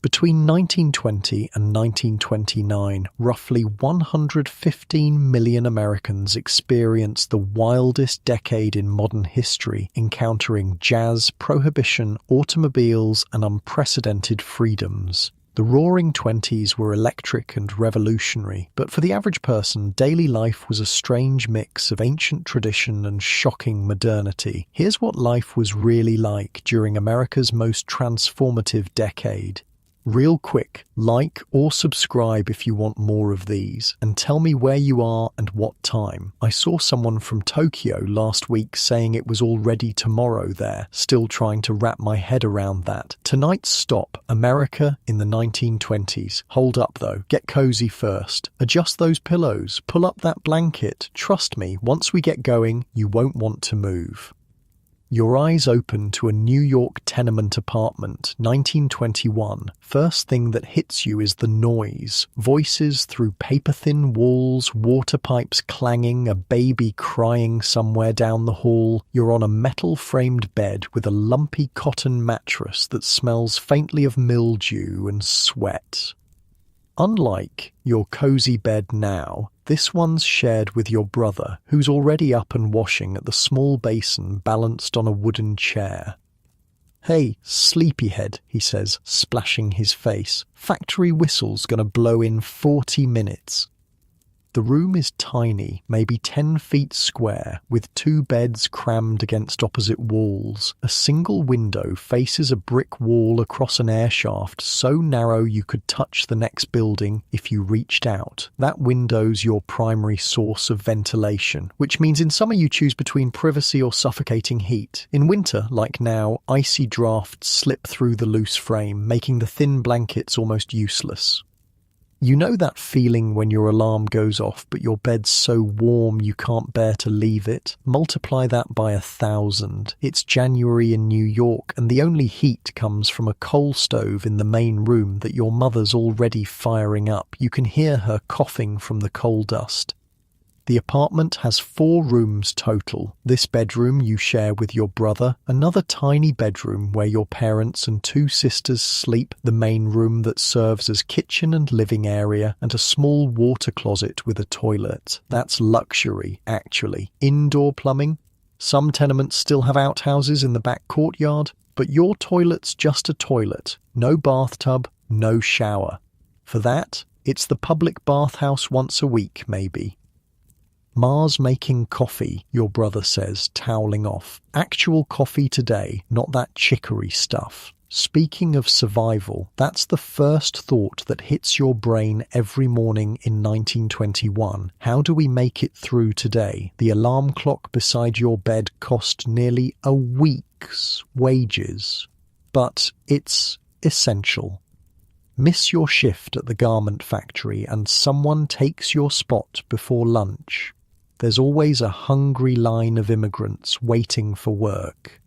Between 1920 and 1929, roughly 115 million Americans experienced the wildest decade in modern history, encountering jazz, prohibition, automobiles, and unprecedented freedoms. The Roaring Twenties were electric and revolutionary, but for the average person, daily life was a strange mix of ancient tradition and shocking modernity. Here's what life was really like during America's most transformative decade. Real quick, like or subscribe if you want more of these, and tell me where you are and what time. I saw someone from Tokyo last week saying it was already tomorrow there, still trying to wrap my head around that. Tonight's stop, America in the 1920s. Hold up though, get cozy first. Adjust those pillows, pull up that blanket. Trust me, once we get going, you won't want to move. Your eyes open to a New York tenement apartment, 1921. First thing that hits you is the noise. Voices through paper-thin walls, water pipes clanging, a baby crying somewhere down the hall. You're on a metal-framed bed with a lumpy cotton mattress that smells faintly of mildew and sweat. Unlike your cozy bed now, this one's shared with your brother, who's already up and washing at the small basin balanced on a wooden chair. "Hey, sleepyhead," he says, splashing his face. "Factory whistle's gonna blow in 40 minutes. The room is tiny, maybe 10 feet square, with 2 beds crammed against opposite walls. A single window faces a brick wall across an air shaft so narrow you could touch the next building if you reached out. That window's your primary source of ventilation, which means in summer you choose between privacy or suffocating heat. In winter, like now, icy drafts slip through the loose frame, making the thin blankets almost useless. You know that feeling when your alarm goes off but your bed's so warm you can't bear to leave it? Multiply that by 1,000. It's January in New York and the only heat comes from a coal stove in the main room that your mother's already firing up. You can hear her coughing from the coal dust. The apartment has 4 rooms total. This bedroom you share with your brother, another tiny bedroom where your parents and 2 sisters sleep, the main room that serves as kitchen and living area, and a small water closet with a toilet. That's luxury, actually. Indoor plumbing? Some tenements still have outhouses in the back courtyard, but your toilet's just a toilet. No bathtub, no shower. For that, it's the public bathhouse once a week, maybe. "Ma's making coffee," your brother says, toweling off. "Actual coffee today, not that chicory stuff." Speaking of survival, that's the first thought that hits your brain every morning in 1921. How do we make it through today? The alarm clock beside your bed cost nearly a week's wages. But it's essential. Miss your shift at the garment factory and someone takes your spot before lunch. There's always a hungry line of immigrants waiting for work.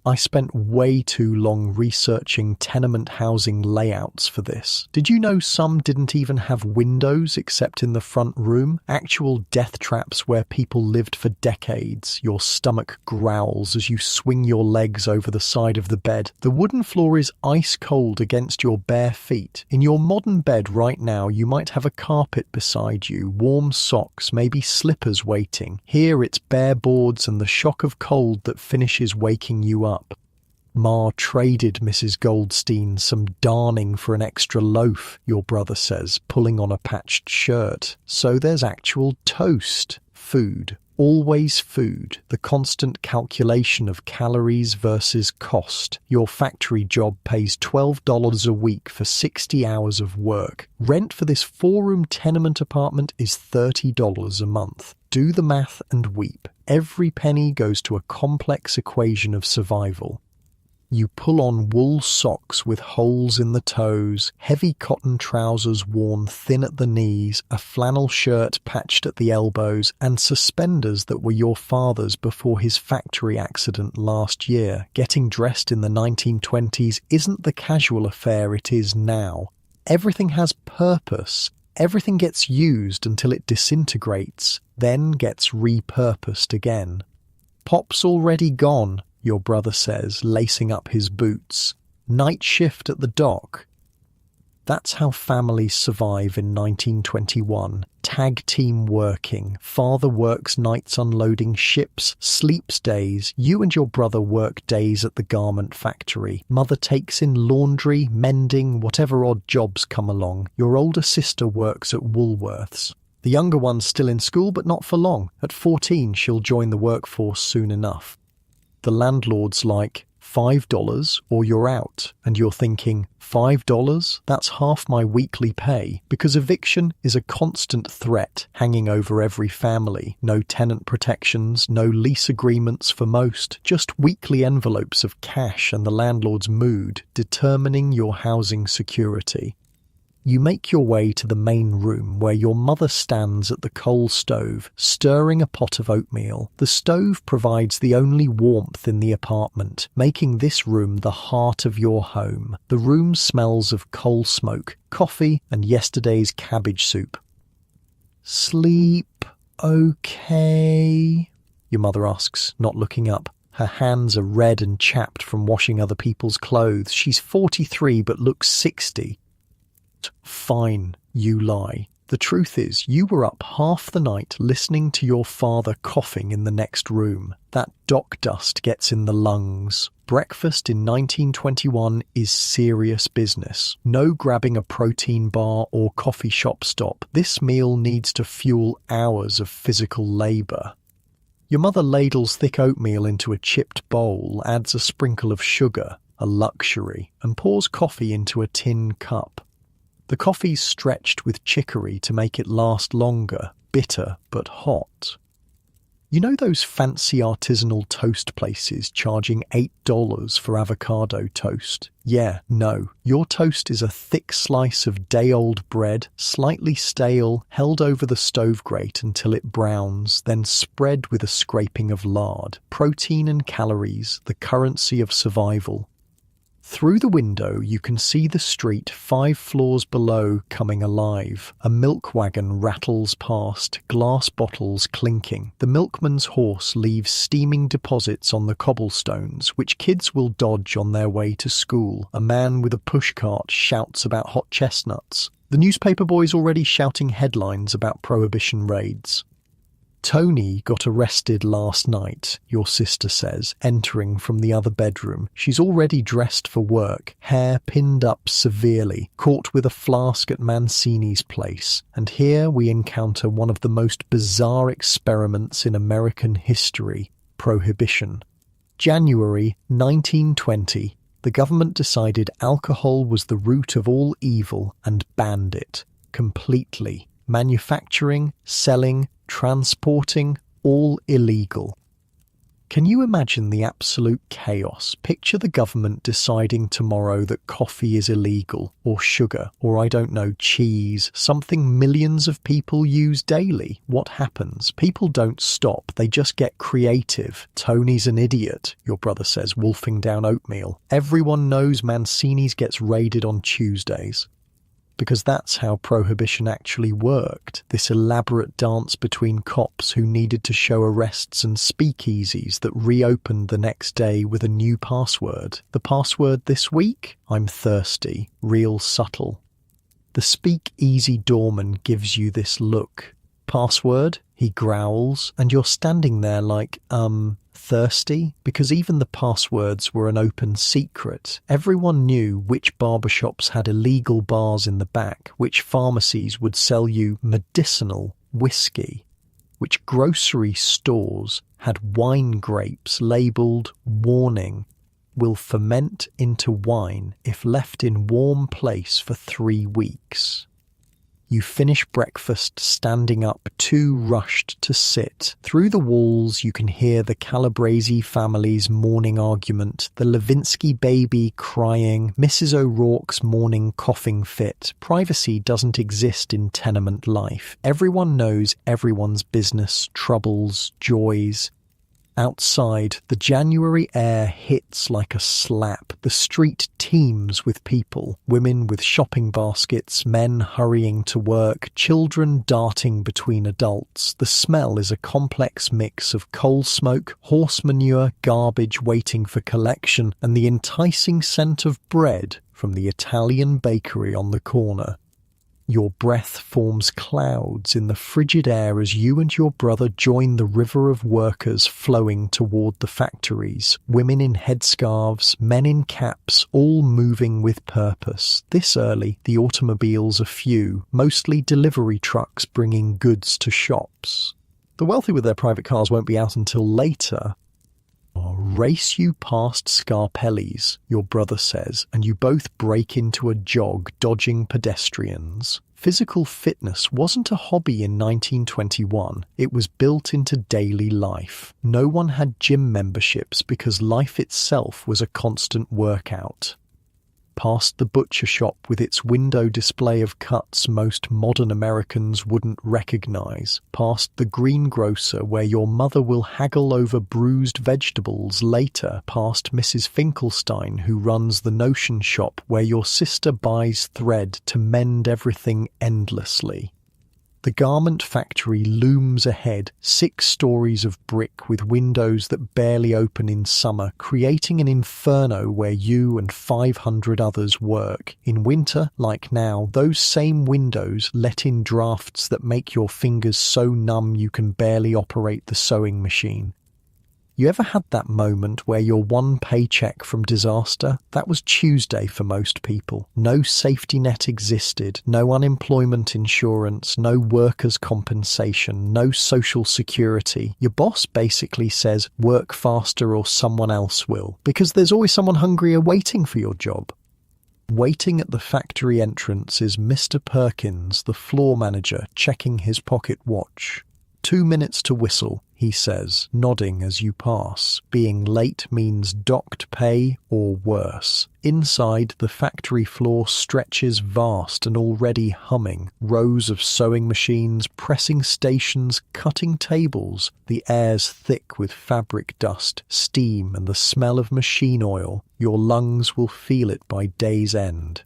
I spent way too long researching tenement housing layouts for this. Did you know some didn't even have windows except in the front room? Actual death traps where people lived for decades. Your stomach growls as you swing your legs over the side of the bed. The wooden floor is ice cold against your bare feet. In your modern bed right now, you might have a carpet beside you, warm socks, maybe slippers waiting. Here it's bare boards and the shock of cold that finishes waking you up. Ma traded Mrs. Goldstein some darning for an extra loaf, your brother says, pulling on a patched shirt. So there's actual toast. Food. Always food. The constant calculation of calories versus cost. Your factory job pays $12 a week for 60 hours of work. Rent for this 4-room tenement apartment is $30 a month. Do the math and weep. Every penny goes to a complex equation of survival. You pull on wool socks with holes in the toes, heavy cotton trousers worn thin at the knees, a flannel shirt patched at the elbows, and suspenders that were your father's before his factory accident last year. Getting dressed in the 1920s isn't the casual affair it is now. Everything has purpose. Everything gets used until it disintegrates, then gets repurposed again. Pop's already gone, your brother says, lacing up his boots. Night shift at the dock. That's how families survive in 1921. Tag team working, father works nights unloading ships, sleeps days, you and your brother work days at the garment factory, mother takes in laundry, mending, whatever odd jobs come along. Your older sister works at Woolworths. The younger one's still in school, but not for long. At 14, she'll join the workforce soon enough. The landlord's like, $5 or you're out. And you're thinking, $5? That's half my weekly pay. Because eviction is a constant threat hanging over every family. No tenant protections, no lease agreements for most. Just weekly envelopes of cash and the landlord's mood determining your housing security. You make your way to the main room where your mother stands at the coal stove, stirring a pot of oatmeal. The stove provides the only warmth in the apartment, making this room the heart of your home. The room smells of coal smoke, coffee, and yesterday's cabbage soup. "Sleep okay?" your mother asks, not looking up. Her hands are red and chapped from washing other people's clothes. She's 43 but looks 60. "Fine," you lie. The truth is, you were up half the night listening to your father coughing in the next room. That dock dust gets in the lungs. Breakfast in 1921 is serious business. No grabbing a protein bar or coffee shop stop. This meal needs to fuel hours of physical labour. Your mother ladles thick oatmeal into a chipped bowl, adds a sprinkle of sugar, a luxury, and pours coffee into a tin cup. The coffee's stretched with chicory to make it last longer, bitter but hot. You know those fancy artisanal toast places charging $8 for avocado toast? Yeah, no. Your toast is a thick slice of day-old bread, slightly stale, held over the stove grate until it browns, then spread with a scraping of lard. Protein and calories, the currency of survival. Through the window, you can see the street 5 floors below coming alive. A milk wagon rattles past, glass bottles clinking. The milkman's horse leaves steaming deposits on the cobblestones, which kids will dodge on their way to school. A man with a pushcart shouts about hot chestnuts. The newspaper boy's already shouting headlines about Prohibition raids. "Tony got arrested last night," your sister says, entering from the other bedroom. She's already dressed for work, hair pinned up severely, caught with a flask at Mancini's place. And here we encounter one of the most bizarre experiments in American history, Prohibition. January 1920. The government decided alcohol was the root of all evil and banned it completely. Manufacturing, selling, transporting, all illegal. Can you imagine the absolute chaos? Picture the government deciding tomorrow that coffee is illegal, or sugar, or I don't know, cheese, something millions of people use daily. What happens? People don't stop, they just get creative. "Tony's an idiot," your brother says, wolfing down oatmeal. Everyone knows Mancini's gets raided on Tuesdays. Because that's how Prohibition actually worked, this elaborate dance between cops who needed to show arrests and speakeasies that reopened the next day with a new password. The password this week? I'm thirsty. Real subtle. The speakeasy doorman gives you this look. Password? He growls, and you're standing there like, thirsty? Because even the passwords were an open secret. Everyone knew which barbershops had illegal bars in the back, which pharmacies would sell you medicinal whiskey, which grocery stores had wine grapes labelled "warning, will ferment into wine if left in warm place for 3 weeks. You finish breakfast standing up, too rushed to sit. Through the walls you can hear the Calabrese family's morning argument, the Levinsky baby crying, Mrs. O'Rourke's morning coughing fit. Privacy doesn't exist in tenement life. Everyone knows everyone's business, troubles, joys. Outside, the January air hits like a slap. The street teems with people, women with shopping baskets, men hurrying to work, children darting between adults. The smell is a complex mix of coal smoke, horse manure, garbage waiting for collection, and the enticing scent of bread from the Italian bakery on the corner. Your breath forms clouds in the frigid air as you and your brother join the river of workers flowing toward the factories, women in headscarves, men in caps, all moving with purpose. This early, the automobiles are few, mostly delivery trucks bringing goods to shops. The wealthy with their private cars won't be out until later. Race you past Scarpelli's, your brother says, and you both break into a jog, dodging pedestrians. Physical fitness wasn't a hobby in 1921. It was built into daily life. No one had gym memberships because life itself was a constant workout. Past the butcher shop with its window display of cuts most modern Americans wouldn't recognize, past the greengrocer where your mother will haggle over bruised vegetables later, past Mrs. Finkelstein who runs the notion shop where your sister buys thread to mend everything endlessly. The garment factory looms ahead, 6 stories of brick with windows that barely open in summer, creating an inferno where you and 500 others work. In winter, like now, those same windows let in drafts that make your fingers so numb you can barely operate the sewing machine. You ever had that moment where you're one paycheck from disaster? That was Tuesday for most people. No safety net existed, no unemployment insurance, no workers' compensation, no social security. Your boss basically says, work faster or someone else will, because there's always someone hungrier waiting for your job. Waiting at the factory entrance is Mr. Perkins, the floor manager, checking his pocket watch. 2 minutes to whistle, he says, nodding as you pass. Being late means docked pay or worse. Inside, the factory floor stretches vast and already humming. Rows of sewing machines, pressing stations, cutting tables. The air's thick with fabric dust, steam and the smell of machine oil. Your lungs will feel it by day's end.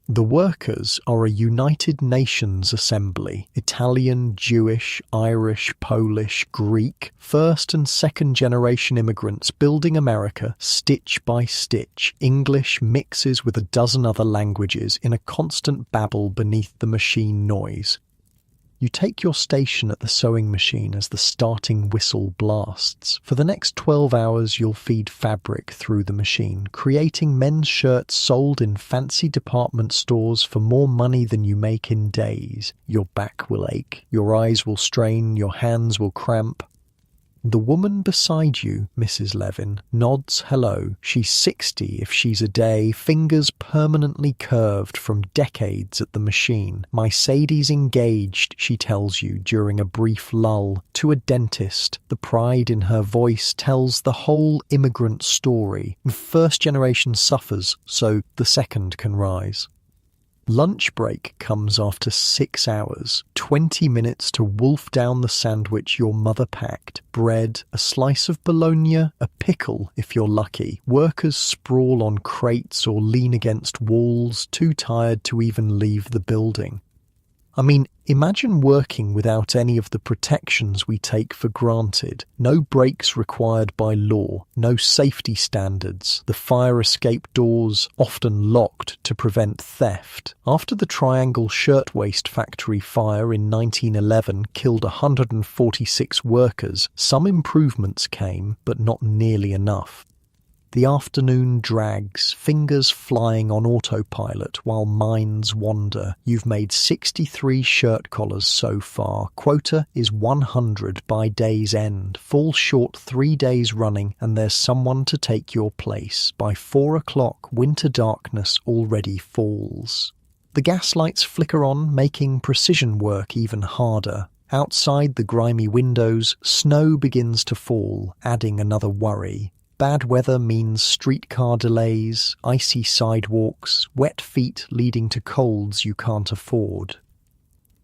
The workers are a United Nations assembly, Italian, Jewish, Irish, Polish, Greek, first and second generation immigrants building America stitch by stitch. English mixes with a dozen other languages in a constant babble beneath the machine noise. You take your station at the sewing machine as the starting whistle blasts. For the next 12 hours, you'll feed fabric through the machine, creating men's shirts sold in fancy department stores for more money than you make in days. Your back will ache, your eyes will strain, your hands will cramp. The woman beside you, Mrs. Levin, nods hello. She's 60 if she's a day, fingers permanently curved from decades at the machine. My Sadie's engaged, she tells you during a brief lull, to a dentist. The pride in her voice tells the whole immigrant story. First generation suffers, so the second can rise. Lunch break comes after 6 hours, 20 minutes to wolf down the sandwich your mother packed. Bread, a slice of bologna, a pickle if you're lucky. Workers sprawl on crates or lean against walls, too tired to even leave the building. I mean, imagine working without any of the protections we take for granted. No breaks required by law, no safety standards, the fire escape doors often locked to prevent theft. After the Triangle Shirtwaist Factory fire in 1911 killed 146 workers, some improvements came, but not nearly enough. The afternoon drags, fingers flying on autopilot while minds wander. You've made 63 shirt collars so far. Quota is 100 by day's end. Fall short 3 days running and there's someone to take your place. By 4 o'clock, winter darkness already falls. The gas lights flicker on, making precision work even harder. Outside the grimy windows, snow begins to fall, adding another worry. Bad weather means streetcar delays, icy sidewalks, wet feet leading to colds you can't afford.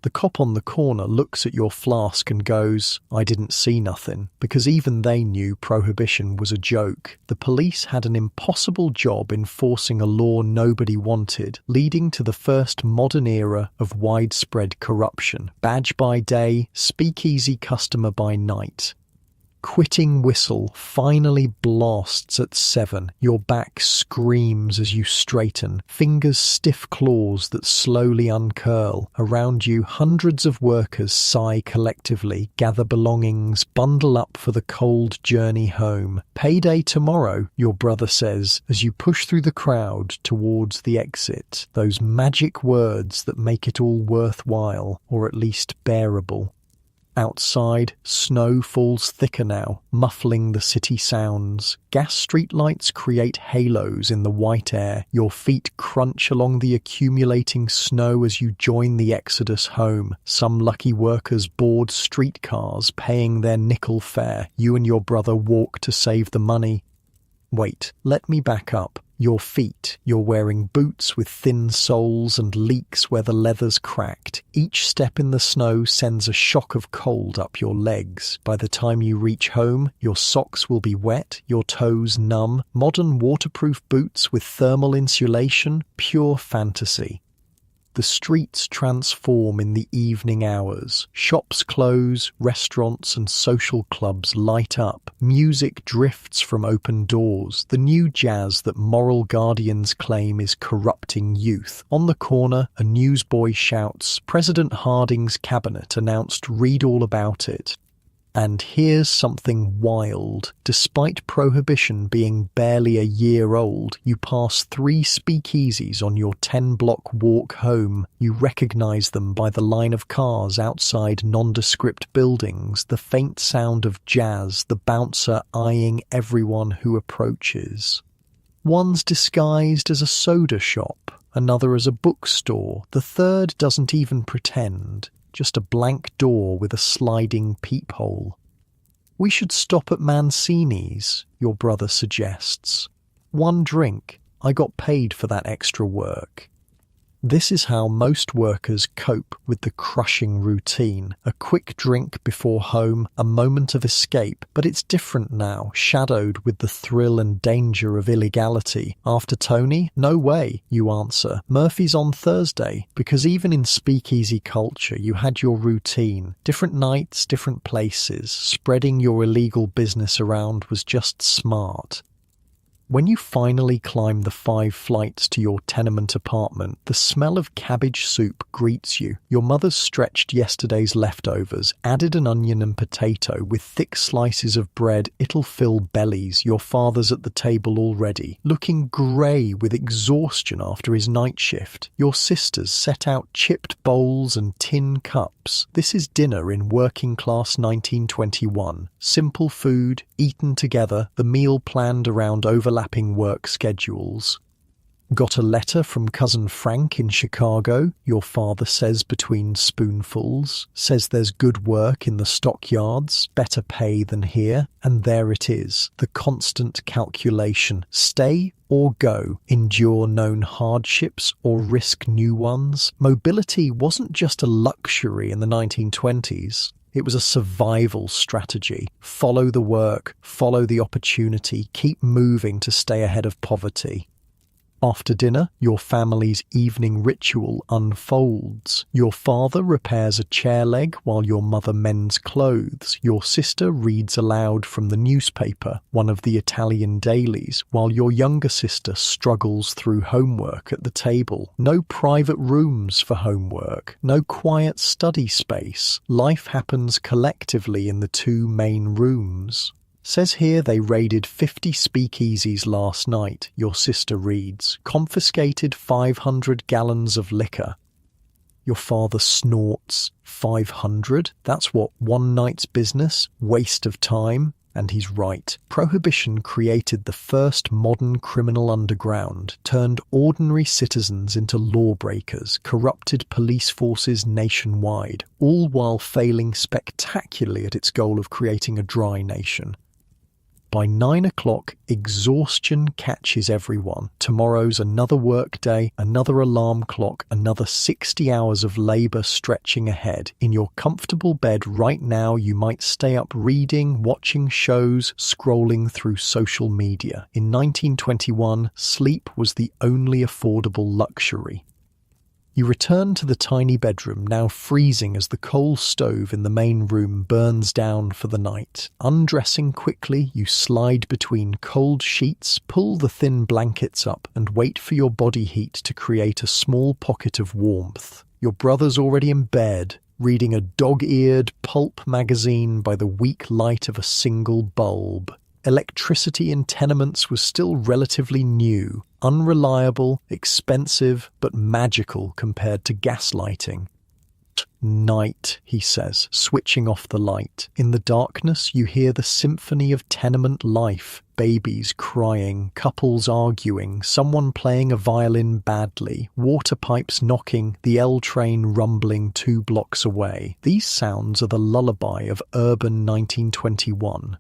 The cop on the corner looks at your flask and goes, "I didn't see nothing," because even they knew Prohibition was a joke. The police had an impossible job enforcing a law nobody wanted, leading to the first modern era of widespread corruption. Badge by day, speakeasy customer by night. Quitting whistle finally blasts at 7. Your back screams as you straighten, fingers stiff claws that slowly uncurl. Around you, hundreds of workers sigh collectively, gather belongings, bundle up for the cold journey home. Payday tomorrow, your brother says, as you push through the crowd towards the exit. Those magic words that make it all worthwhile, or at least bearable. Outside, snow falls thicker now, muffling the city sounds. Gas streetlights create halos in the white air. Your feet crunch along the accumulating snow as you join the exodus home. Some lucky workers board streetcars, paying their nickel fare. You and your brother walk to save the money. Wait, let me back up. Your feet, you're wearing boots with thin soles and leaks where the leather's cracked. Each step in the snow sends a shock of cold up your legs. By the time you reach home, your socks will be wet, your toes numb. Modern waterproof boots with thermal insulation, pure fantasy. The streets transform in the evening hours. Shops close, restaurants and social clubs light up. Music drifts from open doors, the new jazz that moral guardians claim is corrupting youth. On the corner, a newsboy shouts, "President Harding's cabinet announced, read all about it." And here's something wild. Despite Prohibition being barely a year old, you pass 3 speakeasies on your 10-block walk home. You recognize them by the line of cars outside nondescript buildings, the faint sound of jazz, the bouncer eyeing everyone who approaches. One's disguised as a soda shop, another as a bookstore, the third doesn't even pretend. Just a blank door with a sliding peephole. "We should stop at Mancini's," your brother suggests. "One drink. I got paid for that extra work." This is how most workers cope with the crushing routine. A quick drink before home, a moment of escape. But it's different now, shadowed with the thrill and danger of illegality. After Tony? No way, you answer. Murphy's on Thursday. Because even in speakeasy culture, you had your routine. Different nights, different places. Spreading your illegal business around was just smart. When you finally climb the 5 flights to your tenement apartment, the smell of cabbage soup greets you. Your mother's stretched yesterday's leftovers, added an onion and potato with thick slices of bread. It'll fill bellies. Your father's at the table already, looking grey with exhaustion after his night shift. Your sisters set out chipped bowls and tin cups. This is dinner in working-class 1921. Simple food, eaten together, the meal planned around overlapping work schedules. "Got a letter from cousin Frank in Chicago," your father says between spoonfuls. Says there's good work in the stockyards, better pay than here. And there it is, the constant calculation. Stay or go, endure known hardships or risk new ones. Mobility wasn't just a luxury in the 1920s. It was a survival strategy. Follow the work, follow the opportunity, keep moving to stay ahead of poverty. After dinner, your family's evening ritual unfolds. Your father repairs a chair leg while your mother mends clothes. Your sister reads aloud from the newspaper, one of the Italian dailies, while your younger sister struggles through homework at the table. No private rooms for homework, no quiet study space. Life happens collectively in the 2 main rooms. Says here they raided 50 speakeasies last night, your sister reads. Confiscated 500 gallons of liquor. Your father snorts. 500? That's what, one night's business? Waste of time? And he's right. Prohibition created the first modern criminal underground, turned ordinary citizens into lawbreakers, corrupted police forces nationwide, all while failing spectacularly at its goal of creating a dry nation. By 9 o'clock, exhaustion catches everyone. Tomorrow's another work day, another alarm clock, another 60 hours of labour stretching ahead. In your comfortable bed right now, you might stay up reading, watching shows, scrolling through social media. In 1921, sleep was the only affordable luxury. You return to the tiny bedroom, now freezing as the coal stove in the main room burns down for the night. Undressing quickly, you slide between cold sheets, pull the thin blankets up, and wait for your body heat to create a small pocket of warmth. Your brother's already in bed, reading a dog-eared pulp magazine by the weak light of a single bulb. Electricity in tenements was still relatively new, unreliable, expensive, but magical compared to gaslighting. Night, he says, switching off the light. In the darkness, you hear the symphony of tenement life. Babies crying, couples arguing, someone playing a violin badly, water pipes knocking, the L train rumbling 2 blocks away. These sounds are the lullaby of urban 1921.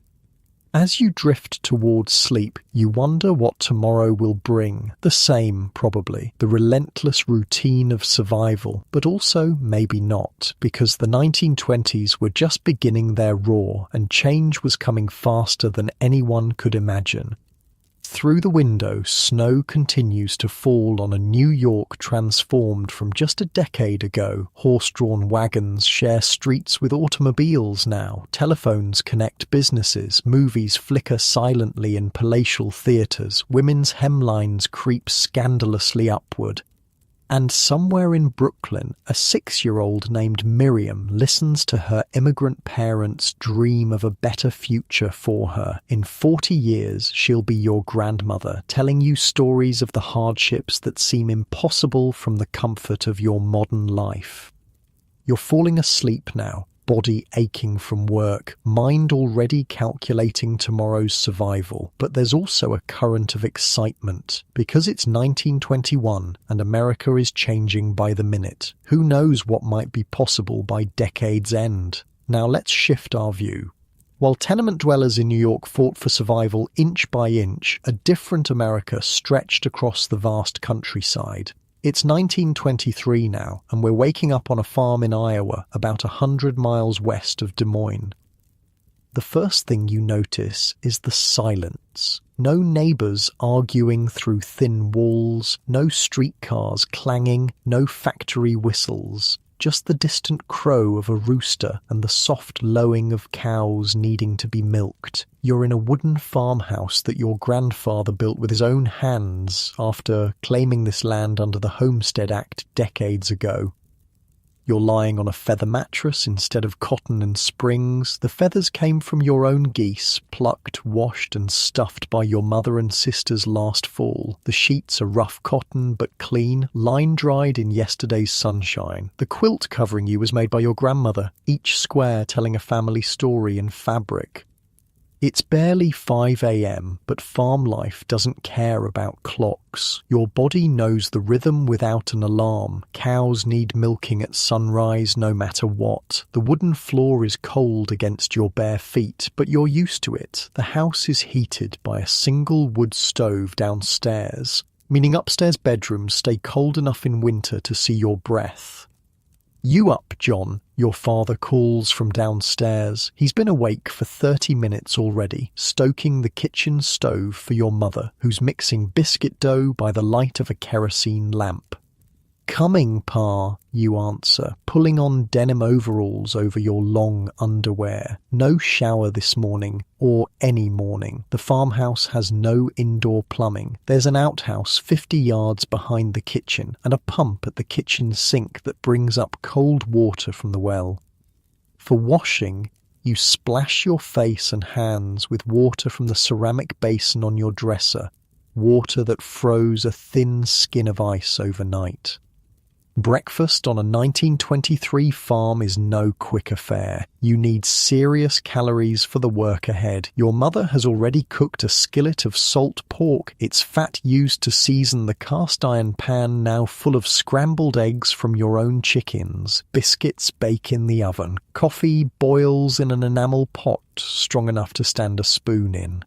As you drift towards sleep, you wonder what tomorrow will bring. The same, probably. The relentless routine of survival. But also, maybe not, because the 1920s were just beginning their roar, and change was coming faster than anyone could imagine. Through the window, snow continues to fall on a New York transformed from just a decade ago. Horse-drawn wagons share streets with automobiles now. Telephones connect businesses. Movies flicker silently in palatial theatres. Women's hemlines creep scandalously upward. And somewhere in Brooklyn, a 6-year-old named Miriam listens to her immigrant parents dream of a better future for her. In 40 years, she'll be your grandmother, telling you stories of the hardships that seem impossible from the comfort of your modern life. You're falling asleep now, body aching from work, mind already calculating tomorrow's survival. But there's also a current of excitement, because it's 1921 and America is changing by the minute. Who knows what might be possible by decade's end? Now let's shift our view. While tenement dwellers in New York fought for survival inch by inch, a different America stretched across the vast countryside. It's 1923 now, and we're waking up on a farm in Iowa, about 100 miles west of Des Moines. The first thing you notice is the silence. No neighbors arguing through thin walls, no streetcars clanging, no factory whistles. Just the distant crow of a rooster and the soft lowing of cows needing to be milked. You're in a wooden farmhouse that your grandfather built with his own hands after claiming this land under the Homestead Act decades ago. You're lying on a feather mattress instead of cotton and springs. The feathers came from your own geese, plucked, washed and stuffed by your mother and sisters last fall. The sheets are rough cotton but clean, line-dried in yesterday's sunshine. The quilt covering you was made by your grandmother, each square telling a family story in fabric. It's barely 5 a.m., but farm life doesn't care about clocks. Your body knows the rhythm without an alarm. Cows need milking at sunrise no matter what. The wooden floor is cold against your bare feet, but you're used to it. The house is heated by a single wood stove downstairs, meaning upstairs bedrooms stay cold enough in winter to see your breath. "You up, John," your father calls from downstairs. He's been awake for 30 minutes already, stoking the kitchen stove for your mother, who's mixing biscuit dough by the light of a kerosene lamp. "Coming, Pa," you answer, pulling on denim overalls over your long underwear. No shower this morning, or any morning. The farmhouse has no indoor plumbing. There's an outhouse 50 yards behind the kitchen, and a pump at the kitchen sink that brings up cold water from the well. For washing, you splash your face and hands with water from the ceramic basin on your dresser, water that froze a thin skin of ice overnight. Breakfast on a 1923 farm is no quick affair. You need serious calories for the work ahead. Your mother has already cooked a skillet of salt pork, its fat used to season the cast iron pan now full of scrambled eggs from your own chickens. Biscuits bake in the oven. Coffee boils in an enamel pot strong enough to stand a spoon in.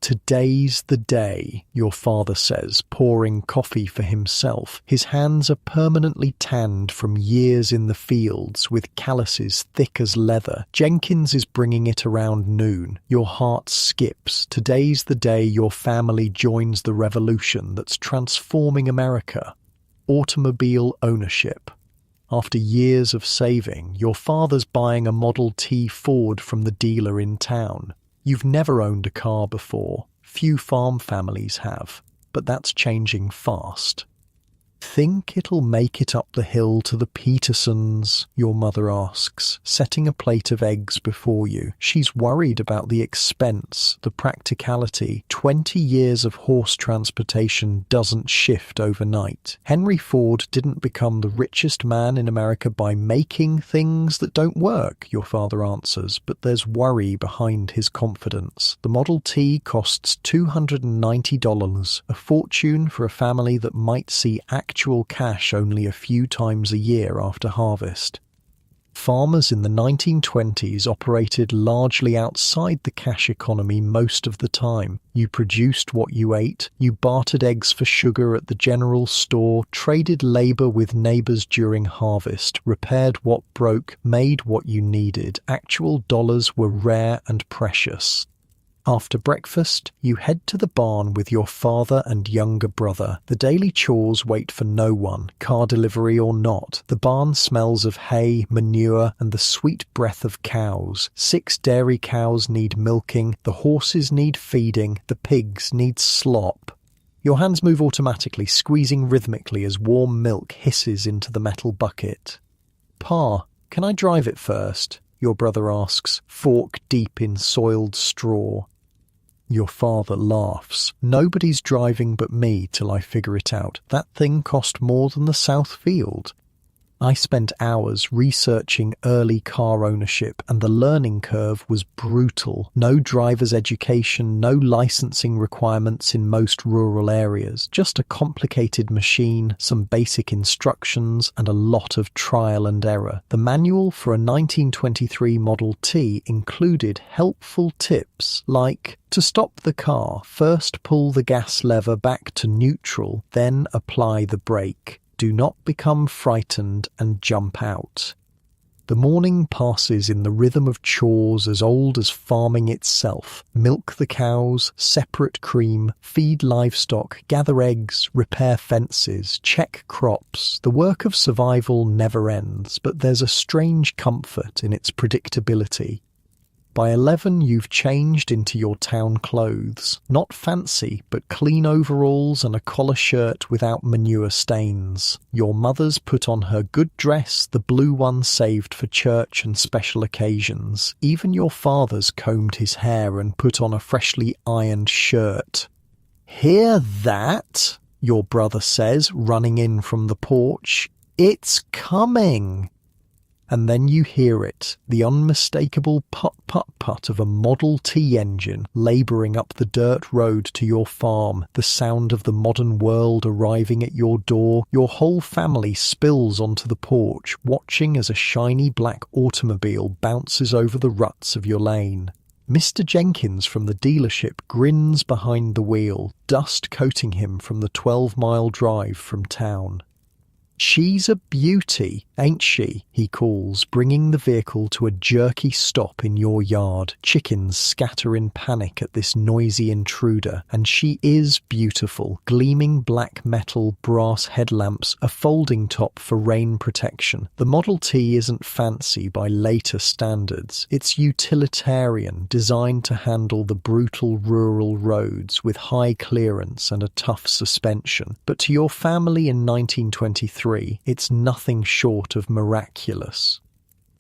"Today's the day," your father says, pouring coffee for himself. His hands are permanently tanned from years in the fields, with calluses thick as leather. Jenkins is bringing it around noon. Your heart skips. Today's the day your family joins the revolution that's transforming America. automobile ownership. After years of saving, your father's buying a Model T Ford from the dealer in town. You've never owned a car before. Few farm families have, but that's changing fast. Think it'll make it up the hill to the Petersons? Your mother asks, setting a plate of eggs before you. She's worried about the expense, the practicality. 20 years of horse transportation doesn't shift overnight. Henry Ford didn't become the richest man in America by making things that don't work, your father answers, but there's worry behind his confidence. The Model T costs $290, a fortune for a family that might see actual cash only a few times a year after harvest. Farmers in the 1920s operated largely outside the cash economy most of the time. You produced what you ate, you bartered eggs for sugar at the general store, traded labor with neighbors during harvest, repaired what broke, made what you needed. Actual dollars were rare and precious. After breakfast, you head to the barn with your father and younger brother. The daily chores wait for no one, car delivery or not. The barn smells of hay, manure, and the sweet breath of cows. 6 dairy cows need milking, the horses need feeding, the pigs need slop. Your hands move automatically, squeezing rhythmically as warm milk hisses into the metal bucket. "Pa, can I drive it first?" your brother asks, fork deep in soiled straw. Your father laughs. "Nobody's driving but me till I figure it out. That thing cost more than the South Field. I spent hours researching early car ownership, and the learning curve was brutal. No driver's education, no licensing requirements in most rural areas, just a complicated machine, some basic instructions, and a lot of trial and error. The manual for a 1923 Model T included helpful tips like, to stop the car, first pull the gas lever back to neutral, then apply the brake. Do not become frightened and jump out. The morning passes in the rhythm of chores as old as farming itself. Milk the cows, separate cream, feed livestock, gather eggs, repair fences, check crops. The work of survival never ends, but there's a strange comfort in its predictability. By 11, you've changed into your town clothes. Not fancy, but clean overalls and a collar shirt without manure stains. Your mother's put on her good dress, the blue one saved for church and special occasions. Even your father's combed his hair and put on a freshly ironed shirt. "Hear that?" your brother says, running in from the porch. "It's coming!" And then you hear it, the unmistakable put-put-put of a Model T engine labouring up the dirt road to your farm, the sound of the modern world arriving at your door. Your whole family spills onto the porch, watching as a shiny black automobile bounces over the ruts of your lane. Mr. Jenkins from the dealership grins behind the wheel, dust coating him from the 12-mile drive from town. "She's a beauty, ain't she?" he calls, bringing the vehicle to a jerky stop in your yard. Chickens scatter in panic at this noisy intruder, and she is beautiful. Gleaming black metal, brass headlamps, a folding top for rain protection. The Model T isn't fancy by later standards. It's utilitarian, designed to handle the brutal rural roads with high clearance and a tough suspension. But to your family in 1923, it's nothing short of miraculous.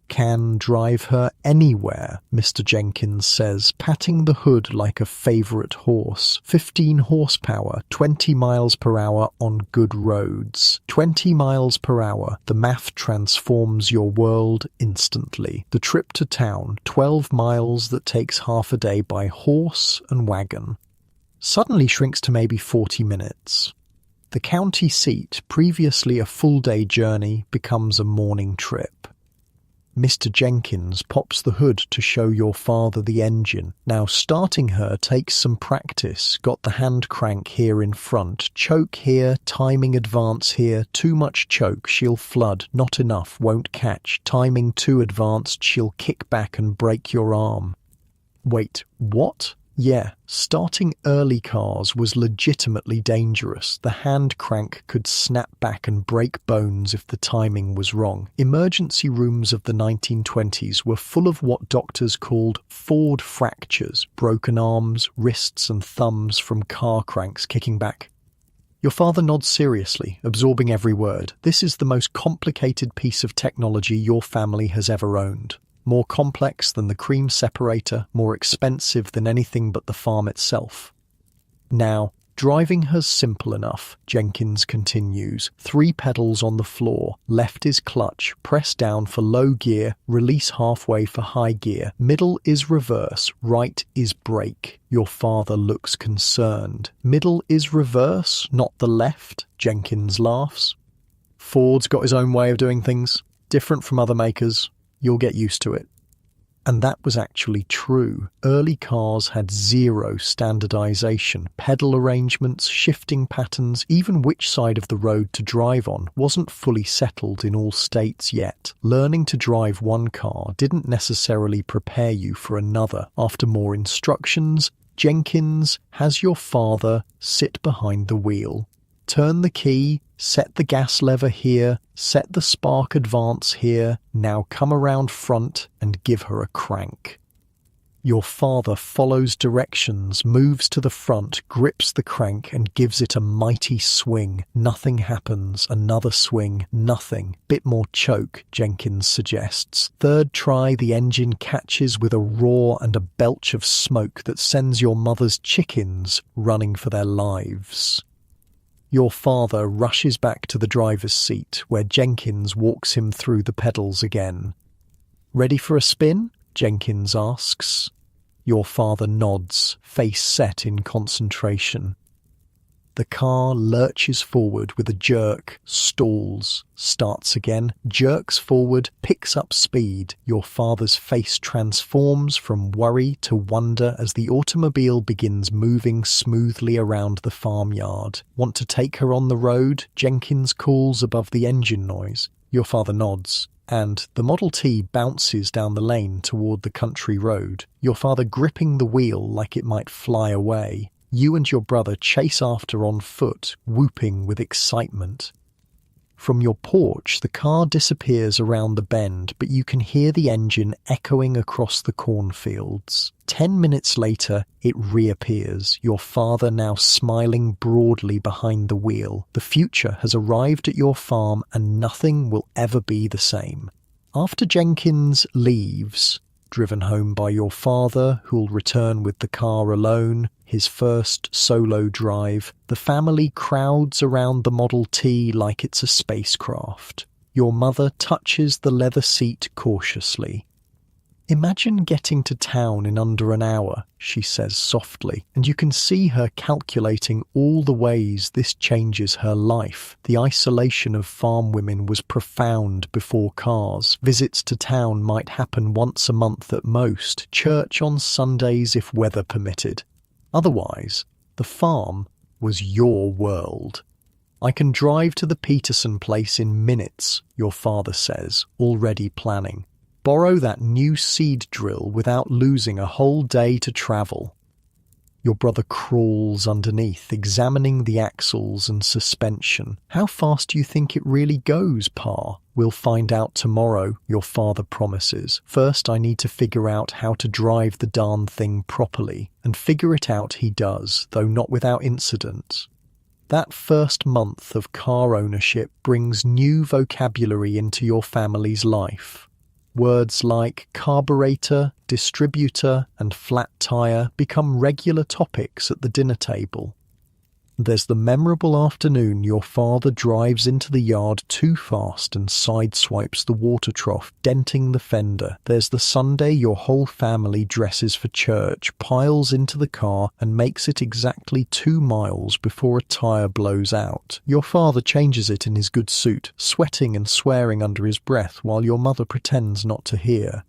"Can drive her anywhere," Mr. Jenkins says, patting the hood like a favourite horse. 15 horsepower, 20 miles per hour on good roads. 20 miles per hour. The math transforms your world instantly. The trip to town, 12 miles that takes half a day by horse and wagon, suddenly shrinks to maybe 40 minutes. The county seat, previously a full-day journey, becomes a morning trip. Mr. Jenkins pops the hood to show your father the engine. Now starting her takes some practice. Got the hand crank here in front. Choke here, timing advance here. Too much choke, she'll flood. Not enough, won't catch. Timing too advanced, she'll kick back and break your arm. Wait, what? Yeah, starting early cars was legitimately dangerous. The hand crank could snap back and break bones if the timing was wrong. Emergency rooms of the 1920s were full of what doctors called Ford fractures, broken arms, wrists and thumbs from car cranks kicking back. Your father nods seriously, absorbing every word. This is the most complicated piece of technology your family has ever owned. More complex than the cream separator, more expensive than anything but the farm itself. Now, driving her's simple enough, Jenkins continues. 3 pedals on the floor, left is clutch, press down for low gear, release halfway for high gear, middle is reverse, right is brake. Your father looks concerned. Middle is reverse, not the left, Jenkins laughs. Ford's got his own way of doing things, different from other makers. You'll get used to it. And that was actually true. Early cars had zero standardization. Pedal arrangements, shifting patterns, even which side of the road to drive on wasn't fully settled in all states yet. Learning to drive one car didn't necessarily prepare you for another. After more instructions, Jenkins has your father sit behind the wheel. Turn the key, set the gas lever here, set the spark advance here, now come around front and give her a crank. Your father follows directions, moves to the front, grips the crank and gives it a mighty swing. Nothing happens. Another swing. Nothing. Bit more choke, Jenkins suggests. Third try, the engine catches with a roar and a belch of smoke that sends your mother's chickens running for their lives. Your father rushes back to the driver's seat, where Jenkins walks him through the pedals again. "Ready for a spin?" Jenkins asks. Your father nods, face set in concentration. The car lurches forward with a jerk, stalls, starts again, jerks forward, picks up speed. Your father's face transforms from worry to wonder as the automobile begins moving smoothly around the farmyard. "Want to take her on the road?" Jenkins calls above the engine noise. Your father nods, and the Model T bounces down the lane toward the country road, your father gripping the wheel like it might fly away. You and your brother chase after on foot, whooping with excitement. From your porch, the car disappears around the bend, but you can hear the engine echoing across the cornfields. 10 minutes later, it reappears, your father now smiling broadly behind the wheel. The future has arrived at your farm and nothing will ever be the same. After Jenkins leaves, driven home by your father, who'll return with the car alone, his first solo drive, the family crowds around the Model T like it's a spacecraft. Your mother touches the leather seat cautiously. "Imagine getting to town in under an hour," she says softly, and you can see her calculating all the ways this changes her life. The isolation of farm women was profound before cars. Visits to town might happen once a month at most, church on Sundays if weather permitted. Otherwise, the farm was your world. "I can drive to the Peterson place in minutes," your father says, already planning. "Borrow that new seed drill without losing a whole day to travel." Your brother crawls underneath, examining the axles and suspension. "How fast do you think it really goes, Pa?" "We'll find out tomorrow," your father promises. "First, I need to figure out how to drive the darn thing properly." And figure it out he does, though not without incident. That first month of car ownership brings new vocabulary into your family's life. Words like carburetor, distributor, and flat tire become regular topics at the dinner table. There's the memorable afternoon your father drives into the yard too fast and sideswipes the water trough, denting the fender. There's the Sunday your whole family dresses for church, piles into the car, and makes it exactly 2 miles before a tire blows out. Your father changes it in his good suit, sweating and swearing under his breath while your mother pretends not to hear.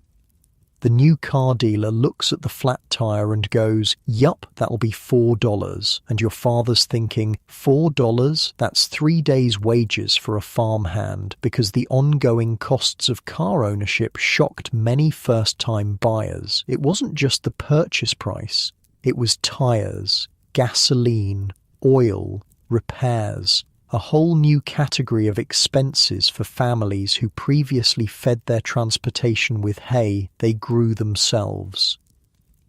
The new car dealer looks at the flat tire and goes, "Yup, that'll be $4. And your father's thinking, $4? That's 3 days' wages for a farmhand, because the ongoing costs of car ownership shocked many first-time buyers. It wasn't just the purchase price. It was tires, gasoline, oil, repairs, a whole new category of expenses for families who previously fed their transportation with hay they grew themselves.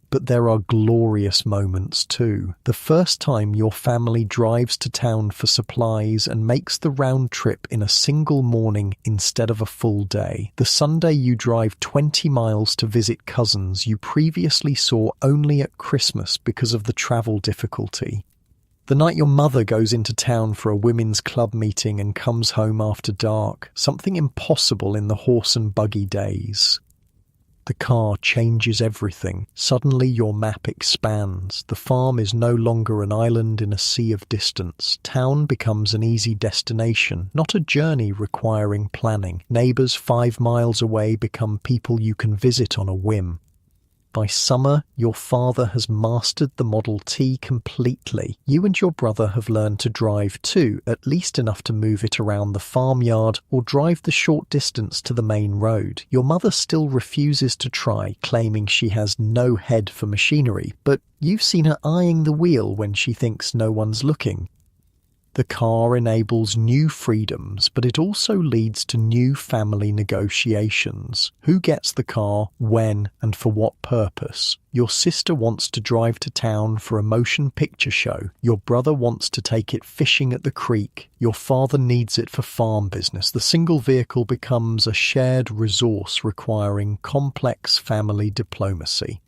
But there are glorious moments too. The first time your family drives to town for supplies and makes the round trip in a single morning instead of a full day. The Sunday you drive 20 miles to visit cousins you previously saw only at Christmas because of the travel difficulty. The night your mother goes into town for a women's club meeting and comes home after dark, something impossible in the horse and buggy days. The car changes everything. Suddenly your map expands. The farm is no longer an island in a sea of distance. Town becomes an easy destination, not a journey requiring planning. Neighbours 5 miles away become people you can visit on a whim. By summer, your father has mastered the Model T completely. You and your brother have learned to drive too, at least enough to move it around the farmyard or drive the short distance to the main road. Your mother still refuses to try, claiming she has no head for machinery, but you've seen her eyeing the wheel when she thinks no one's looking. The car enables new freedoms, but it also leads to new family negotiations. Who gets the car, when, and for what purpose? Your sister wants to drive to town for a motion picture show. Your brother wants to take it fishing at the creek. Your father needs it for farm business. The single vehicle becomes a shared resource requiring complex family diplomacy.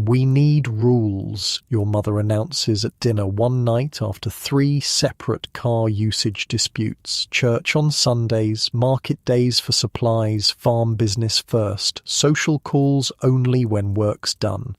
"We need rules," your mother announces at dinner one night after 3 separate car usage disputes. Church on Sundays, market days for supplies, farm business first, social calls only when work's done.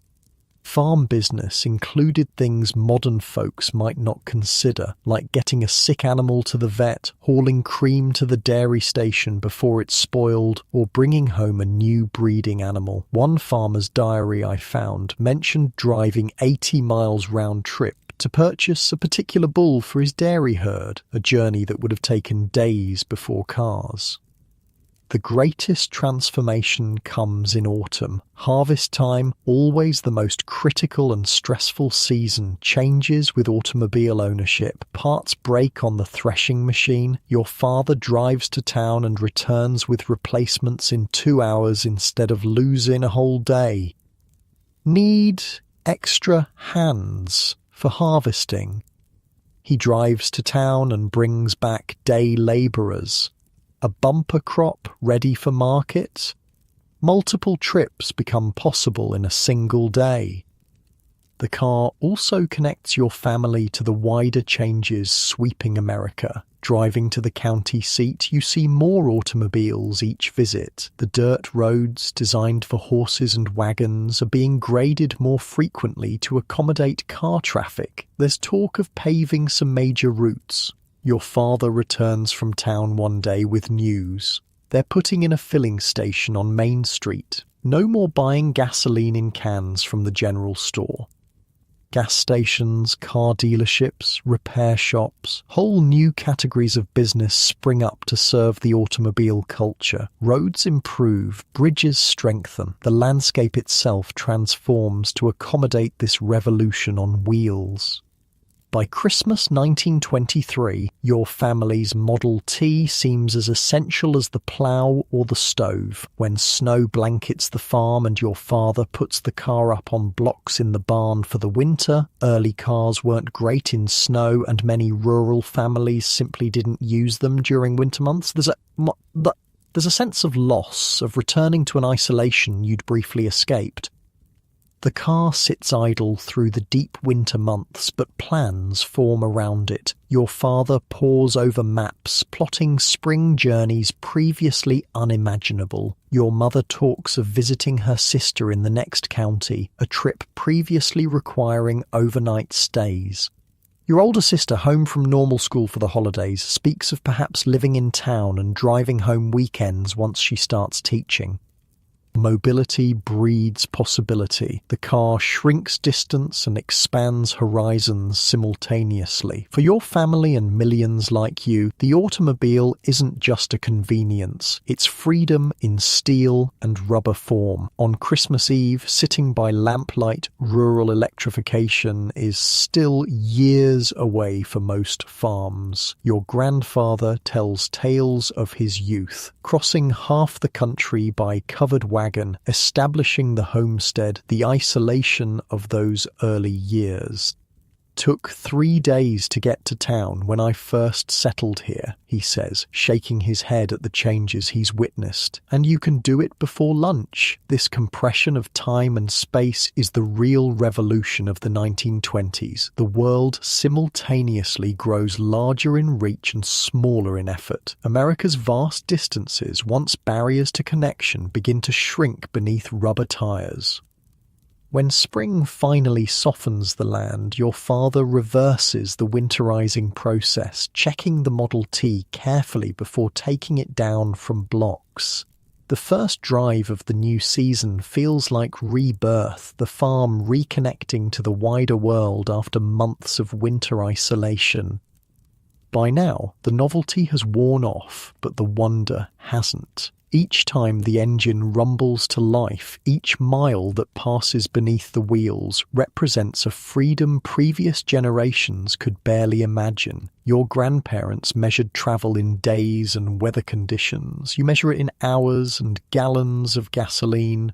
Farm business included things modern folks might not consider, like getting a sick animal to the vet, hauling cream to the dairy station before it's spoiled, or bringing home a new breeding animal. One farmer's diary I found mentioned driving 80 miles round trip to purchase a particular bull for his dairy herd, a journey that would have taken days before cars. The greatest transformation comes in autumn. Harvest time, always the most critical and stressful season, changes with automobile ownership. Parts break on the threshing machine. Your father drives to town and returns with replacements in 2 hours instead of losing a whole day. Need extra hands for harvesting. He drives to town and brings back day labourers. A bumper crop ready for market? Multiple trips become possible in a single day. The car also connects your family to the wider changes sweeping America. Driving to the county seat, you see more automobiles each visit. The dirt roads, designed for horses and wagons, are being graded more frequently to accommodate car traffic. There's talk of paving some major routes. Your father returns from town one day with news. They're putting in a filling station on Main Street. No more buying gasoline in cans from the general store. Gas stations, car dealerships, repair shops, whole new categories of business spring up to serve the automobile culture. Roads improve, bridges strengthen. The landscape itself transforms to accommodate this revolution on wheels. By Christmas 1923, your family's Model T seems as essential as the plough or the stove. When snow blankets the farm and your father puts the car up on blocks in the barn for the winter, early cars weren't great in snow and many rural families simply didn't use them during winter months. There's a sense of loss, of returning to an isolation you'd briefly escaped. The car sits idle through the deep winter months, but plans form around it. Your father pores over maps, plotting spring journeys previously unimaginable. Your mother talks of visiting her sister in the next county, a trip previously requiring overnight stays. Your older sister, home from normal school for the holidays, speaks of perhaps living in town and driving home weekends once she starts teaching. Mobility breeds possibility. The car shrinks distance and expands horizons simultaneously. For your family and millions like you, the automobile isn't just a convenience. It's freedom in steel and rubber form. On Christmas Eve, sitting by lamplight, rural electrification is still years away for most farms. Your grandfather tells tales of his youth, crossing half the country by covered wagon, establishing the homestead, the isolation of those early years. Took 3 days to get to town when I first settled here, he says, shaking his head at the changes he's witnessed. And you can do it before lunch. This compression of time and space is the real revolution of the 1920s. The world simultaneously grows larger in reach and smaller in effort. America's vast distances, once barriers to connection, begin to shrink beneath rubber tires. When spring finally softens the land, your father reverses the winterizing process, checking the Model T carefully before taking it down from blocks. The first drive of the new season feels like rebirth, the farm reconnecting to the wider world after months of winter isolation. By now, the novelty has worn off, but the wonder hasn't. Each time the engine rumbles to life, each mile that passes beneath the wheels represents a freedom previous generations could barely imagine. Your grandparents measured travel in days and weather conditions. You measure it in hours and gallons of gasoline.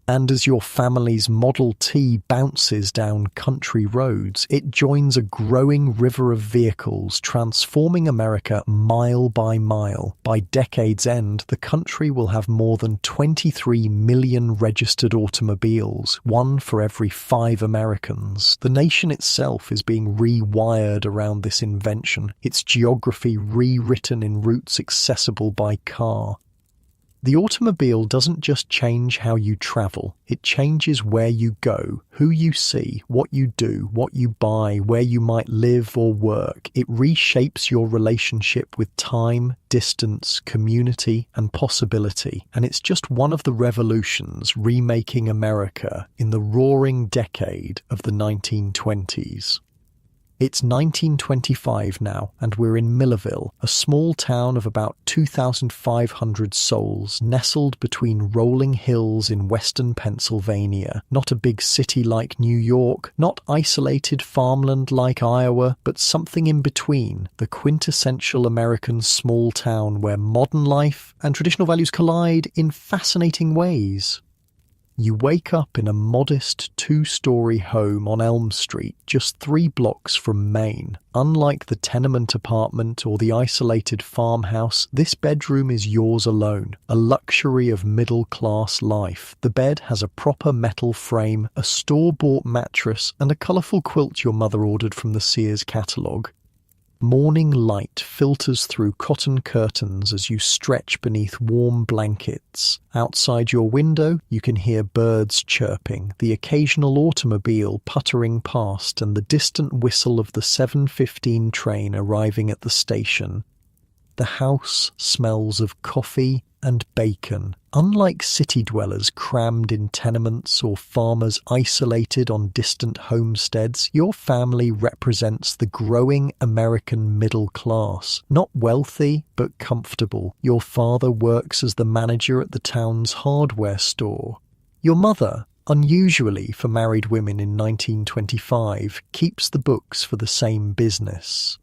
And as your family's Model T bounces down country roads, it joins a growing river of vehicles, transforming America mile by mile. By decade's end, the country will have more than 23 million registered automobiles, 1 for every 5 Americans. The nation itself is being rewired around this invention, its geography rewritten in routes accessible by car. The automobile doesn't just change how you travel, it changes where you go, who you see, what you do, what you buy, where you might live or work. It reshapes your relationship with time, distance, community, and possibility. And it's just one of the revolutions remaking America in the roaring decade of the 1920s. It's 1925 now, and we're in Millerville, a small town of about 2,500 souls, nestled between rolling hills in western Pennsylvania. Not a big city like New York, not isolated farmland like Iowa, but something in between, the quintessential American small town where modern life and traditional values collide in fascinating ways. You wake up in a modest 2-story home on Elm Street, just 3 blocks from Maine. Unlike the tenement apartment or the isolated farmhouse, this bedroom is yours alone, a luxury of middle-class life. The bed has a proper metal frame, a store-bought mattress, and a colourful quilt your mother ordered from the Sears catalogue. Morning light filters through cotton curtains as you stretch beneath warm blankets. Outside your window, you can hear birds chirping, the occasional automobile puttering past, and the distant whistle of the 7:15 train arriving at the station. The house smells of coffee and bacon. Unlike city dwellers crammed in tenements or farmers isolated on distant homesteads, your family represents the growing American middle class. Not wealthy, but comfortable. Your father works as the manager at the town's hardware store. Your mother, unusually for married women in 1925, keeps the books for the same business.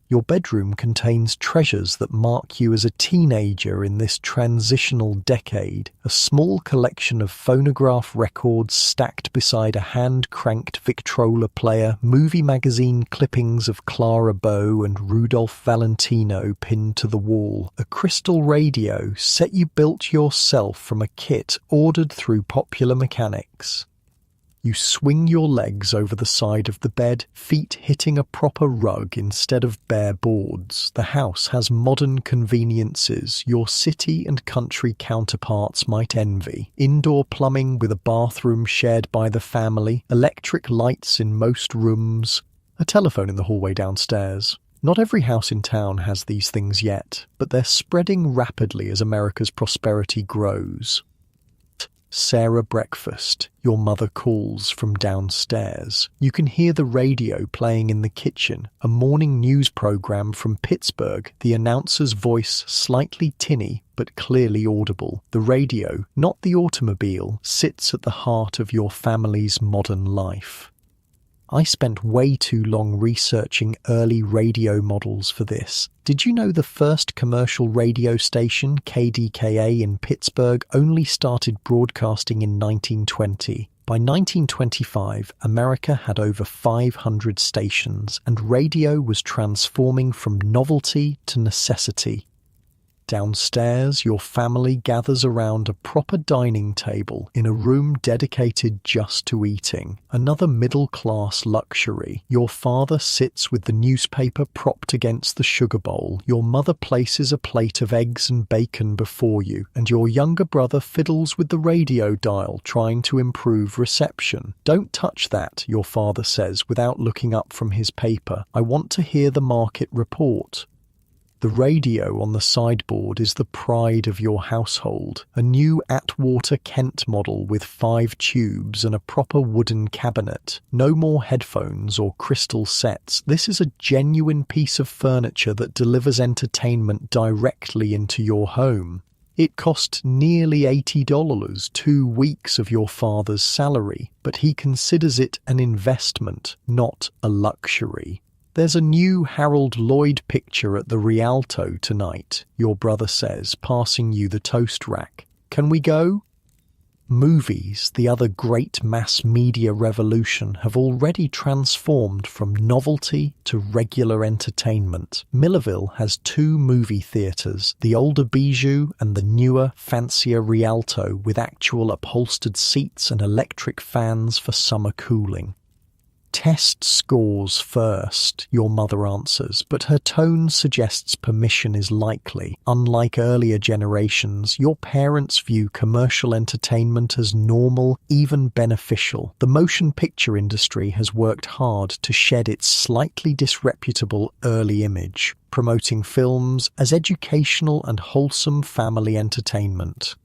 Your bedroom contains treasures that mark you as a teenager in this transitional decade. A small collection of phonograph records stacked beside a hand-cranked Victrola player, movie magazine clippings of Clara Bow and Rudolph Valentino pinned to the wall, a crystal radio set you built yourself from a kit ordered through Popular Mechanics. You swing your legs over the side of the bed, feet hitting a proper rug instead of bare boards. The house has modern conveniences your city and country counterparts might envy. Indoor plumbing with a bathroom shared by the family, electric lights in most rooms, a telephone in the hallway downstairs. Not every house in town has these things yet, but they're spreading rapidly as America's prosperity grows. Sarah, breakfast, your mother calls from downstairs. You can hear the radio playing in the kitchen, a morning news program from Pittsburgh, the announcer's voice slightly tinny but clearly audible. The radio, not the automobile, sits at the heart of your family's modern life. I spent way too long researching early radio models for this. Did you know the first commercial radio station, KDKA in Pittsburgh, only started broadcasting in 1920? By 1925, America had over 500 stations, and radio was transforming from novelty to necessity. Downstairs, your family gathers around a proper dining table in a room dedicated just to eating. Another middle-class luxury. Your father sits with the newspaper propped against the sugar bowl. Your mother places a plate of eggs and bacon before you, and your younger brother fiddles with the radio dial, trying to improve reception. "Don't touch that," your father says without looking up from his paper. "I want to hear the market report." The radio on the sideboard is the pride of your household, a new Atwater Kent model with 5 tubes and a proper wooden cabinet. No more headphones or crystal sets. This is a genuine piece of furniture that delivers entertainment directly into your home. It cost nearly $80, 2 weeks of your father's salary, but he considers it an investment, not a luxury. "There's a new Harold Lloyd picture at the Rialto tonight," your brother says, passing you the toast rack. "Can we go?" Movies, the other great mass media revolution, have already transformed from novelty to regular entertainment. Millerville has 2 movie theatres, the older Bijou and the newer, fancier Rialto, with actual upholstered seats and electric fans for summer cooling. "Test scores first," your mother answers, but her tone suggests permission is likely. Unlike earlier generations, your parents view commercial entertainment as normal, even beneficial. The motion picture industry has worked hard to shed its slightly disreputable early image, promoting films as educational and wholesome family entertainment.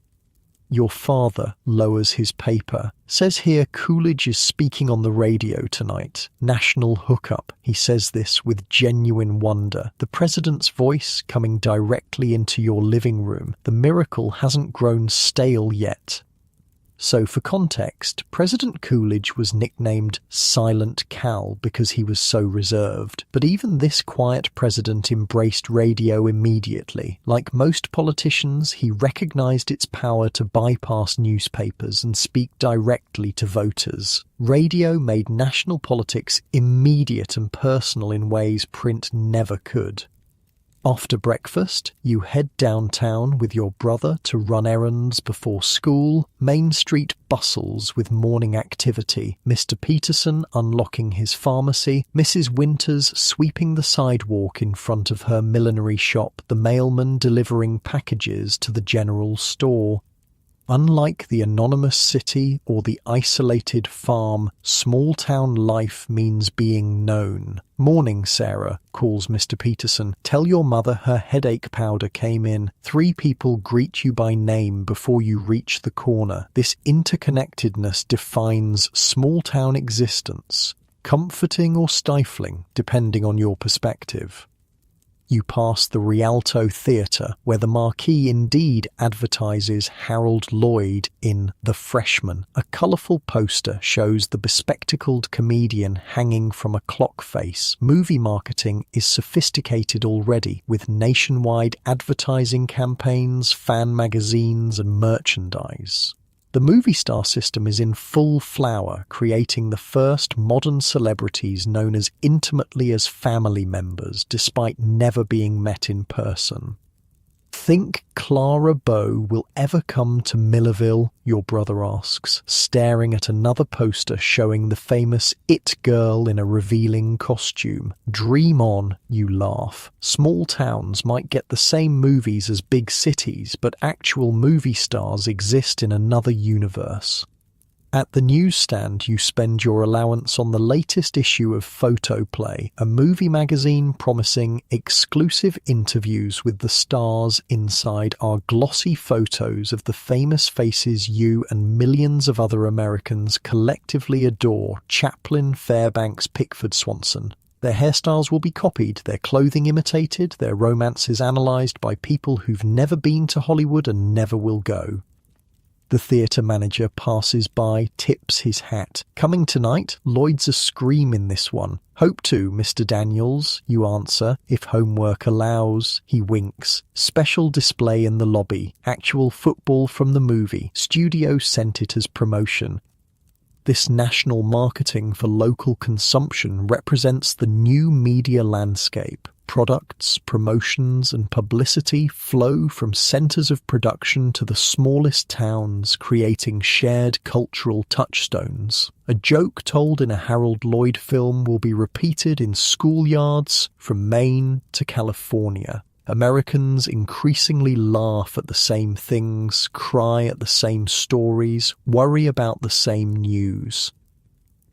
Your father lowers his paper. "Says here Coolidge is speaking on the radio tonight. National hookup." He says this with genuine wonder. The president's voice coming directly into your living room. The miracle hasn't grown stale yet. So for context, President Coolidge was nicknamed Silent Cal because he was so reserved. But even this quiet president embraced radio immediately. Like most politicians, he recognized its power to bypass newspapers and speak directly to voters. Radio made national politics immediate and personal in ways print never could. After breakfast, you head downtown with your brother to run errands before school. Main Street bustles with morning activity. Mr. Peterson unlocking his pharmacy, Mrs. Winters sweeping the sidewalk in front of her millinery shop, the mailman delivering packages to the general store. Unlike the anonymous city or the isolated farm, small-town life means being known. "Morning, Sarah," calls Mr. Peterson. "Tell your mother her headache powder came in." 3 people greet you by name before you reach the corner. This interconnectedness defines small-town existence, comforting or stifling, depending on your perspective. You pass the Rialto Theatre, where the marquee indeed advertises Harold Lloyd in The Freshman. A colourful poster shows the bespectacled comedian hanging from a clock face. Movie marketing is sophisticated already, with nationwide advertising campaigns, fan magazines, and merchandise. The movie star system is in full flower, creating the first modern celebrities known as intimately as family members, despite never being met in person. "Think Clara Bow will ever come to Millerville?" your brother asks, staring at another poster showing the famous It Girl in a revealing costume. "Dream on," you laugh. Small towns might get the same movies as big cities, but actual movie stars exist in another universe. At the newsstand, you spend your allowance on the latest issue of Photoplay, a movie magazine promising exclusive interviews with the stars. Inside are glossy photos of the famous faces you and millions of other Americans collectively adore: Chaplin, Fairbanks, Pickford, Swanson. Their hairstyles will be copied, their clothing imitated, their romances analysed by people who've never been to Hollywood and never will go. The theatre manager passes by, tips his hat. "Coming tonight? Lloyd's a scream in this one." "Hope to, Mr. Daniels," you answer, "if homework allows." He winks. "Special display in the lobby. Actual football from the movie. Studio sent it as promotion." This national marketing for local consumption represents the new media landscape. Products, promotions, and publicity flow from centres of production to the smallest towns, creating shared cultural touchstones. A joke told in a Harold Lloyd film will be repeated in schoolyards from Maine to California. Americans increasingly laugh at the same things, cry at the same stories, worry about the same news.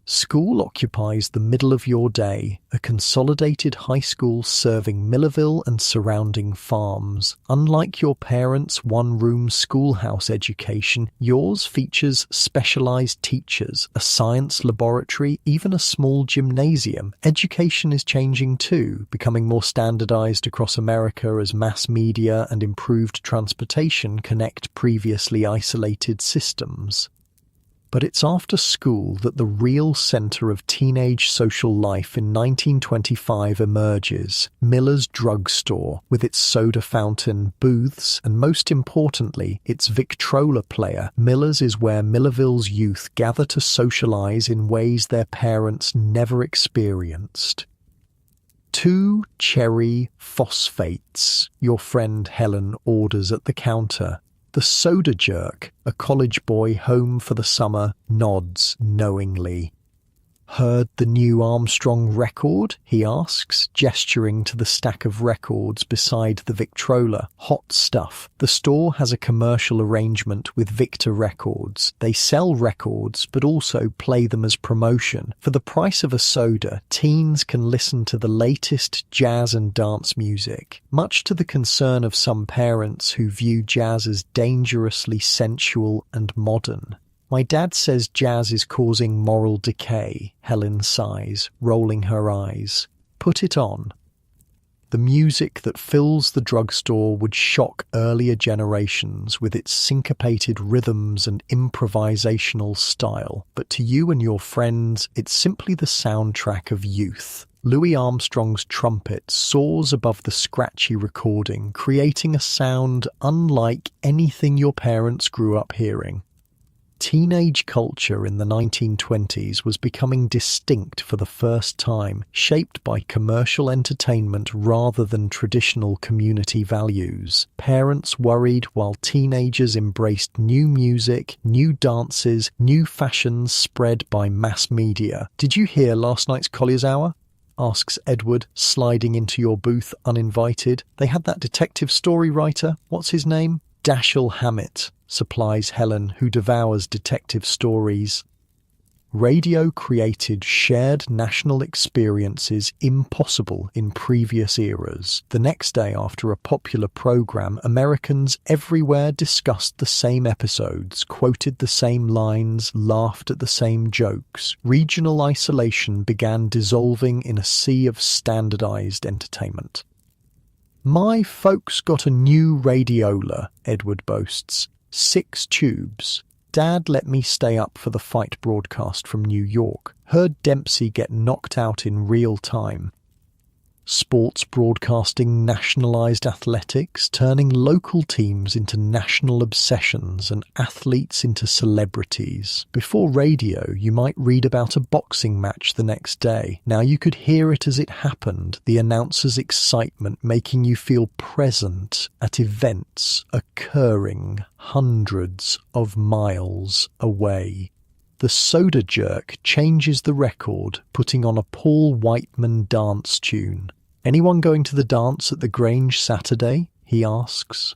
School occupies the middle of your day, a consolidated high school serving Millerville and surrounding farms. Unlike your parents' one-room schoolhouse education, yours features specialized teachers, a science laboratory, even a small gymnasium. Education is changing too, becoming more standardized across America as mass media and improved transportation connect previously isolated systems. But it's after school that the real center of teenage social life in 1925 emerges: Miller's drugstore, with its soda fountain, booths, and most importantly, its Victrola player. Miller's is where Millerville's youth gather to socialize in ways their parents never experienced. 2 cherry phosphates, your friend Helen orders at the counter. The soda jerk, a college boy home for the summer, nods knowingly. "Heard the new Armstrong record?" he asks, gesturing to the stack of records beside the Victrola. "Hot stuff. The store has a commercial arrangement with Victor Records. They sell records, but also play them as promotion. For the price of a soda, teens can listen to the latest jazz and dance music, much to the concern of some parents who view jazz as dangerously sensual and modern." "My dad says jazz is causing moral decay," Helen sighs, rolling her eyes. "Put it on." The music that fills the drugstore would shock earlier generations with its syncopated rhythms and improvisational style, but to you and your friends, it's simply the soundtrack of youth. Louis Armstrong's trumpet soars above the scratchy recording, creating a sound unlike anything your parents grew up hearing. Teenage culture in the 1920s was becoming distinct for the first time, shaped by commercial entertainment rather than traditional community values. Parents worried while teenagers embraced new music, new dances, new fashions spread by mass media. "Did you hear last night's Collier's Hour?" asks Edward, sliding into your booth uninvited. "They had that detective story writer. What's his name?" "Dashiell Hammett," supplies Helen, who devours detective stories. Radio created shared national experiences impossible in previous eras. The next day after a popular program, Americans everywhere discussed the same episodes, quoted the same lines, laughed at the same jokes. Regional isolation began dissolving in a sea of standardized entertainment. "My folks got a new radiola," Edward boasts. 6 tubes. Dad let me stay up for the fight broadcast from New York. Heard Dempsey get knocked out in real time. Sports broadcasting nationalized athletics, turning local teams into national obsessions and athletes into celebrities. Before radio, you might read about a boxing match the next day. Now you could hear it as it happened, the announcer's excitement making you feel present at events occurring hundreds of miles away. The soda jerk changes the record, putting on a Paul Whiteman dance tune. "Anyone going to the dance at the Grange Saturday?" he asks.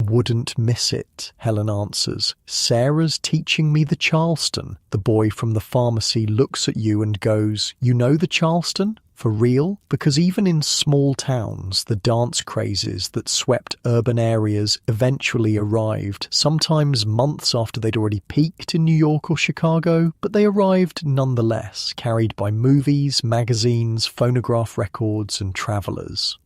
Wouldn't miss it, Helen answers. Sarah's teaching me the Charleston. The boy from the pharmacy looks at you and goes, "You know the Charleston? For real?" Because even in small towns, the dance crazes that swept urban areas eventually arrived, sometimes months after they'd already peaked in New York or Chicago, but they arrived nonetheless, carried by movies, magazines, phonograph records, and travelers.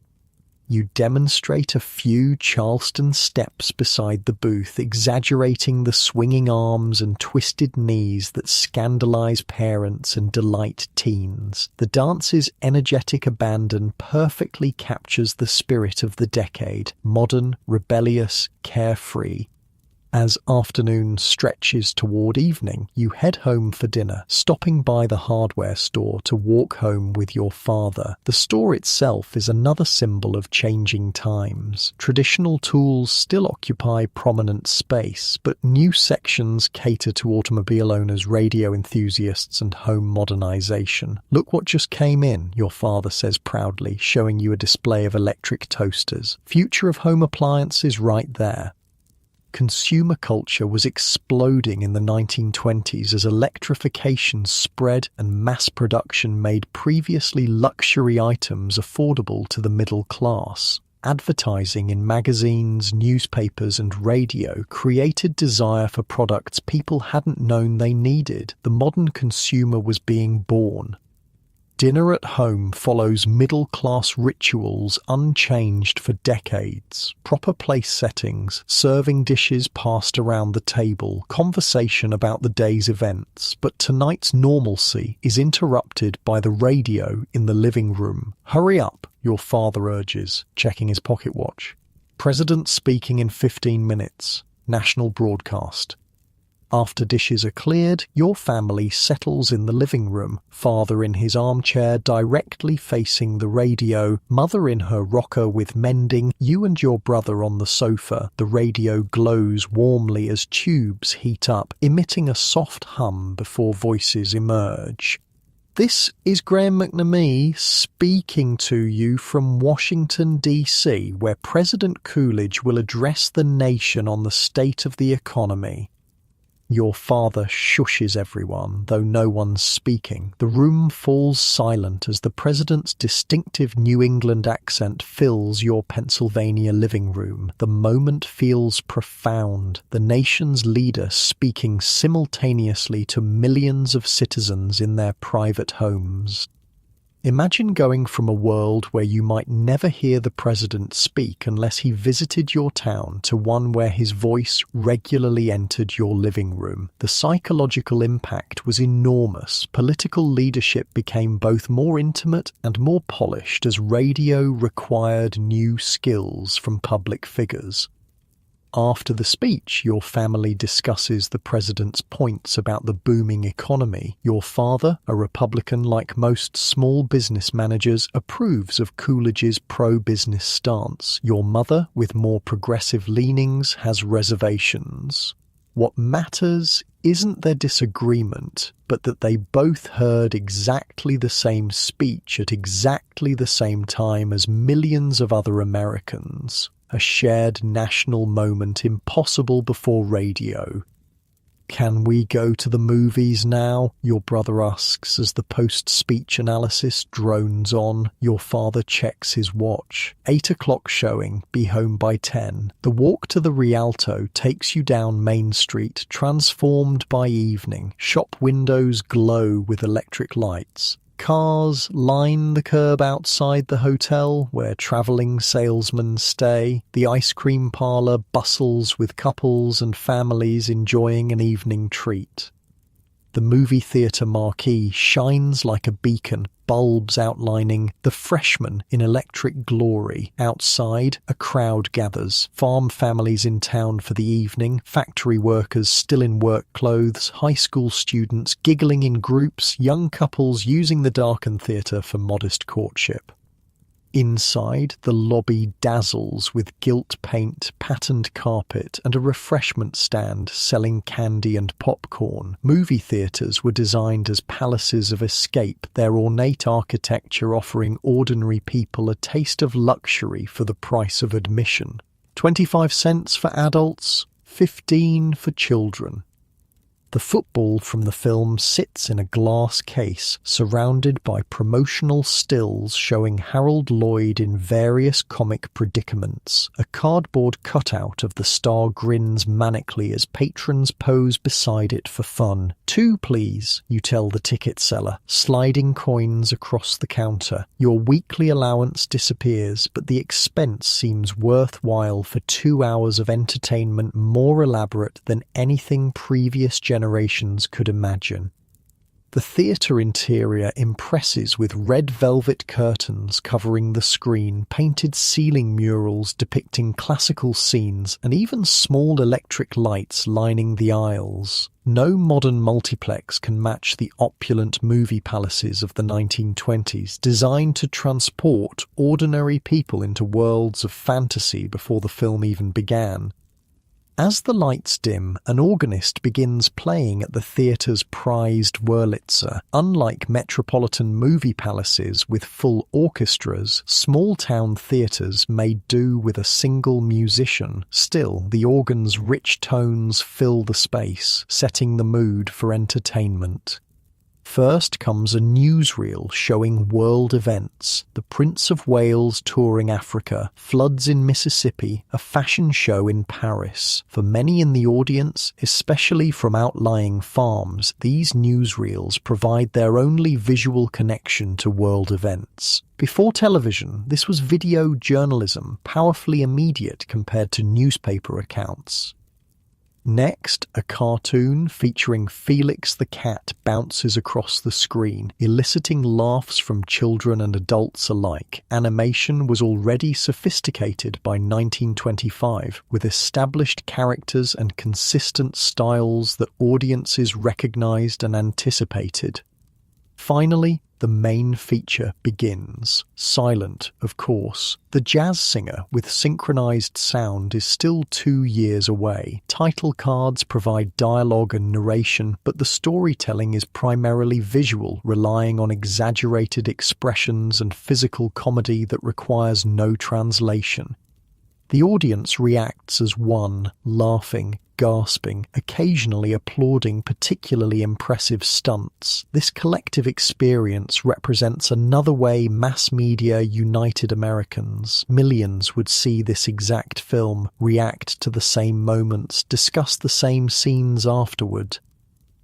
You demonstrate a few Charleston steps beside the booth, exaggerating the swinging arms and twisted knees that scandalize parents and delight teens. The dance's energetic abandon perfectly captures the spirit of the decade, modern, rebellious, carefree. As afternoon stretches toward evening, you head home for dinner, stopping by the hardware store to walk home with your father. The store itself is another symbol of changing times. Traditional tools still occupy prominent space, but new sections cater to automobile owners, radio enthusiasts, and home modernization. "Look what just came in," your father says proudly, showing you a display of electric toasters. Future of home appliances right there. Consumer culture was exploding in the 1920s as electrification spread and mass production made previously luxury items affordable to the middle class. Advertising in magazines, newspapers, and radio created desire for products people hadn't known they needed. The modern consumer was being born. Dinner at home follows middle-class rituals unchanged for decades. Proper place settings, serving dishes passed around the table, conversation about the day's events. But tonight's normalcy is interrupted by the radio in the living room. "Hurry up," your father urges, checking his pocket watch. "President speaking in 15 minutes. National broadcast." After dishes are cleared, your family settles in the living room, father in his armchair directly facing the radio, mother in her rocker with mending, you and your brother on the sofa. The radio glows warmly as tubes heat up, emitting a soft hum before voices emerge. This is Graham McNamee speaking to you from Washington, D.C., where President Coolidge will address the nation on the state of the economy. Your father shushes everyone, though no one's speaking. The room falls silent as the president's distinctive New England accent fills your Pennsylvania living room. The moment feels profound. The nation's leader speaking simultaneously to millions of citizens in their private homes. Imagine going from a world where you might never hear the president speak unless he visited your town to one where his voice regularly entered your living room. The psychological impact was enormous. Political leadership became both more intimate and more polished as radio required new skills from public figures. After the speech, your family discusses the president's points about the booming economy. Your father, a Republican like most small business managers, approves of Coolidge's pro-business stance. Your mother, with more progressive leanings, has reservations. What matters isn't their disagreement, but that they both heard exactly the same speech at exactly the same time as millions of other Americans. A shared national moment impossible before radio. "Can we go to the movies now?" your brother asks as the post-speech analysis drones on. Your father checks his watch. 8 o'clock showing, be home by 10. The walk to the Rialto takes you down Main Street, transformed by evening. Shop windows glow with electric lights. Cars line the curb outside the hotel where travelling salesmen stay. The ice cream parlour bustles with couples and families enjoying an evening treat. The movie theatre marquee shines like a beacon, bulbs outlining The Freshman in electric glory. Outside, a crowd gathers. Farm families in town for the evening, factory workers still in work clothes, high school students giggling in groups, young couples using the darkened theatre for modest courtship. Inside, the lobby dazzles with gilt paint, patterned carpet, and a refreshment stand selling candy and popcorn. Movie theatres were designed as palaces of escape, their ornate architecture offering ordinary people a taste of luxury for the price of admission. 25 cents for adults, 15 for children. The football from the film sits in a glass case surrounded by promotional stills showing Harold Lloyd in various comic predicaments. A cardboard cutout of the star grins manically as patrons pose beside it for fun. 2, please, you tell the ticket seller, sliding coins across the counter. Your weekly allowance disappears, but the expense seems worthwhile for 2 hours of entertainment more elaborate than anything previous generations could imagine. The theatre interior impresses with red velvet curtains covering the screen, painted ceiling murals depicting classical scenes, and even small electric lights lining the aisles. No modern multiplex can match the opulent movie palaces of the 1920s, designed to transport ordinary people into worlds of fantasy before the film even began. As the lights dim, an organist begins playing at the theatre's prized Wurlitzer. Unlike metropolitan movie palaces with full orchestras, small-town theatres may do with a single musician. Still, the organ's rich tones fill the space, setting the mood for entertainment. First comes a newsreel showing world events, the Prince of Wales touring Africa, floods in Mississippi, a fashion show in Paris. For many in the audience, especially from outlying farms, these newsreels provide their only visual connection to world events. Before television, this was video journalism, powerfully immediate compared to newspaper accounts. Next, a cartoon featuring Felix the cat bounces across the screen, eliciting laughs from children and adults alike. Animation was already sophisticated by 1925, with established characters and consistent styles that audiences recognized and anticipated. Finally, the main feature begins. Silent, of course. The jazz singer with synchronized sound is still 2 years away. Title cards provide dialogue and narration, but the storytelling is primarily visual, relying on exaggerated expressions and physical comedy that requires no translation. The audience reacts as one, laughing, gasping, occasionally applauding particularly impressive stunts. This collective experience represents another way mass media united Americans. Millions would see this exact film, react to the same moments, discuss the same scenes afterward.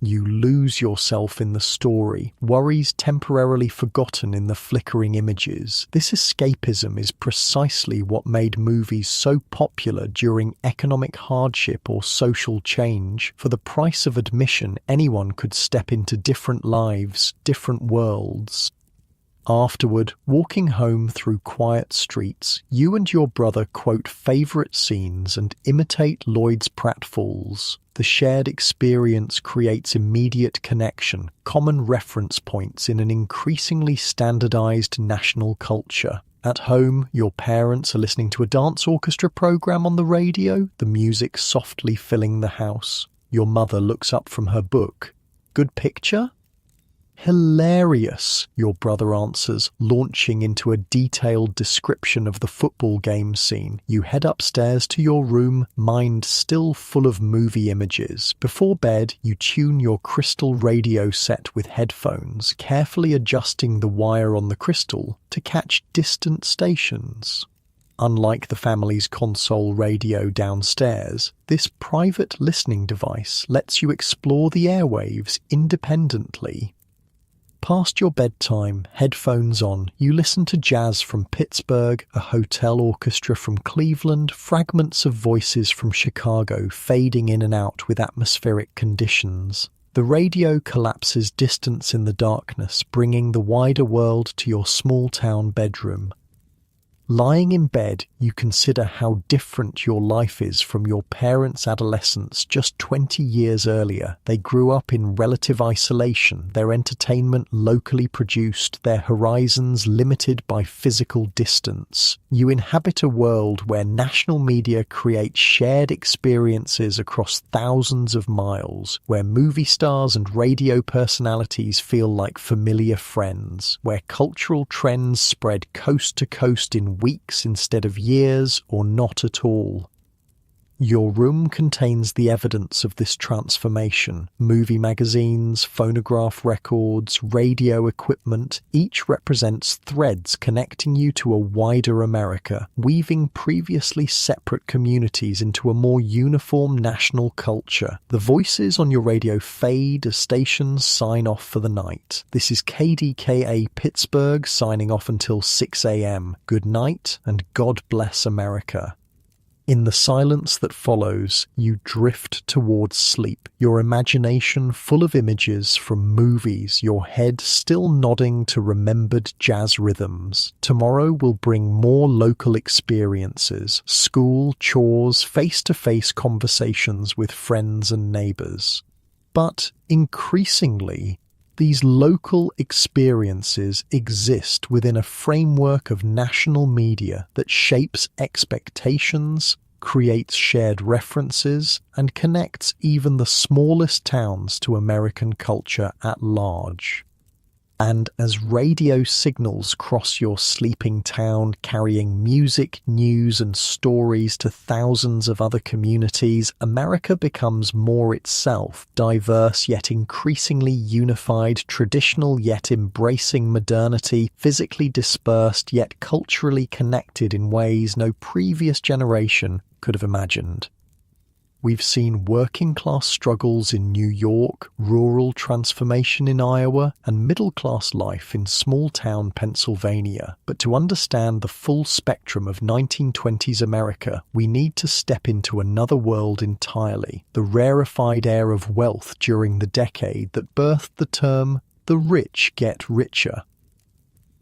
You lose yourself in the story, worries temporarily forgotten in the flickering images. This escapism is precisely what made movies so popular during economic hardship or social change. For the price of admission, anyone could step into different lives, different worlds. Afterward, walking home through quiet streets, you and your brother quote favourite scenes and imitate Lloyd's pratfalls. The shared experience creates immediate connection, common reference points in an increasingly standardized national culture. At home, your parents are listening to a dance orchestra program on the radio, the music softly filling the house. Your mother looks up from her book. Good picture? Hilarious, your brother answers, launching into a detailed description of the football game scene. You head upstairs to your room, mind still full of movie images. Before bed, you tune your crystal radio set with headphones, carefully adjusting the wire on the crystal to catch distant stations. Unlike the family's console radio downstairs, this private listening device lets you explore the airwaves independently. Past your bedtime, headphones on, you listen to jazz from Pittsburgh, a hotel orchestra from Cleveland, fragments of voices from Chicago fading in and out with atmospheric conditions. The radio collapses distance in the darkness, bringing the wider world to your small-town bedroom. Lying in bed, you consider how different your life is from your parents' adolescence just 20 years earlier. They grew up in relative isolation, their entertainment locally produced, their horizons limited by physical distance. You inhabit a world where national media creates shared experiences across thousands of miles, where movie stars and radio personalities feel like familiar friends, where cultural trends spread coast to coast in weeks instead of years, or not at all. Your room contains the evidence of this transformation. Movie magazines, phonograph records, radio equipment, each represents threads connecting you to a wider America, weaving previously separate communities into a more uniform national culture. The voices on your radio fade as stations sign off for the night. This is KDKA Pittsburgh signing off until 6 a.m. Good night and God bless America. In the silence that follows, you drift towards sleep, your imagination full of images from movies, your head still nodding to remembered jazz rhythms. Tomorrow will bring more local experiences, school, chores, face-to-face conversations with friends and neighbors. But increasingly, these local experiences exist within a framework of national media that shapes expectations, creates shared references, and connects even the smallest towns to American culture at large. And as radio signals cross your sleeping town, carrying music, news, and stories to thousands of other communities, America becomes more itself, diverse yet increasingly unified, traditional yet embracing modernity, physically dispersed yet culturally connected in ways no previous generation could have imagined. We've seen working-class struggles in New York, rural transformation in Iowa, and middle-class life in small-town Pennsylvania. But to understand the full spectrum of 1920s America, we need to step into another world entirely, the rarefied air of wealth during the decade that birthed the term, "the rich get richer."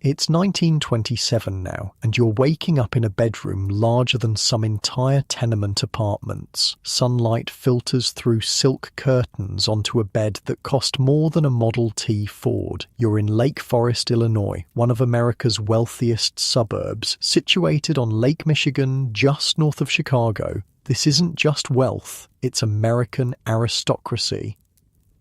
It's 1927 now, and you're waking up in a bedroom larger than some entire tenement apartments. Sunlight filters through silk curtains onto a bed that cost more than a Model T Ford. You're in Lake Forest, Illinois, one of America's wealthiest suburbs, situated on Lake Michigan just north of Chicago. This isn't just wealth, it's American aristocracy.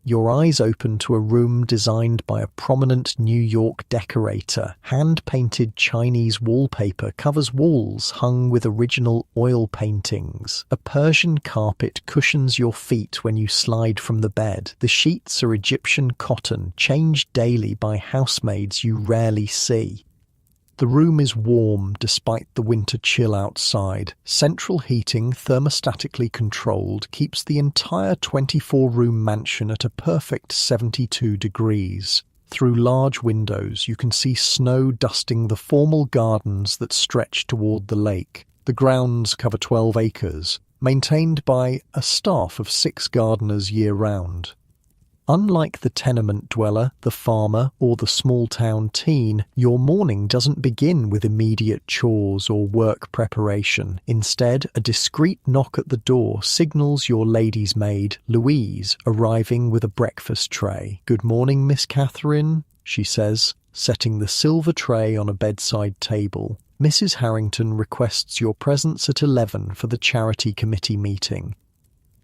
Your eyes open to a room designed by a prominent New York decorator. Hand-painted Chinese wallpaper covers walls hung with original oil paintings. A Persian carpet cushions your feet when you slide from the bed. The sheets are Egyptian cotton, changed daily by housemaids you rarely see. The room is warm despite the winter chill outside. Central heating, thermostatically controlled, keeps the entire 24-room mansion at a perfect 72 degrees. Through large windows, you can see snow dusting the formal gardens that stretch toward the lake. The grounds cover 12 acres, maintained by a staff of 6 gardeners year-round. Unlike the tenement dweller, the farmer, or the small-town teen, your morning doesn't begin with immediate chores or work preparation. Instead, a discreet knock at the door signals your lady's maid, Louise, arriving with a breakfast tray. "Good morning, Miss Catherine," she says, setting the silver tray on a bedside table. "Mrs. Harrington requests your presence at 11 for the charity committee meeting."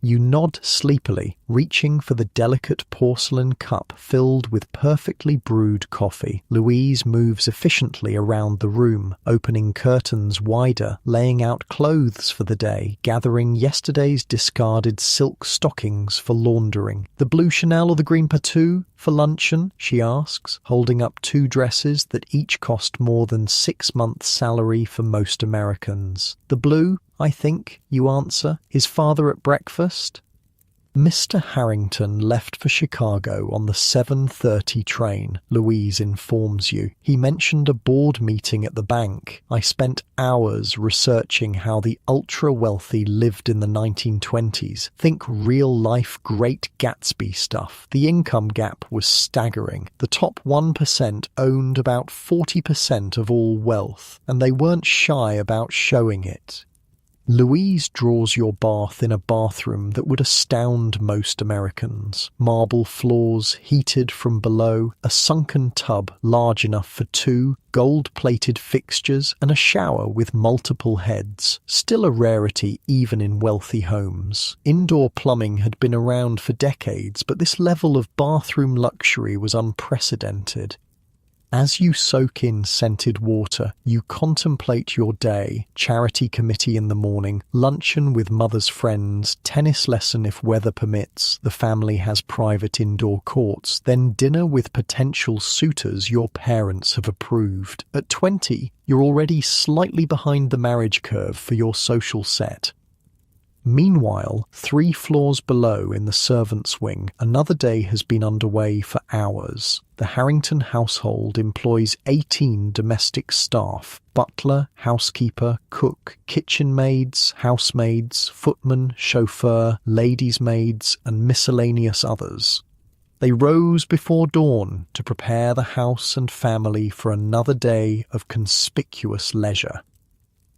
You nod sleepily, reaching for the delicate porcelain cup filled with perfectly brewed coffee. Louise moves efficiently around the room, opening curtains wider, laying out clothes for the day, gathering yesterday's discarded silk stockings for laundering. "The blue Chanel or the green Patou for luncheon?" she asks, holding up 2 dresses that each cost more than 6 months' salary for most Americans. "The blue, I think," you answer. "Is father at breakfast?" Mr. Harrington left for Chicago on the 7:30 train, Louise informs you. "He mentioned a board meeting at the bank. I spent hours researching how the ultra-wealthy lived in the 1920s. Think real-life Great Gatsby stuff. The income gap was staggering. The top 1% owned about 40% of all wealth, and they weren't shy about showing it." Louise draws your bath in a bathroom that would astound most Americans. Marble floors, heated from below, a sunken tub large enough for 2, gold-plated fixtures, and a shower with multiple heads. Still a rarity even in wealthy homes. Indoor plumbing had been around for decades, but this level of bathroom luxury was unprecedented. As you soak in scented water, you contemplate your day, charity committee in the morning, luncheon with mother's friends, tennis lesson if weather permits, the family has private indoor courts, then dinner with potential suitors your parents have approved. At 20, you're already slightly behind the marriage curve for your social set. Meanwhile, 3 floors below in the servants' wing, another day has been underway for hours. The Harrington household employs 18 domestic staff: butler, housekeeper, cook, kitchen maids, housemaids, footman, chauffeur, ladies' maids, and miscellaneous others. They rose before dawn to prepare the house and family for another day of conspicuous leisure.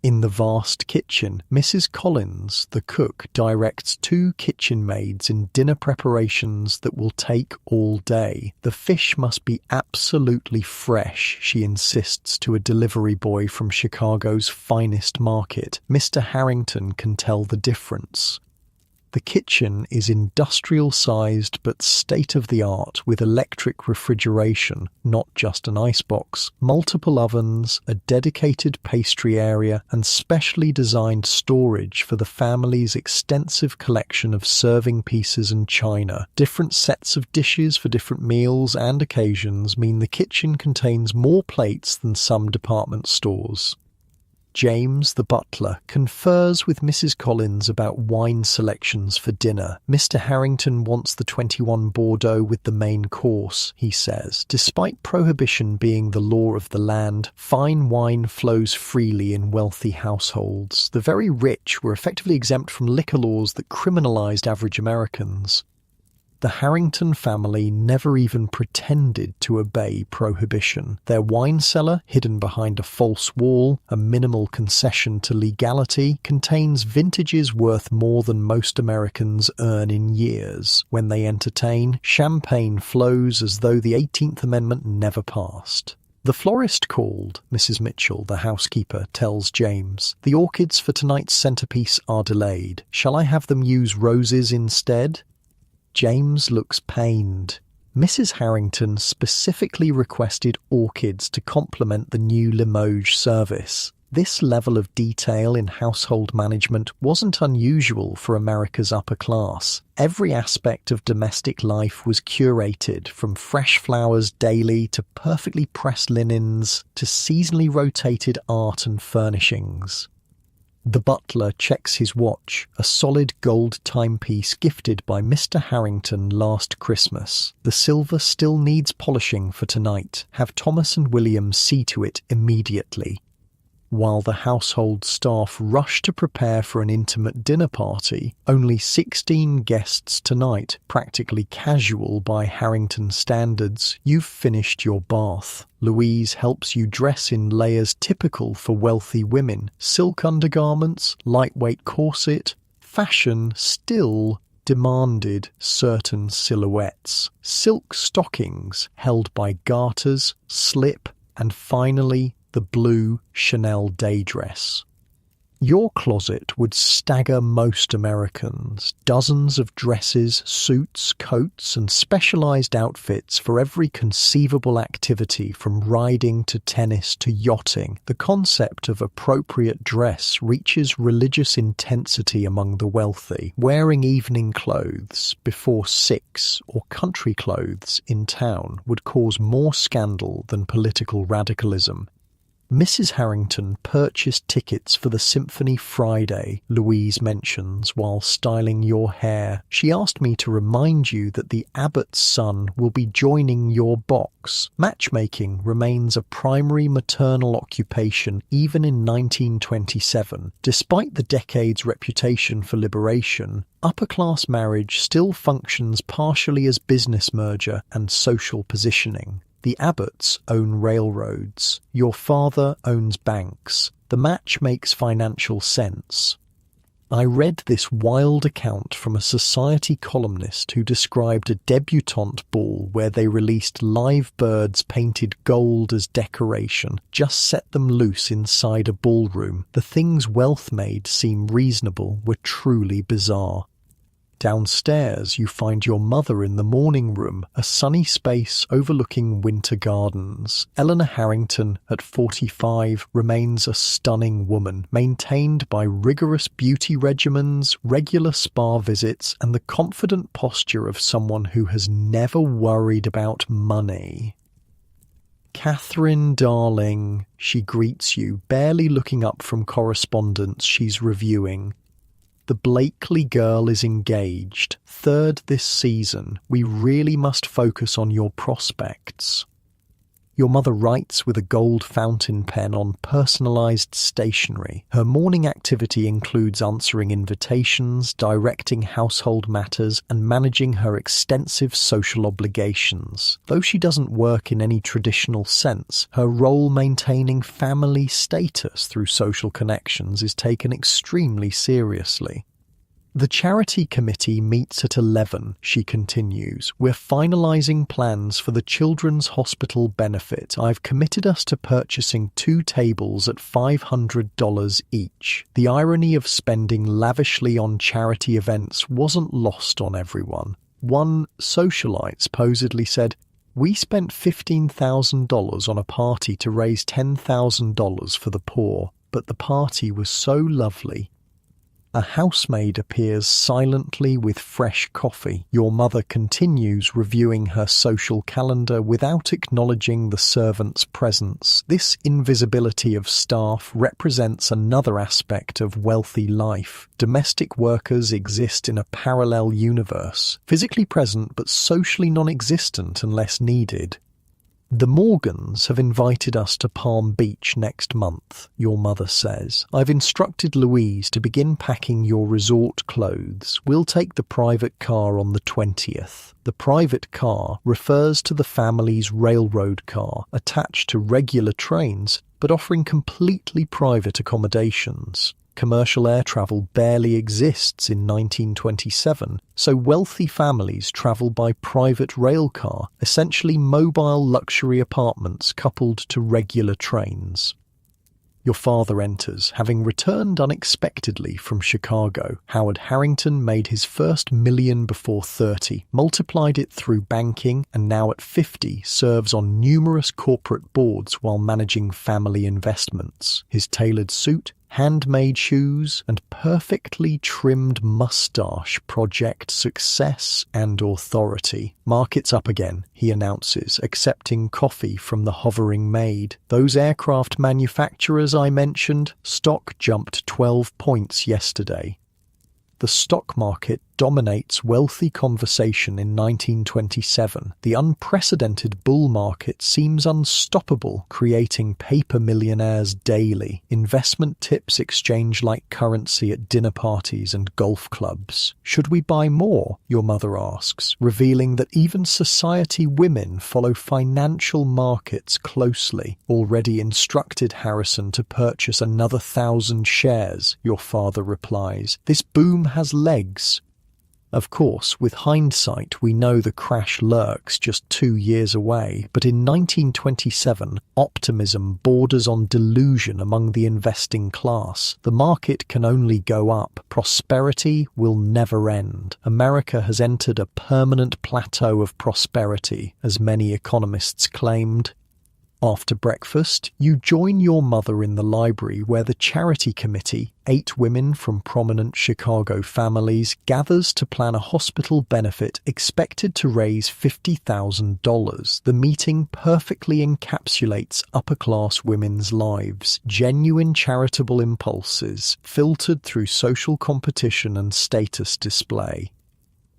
In the vast kitchen, Mrs. Collins, the cook, directs 2 kitchen maids in dinner preparations that will take all day. The fish must be absolutely fresh, she insists to a delivery boy from Chicago's finest market. Mr. Harrington can tell the difference. The kitchen is industrial-sized but state-of-the-art with electric refrigeration, not just an icebox, multiple ovens, a dedicated pastry area, and specially designed storage for the family's extensive collection of serving pieces and china. Different sets of dishes for different meals and occasions mean the kitchen contains more plates than some department stores. James, the butler, confers with Mrs. Collins about wine selections for dinner. Mr. Harrington wants the 21 Bordeaux with the main course, he says. Despite prohibition being the law of the land, fine wine flows freely in wealthy households. The very rich were effectively exempt from liquor laws that criminalized average Americans. The Harrington family never even pretended to obey prohibition. Their wine cellar, hidden behind a false wall, a minimal concession to legality, contains vintages worth more than most Americans earn in years. When they entertain, champagne flows as though the 18th Amendment never passed. The florist called, Mrs. Mitchell, the housekeeper, tells James. The orchids for tonight's centerpiece are delayed. Shall I have them use roses instead? James looks pained. Mrs. Harrington specifically requested orchids to complement the new Limoges service. This level of detail in household management wasn't unusual for America's upper class. Every aspect of domestic life was curated, from fresh flowers daily to perfectly pressed linens to seasonally rotated art and furnishings. The butler checks his watch, a solid gold timepiece gifted by Mr. Harrington last Christmas. The silver still needs polishing for tonight. Have Thomas and William see to it immediately. While the household staff rush to prepare for an intimate dinner party, only 16 guests tonight, practically casual by Harrington standards, you've finished your bath. Louise helps you dress in layers typical for wealthy women: silk undergarments, lightweight corset, fashion still demanded certain silhouettes, silk stockings held by garters, slip, and finally the blue Chanel day dress. Your closet would stagger most Americans. Dozens of dresses, suits, coats, and specialized outfits for every conceivable activity from riding to tennis to yachting. The concept of appropriate dress reaches religious intensity among the wealthy. Wearing evening clothes before 6 or country clothes in town would cause more scandal than political radicalism. Mrs. Harrington purchased tickets for the Symphony Friday, Louise mentions, while styling your hair. She asked me to remind you that the abbot's son will be joining your box. Matchmaking remains a primary maternal occupation even in 1927. Despite the decade's reputation for liberation, upper-class marriage still functions partially as business merger and social positioning. The Abbotts own railroads. Your father owns banks. The match makes financial sense. I read this wild account from a Society columnist who described a debutante ball where they released live birds painted gold as decoration, just set them loose inside a ballroom. The things wealth made seem reasonable were truly bizarre. Downstairs, you find your mother in the morning room, a sunny space overlooking winter gardens. Eleanor Harrington, at 45, remains a stunning woman, maintained by rigorous beauty regimens, regular spa visits, and the confident posture of someone who has never worried about money. "Catherine, darling," she greets you, barely looking up from correspondence she's reviewing. "The Blakely girl is engaged. Third this season. We really must focus on your prospects." Your mother writes with a gold fountain pen on personalized stationery. Her morning activity includes answering invitations, directing household matters, and managing her extensive social obligations. Though she doesn't work in any traditional sense, her role maintaining family status through social connections is taken extremely seriously. "The charity committee meets at 11, she continues. "We're finalizing plans for the Children's Hospital benefit. I've committed us to purchasing 2 tables at $500 each." The irony of spending lavishly on charity events wasn't lost on everyone. One socialite supposedly said, "We spent $15,000 on a party to raise $10,000 for the poor, but the party was so lovely." A housemaid appears silently with fresh coffee. Your mother continues reviewing her social calendar without acknowledging the servant's presence. This invisibility of staff represents another aspect of wealthy life. Domestic workers exist in a parallel universe, physically present but socially non-existent unless needed. "The Morgans have invited us to Palm Beach next month," your mother says. "I've instructed Louise to begin packing your resort clothes. We'll take the private car on the 20th. The private car refers to the family's railroad car, attached to regular trains, but offering completely private accommodations. Commercial air travel barely exists in 1927, so wealthy families travel by private railcar, essentially mobile luxury apartments coupled to regular trains. Your father enters, having returned unexpectedly from Chicago. Howard Harrington made his first million before 30, multiplied it through banking, and now at 50 serves on numerous corporate boards while managing family investments. His tailored suit, handmade shoes, and perfectly trimmed mustache project success and authority. "Market's up again," he announces, accepting coffee from the hovering maid. "Those aircraft manufacturers I mentioned, stock jumped 12 points yesterday." The stock market dominates wealthy conversation in 1927. The unprecedented bull market seems unstoppable, creating paper millionaires daily. Investment tips exchange like currency at dinner parties and golf clubs. "Should we buy more?" your mother asks, revealing that even society women follow financial markets closely. "Already instructed Harrison to purchase another 1,000 shares, your father replies. "This boom has legs." Of course, with hindsight, we know the crash lurks just 2 years away, but in 1927, optimism borders on delusion among the investing class. The market can only go up. Prosperity will never end. America has entered a permanent plateau of prosperity, as many economists claimed. After breakfast, you join your mother in the library where the charity committee, 8 women from prominent Chicago families, gathers to plan a hospital benefit expected to raise $50,000. The meeting perfectly encapsulates upper-class women's lives, genuine charitable impulses, filtered through social competition and status display.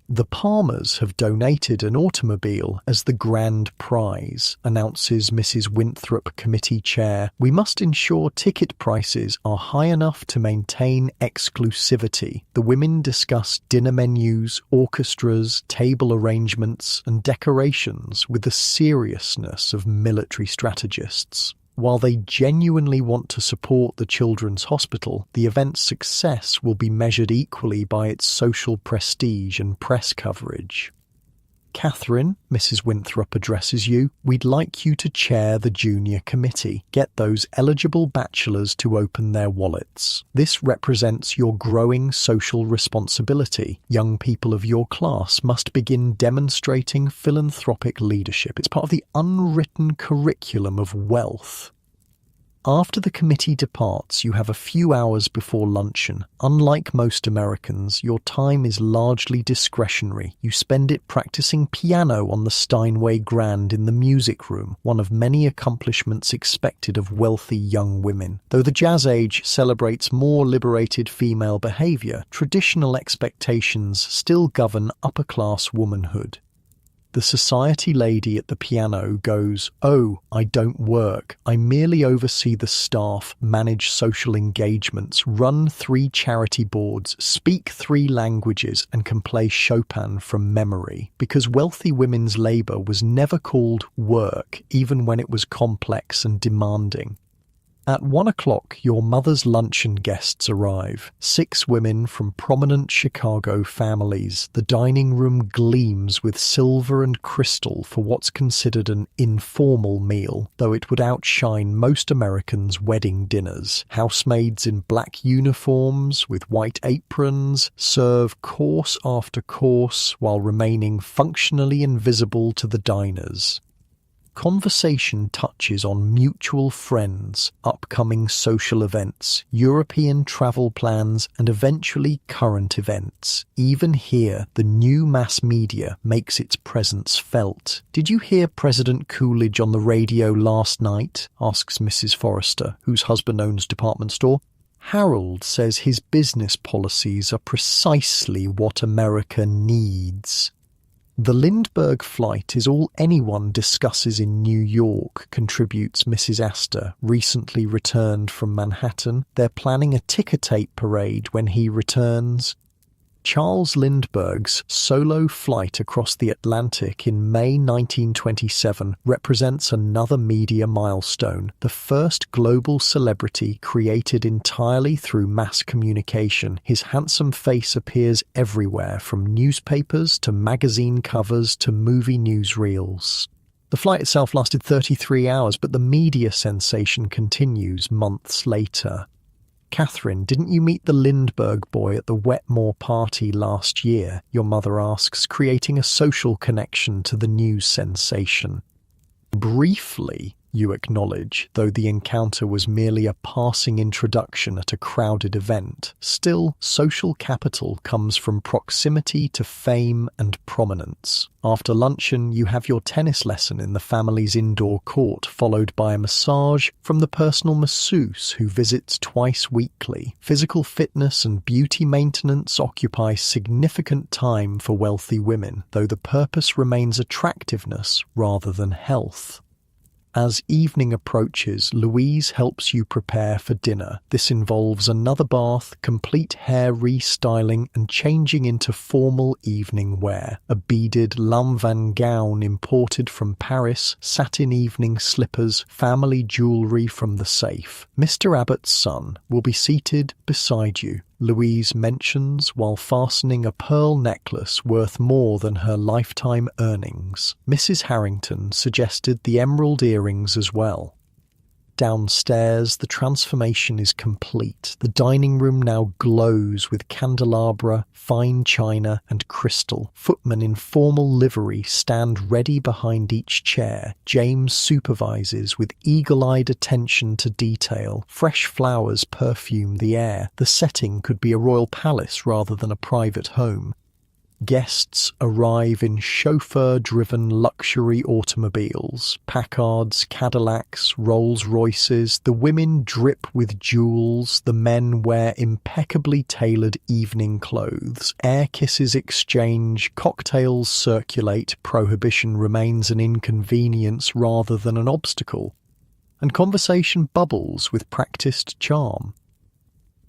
"The Palmers have donated an automobile as the grand prize," announces Mrs. Winthrop, committee chair. "We must ensure ticket prices are high enough to maintain exclusivity." The women discuss dinner menus, orchestras, table arrangements, and decorations with the seriousness of military strategists. While they genuinely want to support the Children's Hospital, the event's success will be measured equally by its social prestige and press coverage. Catherine, Mrs. Winthrop addresses you. We'd like you to chair the junior committee. Get those eligible bachelors to open their wallets. This represents your growing social responsibility. Young people of your class must begin demonstrating philanthropic leadership. It's part of the unwritten curriculum of wealth. After the committee departs, you have a few hours before luncheon. Unlike most Americans, your time is largely discretionary. You spend it practicing piano on the Steinway Grand in the music room, one of many accomplishments expected of wealthy young women. Though the jazz age celebrates more liberated female behavior, traditional expectations still govern upper-class womanhood. The society lady at the piano goes, "Oh, I don't work. I merely oversee the staff, manage social engagements, run 3 charity boards, speak 3 languages, and can play Chopin from memory." Because wealthy women's labor was never called work, even when it was complex and demanding. At 1 o'clock, your mother's luncheon guests arrive. 6 women from prominent Chicago families. The dining room gleams with silver and crystal for what's considered an informal meal, though it would outshine most Americans' wedding dinners. Housemaids in black uniforms with white aprons serve course after course while remaining functionally invisible to the diners. Conversation touches on mutual friends, upcoming social events, European travel plans, and eventually current events. Even here, the new mass media makes its presence felt. "Did you hear President Coolidge on the radio last night?" asks Mrs. Forrester, whose husband owns a department store. "Harold says his business policies are precisely what America needs." "The Lindbergh flight is all anyone discusses in New York," contributes Mrs. Astor, recently returned from Manhattan. "They're planning a ticker tape parade when he returns." Charles Lindbergh's solo flight across the Atlantic in May 1927 represents another media milestone, the first global celebrity created entirely through mass communication. His handsome face appears everywhere, from newspapers to magazine covers to movie newsreels. The flight itself lasted 33 hours, but the media sensation continues months later. "Catherine, didn't you meet the Lindbergh boy at the Wetmore party last year?" your mother asks, creating a social connection to the news sensation. "Briefly," you acknowledge, though the encounter was merely a passing introduction at a crowded event. Still, social capital comes from proximity to fame and prominence. After luncheon, you have your tennis lesson in the family's indoor court, followed by a massage from the personal masseuse who visits twice weekly. Physical fitness and beauty maintenance occupy significant time for wealthy women, though the purpose remains attractiveness rather than health. As evening approaches, Louise helps you prepare for dinner. This involves another bath, complete hair restyling, and changing into formal evening wear. A beaded lanvin gown imported from Paris, satin evening slippers, family jewelry from the safe. Mr. Abbott's son will be seated beside you, Louise mentions while fastening a pearl necklace worth more than her lifetime earnings. Mrs. Harrington suggested the emerald earrings as well. Downstairs, the transformation is complete. The dining room now glows with candelabra, fine china, and crystal. Footmen in formal livery stand ready behind each chair. James supervises with eagle-eyed attention to detail. Fresh flowers perfume the air. The setting could be a royal palace rather than a private home. Guests arrive in chauffeur-driven luxury automobiles, Packards, Cadillacs, Rolls-Royces. The women drip with jewels, the men wear impeccably tailored evening clothes. Air kisses exchange, cocktails circulate, Prohibition remains an inconvenience rather than an obstacle. And conversation bubbles with practiced charm.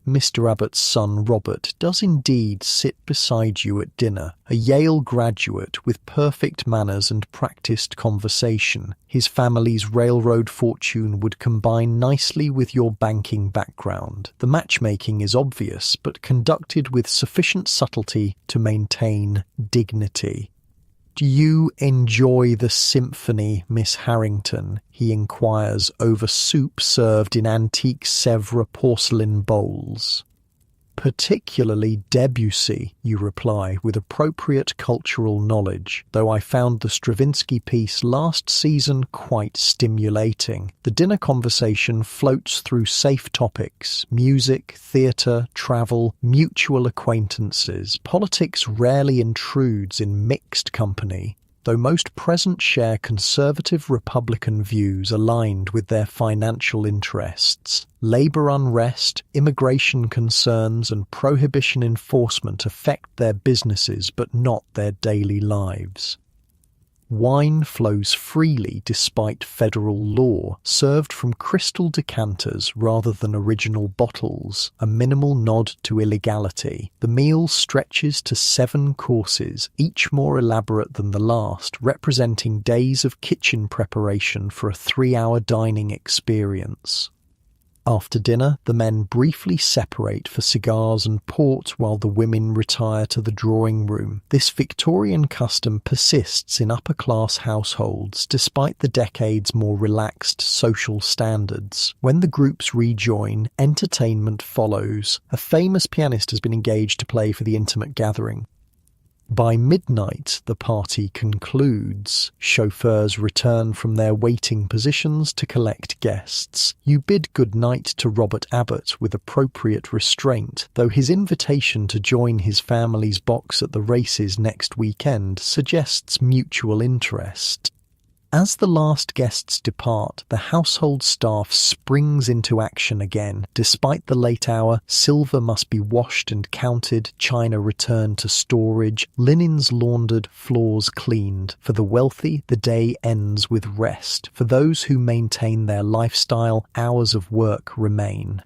Mr. Abbott's son, Robert, does indeed sit beside you at dinner, a Yale graduate with perfect manners and practiced conversation. His family's railroad fortune would combine nicely with your banking background. The matchmaking is obvious, but conducted with sufficient subtlety to maintain dignity. Do you enjoy the symphony, Miss Harrington? He inquires over soup served in antique Sèvres porcelain bowls. Particularly Debussy, you reply with appropriate cultural knowledge, though I found the Stravinsky piece last season quite stimulating. The dinner conversation floats through safe topics: music, theatre, travel, mutual acquaintances. Politics rarely intrudes in mixed company, though most present share conservative Republican views aligned with their financial interests. Labour unrest, immigration concerns, and prohibition enforcement affect their businesses but not their daily lives. Wine flows freely despite federal law, served from crystal decanters rather than original bottles, a minimal nod to illegality. The meal stretches to 7 courses, each more elaborate than the last, representing days of kitchen preparation for a 3-hour dining experience. After dinner, the men briefly separate for cigars and port while the women retire to the drawing room. This Victorian custom persists in upper-class households despite the decade's more relaxed social standards. When the groups rejoin, entertainment follows. A famous pianist has been engaged to play for the intimate gathering. By midnight, the party concludes. Chauffeurs return from their waiting positions to collect guests. You bid good night to Robert Abbott with appropriate restraint, though his invitation to join his family's box at the races next weekend suggests mutual interest. As the last guests depart, the household staff springs into action again. Despite the late hour, silver must be washed and counted, china returned to storage, linens laundered, floors cleaned. For the wealthy, the day ends with rest. For those who maintain their lifestyle, hours of work remain.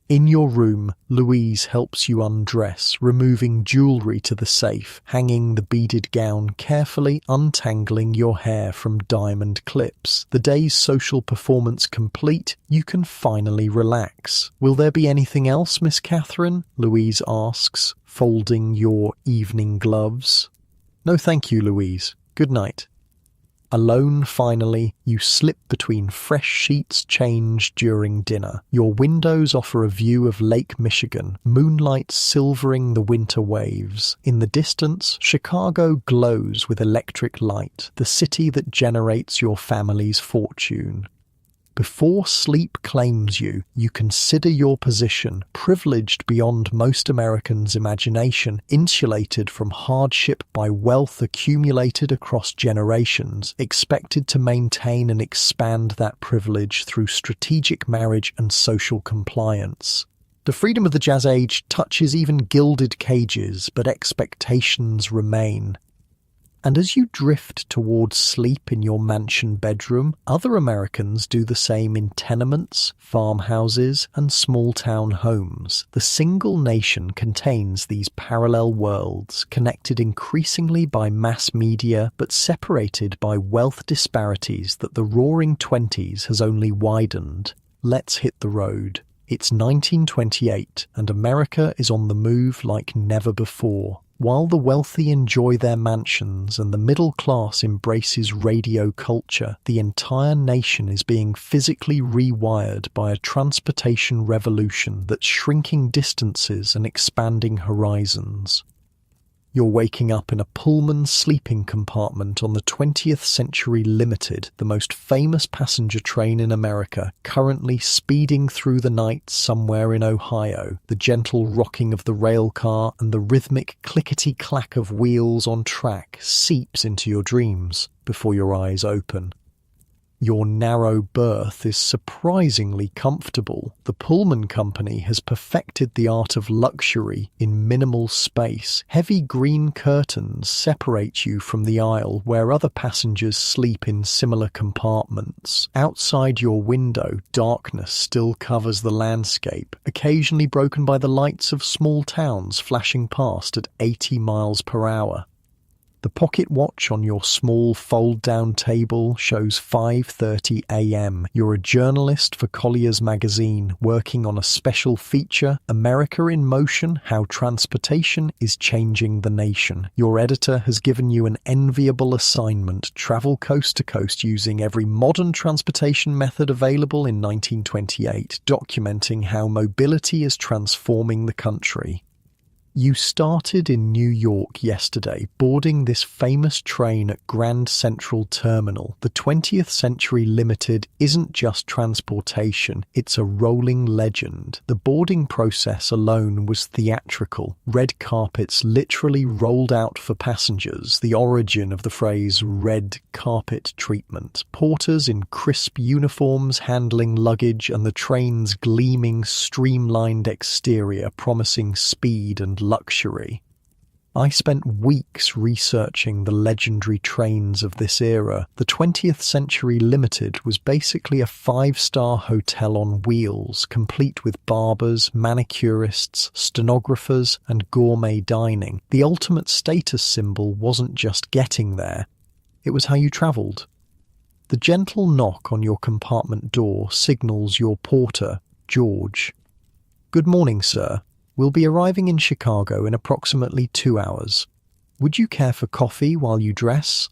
In your room, Louise helps you undress, removing jewellery to the safe, hanging the beaded gown carefully, untangling your hair from diamond clips. The day's social performance complete, you can finally relax. Will there be anything else, Miss Catherine? Louise asks, folding your evening gloves. No thank you, Louise. Good night. Alone finally, you slip between fresh sheets changed during dinner. Your windows offer a view of Lake Michigan, moonlight silvering the winter waves. In the distance, Chicago glows with electric light, the city that generates your family's fortune. Before sleep claims you, you consider your position, privileged beyond most Americans' imagination, insulated from hardship by wealth accumulated across generations, expected to maintain and expand that privilege through strategic marriage and social compliance. The freedom of the Jazz Age touches even gilded cages, but expectations remain. And as you drift towards sleep in your mansion bedroom, other Americans do the same in tenements, farmhouses, and small-town homes. The single nation contains these parallel worlds, connected increasingly by mass media, but separated by wealth disparities that the Roaring Twenties has only widened. Let's hit the road. It's 1928, and America is on the move like never before. While the wealthy enjoy their mansions and the middle class embraces radio culture, the entire nation is being physically rewired by a transportation revolution that's shrinking distances and expanding horizons. You're waking up in a Pullman sleeping compartment on the 20th Century Limited, the most famous passenger train in America, currently speeding through the night somewhere in Ohio. The gentle rocking of the rail car and the rhythmic clickety-clack of wheels on track seeps into your dreams before your eyes open. Your narrow berth is surprisingly comfortable. The Pullman Company has perfected the art of luxury in minimal space. Heavy green curtains separate you from the aisle where other passengers sleep in similar compartments. Outside your window, darkness still covers the landscape, occasionally broken by the lights of small towns flashing past at 80 miles per hour. The pocket watch on your small fold-down table shows 5:30 a.m. You're a journalist for Collier's magazine, working on a special feature, America in Motion, How Transportation is Changing the Nation. Your editor has given you an enviable assignment: travel coast to coast using every modern transportation method available in 1928, documenting how mobility is transforming the country. You started in New York yesterday, boarding this famous train at Grand Central Terminal. The 20th Century Limited isn't just transportation, it's a rolling legend. The boarding process alone was theatrical. Red carpets literally rolled out for passengers, the origin of the phrase red carpet treatment. Porters in crisp uniforms handling luggage, and the train's gleaming, streamlined exterior promising speed and luxury. I spent weeks researching the legendary trains of this era. The 20th Century Limited was basically a 5-star hotel on wheels, complete with barbers, manicurists, stenographers, and gourmet dining. The ultimate status symbol wasn't just getting there, it was how you travelled. The gentle knock on your compartment door signals your porter, George. "Good morning, sir. We'll be arriving in Chicago in approximately 2 hours. Would you care for coffee while you dress?"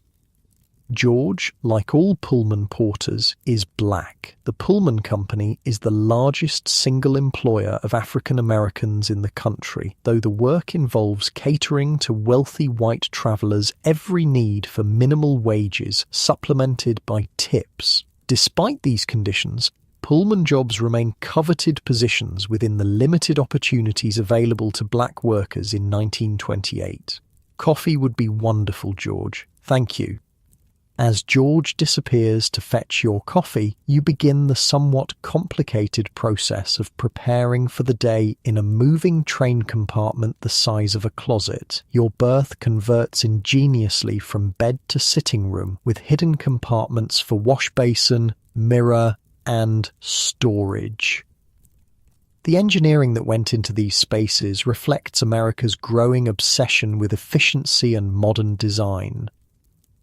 George, like all Pullman porters, is black. The Pullman Company is the largest single employer of African Americans in the country. Though the work involves catering to wealthy white travelers' every need for minimal wages, supplemented by tips. Despite these conditions, Pullman jobs remain coveted positions within the limited opportunities available to black workers in 1928. "Coffee would be wonderful, George. Thank you." As George disappears to fetch your coffee, you begin the somewhat complicated process of preparing for the day in a moving train compartment the size of a closet. Your berth converts ingeniously from bed to sitting room, with hidden compartments for wash basin, mirror, and storage. The engineering that went into these spaces reflects America's growing obsession with efficiency and modern design.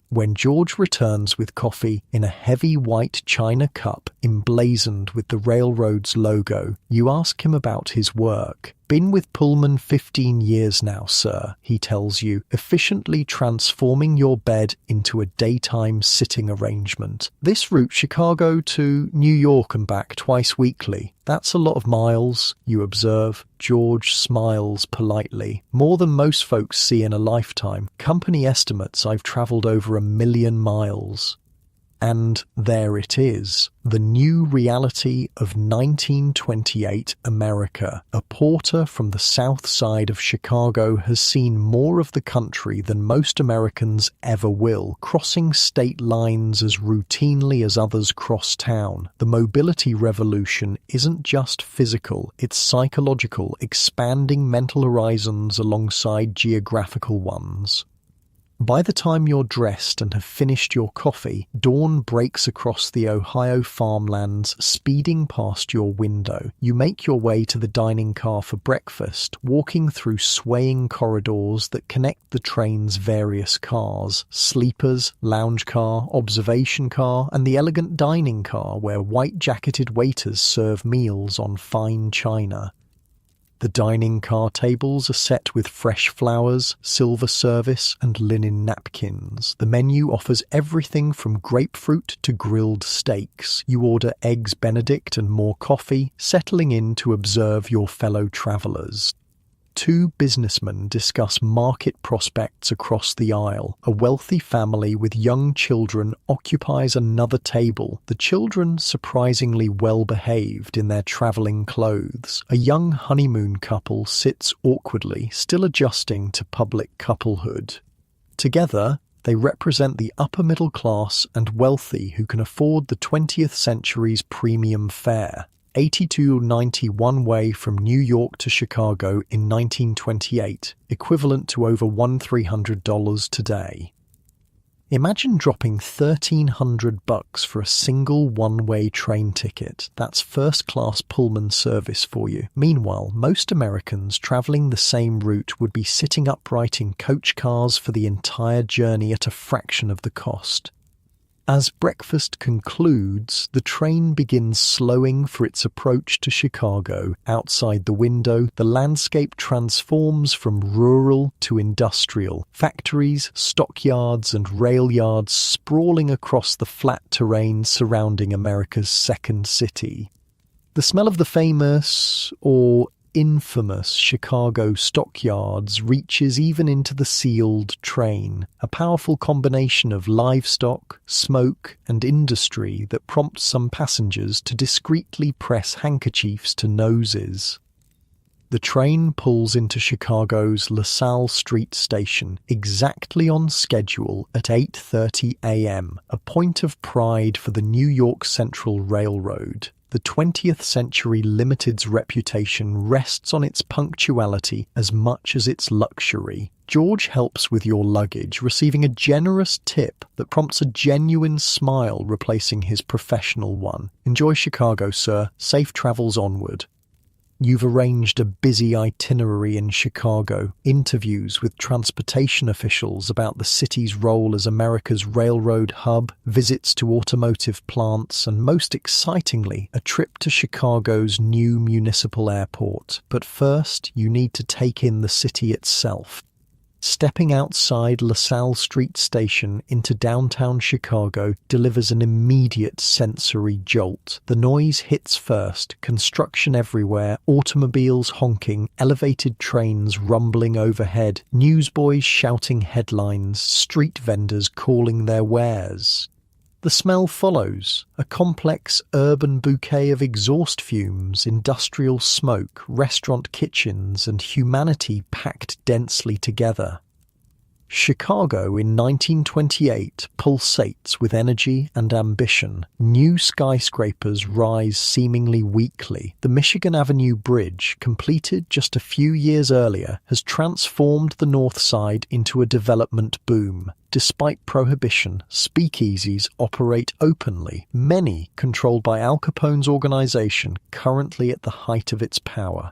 When George returns with coffee in a heavy white china cup emblazoned with the railroad's logo, you ask him about his work. "Been with Pullman 15 years now, sir," he tells you, efficiently transforming your bed into a daytime sitting arrangement. "This route Chicago to New York and back twice weekly. That's a lot of miles," you observe. George smiles politely. "More than most folks see in a lifetime. Company estimates I've traveled over 1 million miles." And there it is, the new reality of 1928 America. A porter from the south side of Chicago has seen more of the country than most Americans ever will, crossing state lines as routinely as others cross town. The mobility revolution isn't just physical, it's psychological, expanding mental horizons alongside geographical ones. By the time you're dressed and have finished your coffee, dawn breaks across the Ohio farmlands, speeding past your window. You make your way to the dining car for breakfast, walking through swaying corridors that connect the train's various cars: sleepers, lounge car, observation car, and the elegant dining car where white-jacketed waiters serve meals on fine china. The dining car tables are set with fresh flowers, silver service, and linen napkins. The menu offers everything from grapefruit to grilled steaks. You order eggs Benedict and more coffee, settling in to observe your fellow travelers. Two businessmen discuss market prospects across the aisle. A wealthy family with young children occupies another table, the children surprisingly well-behaved in their travelling clothes. A young honeymoon couple sits awkwardly, still adjusting to public couplehood. Together, they represent the upper middle class and wealthy who can afford the 20th century's premium fare. $82.90 one way from New York to Chicago in 1928, equivalent to over $1,300 today. Imagine dropping $1,300 for a single one-way train ticket. That's first-class Pullman service for you. Meanwhile, most Americans traveling the same route would be sitting upright in coach cars for the entire journey at a fraction of the cost. As breakfast concludes, the train begins slowing for its approach to Chicago. Outside the window, the landscape transforms from rural to industrial. Factories, stockyards, and rail yards sprawling across the flat terrain surrounding America's second city. The smell of the famous, or infamous, Chicago stockyards reaches even into the sealed train, a powerful combination of livestock, smoke, and industry that prompts some passengers to discreetly press handkerchiefs to noses. The train pulls into Chicago's LaSalle Street station exactly on schedule at 8:30 a.m., a point of pride for the New York Central Railroad. The 20th Century Limited's reputation rests on its punctuality as much as its luxury. George helps with your luggage, receiving a generous tip that prompts a genuine smile replacing his professional one. Enjoy Chicago, sir. Safe travels onward. You've arranged a busy itinerary in Chicago, interviews with transportation officials about the city's role as America's railroad hub, visits to automotive plants, and most excitingly, a trip to Chicago's new municipal airport. But first, you need to take in the city itself. Stepping outside LaSalle Street Station into downtown Chicago delivers an immediate sensory jolt. The noise hits first, construction everywhere, automobiles honking, elevated trains rumbling overhead, newsboys shouting headlines, street vendors calling their wares. The smell follows, a complex urban bouquet of exhaust fumes, industrial smoke, restaurant kitchens, and humanity packed densely together. Chicago in 1928 pulsates with energy and ambition. New skyscrapers rise seemingly weekly. The Michigan Avenue Bridge, completed just a few years earlier, has transformed the North Side into a development boom. Despite prohibition, speakeasies operate openly, many controlled by Al Capone's organization, currently at the height of its power.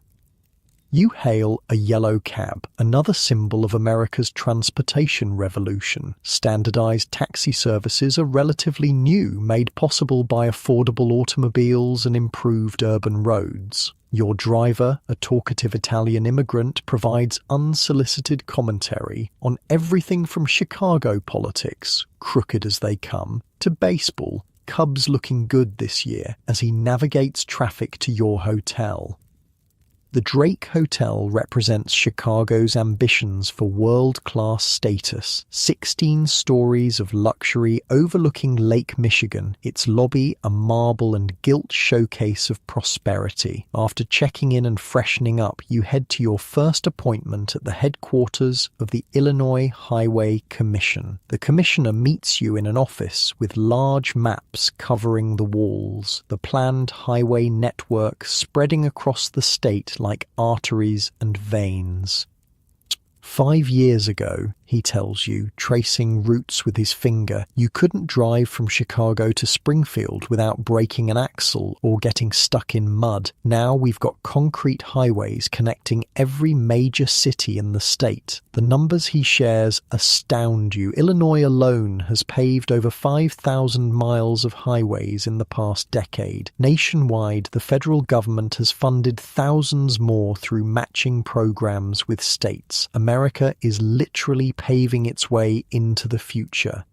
You hail a yellow cab, another symbol of America's transportation revolution. Standardized taxi services are relatively new, made possible by affordable automobiles and improved urban roads. Your driver, a talkative Italian immigrant, provides unsolicited commentary on everything from Chicago politics, crooked as they come, to baseball, Cubs looking good this year, as he navigates traffic to your hotel. The Drake Hotel represents Chicago's ambitions for world-class status. 16 stories of luxury overlooking Lake Michigan, its lobby a marble and gilt showcase of prosperity. After checking in and freshening up, you head to your first appointment at the headquarters of the Illinois Highway Commission. The commissioner meets you in an office with large maps covering the walls, the planned highway network spreading across the state like arteries and veins. 5 years ago, he tells you, tracing routes with his finger, you couldn't drive from Chicago to Springfield without breaking an axle or getting stuck in mud. Now we've got concrete highways connecting every major city in the state. The numbers he shares astound you. Illinois alone has paved over 5,000 miles of highways in the past decade. Nationwide, the federal government has funded thousands more through matching programs with states. America is literally paving its way into the future.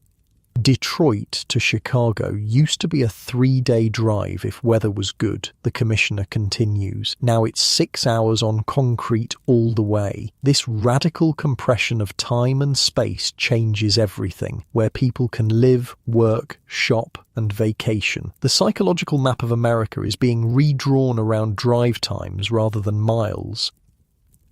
Detroit to Chicago used to be a 3-day drive if weather was good, the commissioner continues. Now it's 6 hours on concrete all the way. This radical compression of time and space changes everything, where people can live, work, shop, and vacation. The psychological map of America is being redrawn around drive times rather than miles.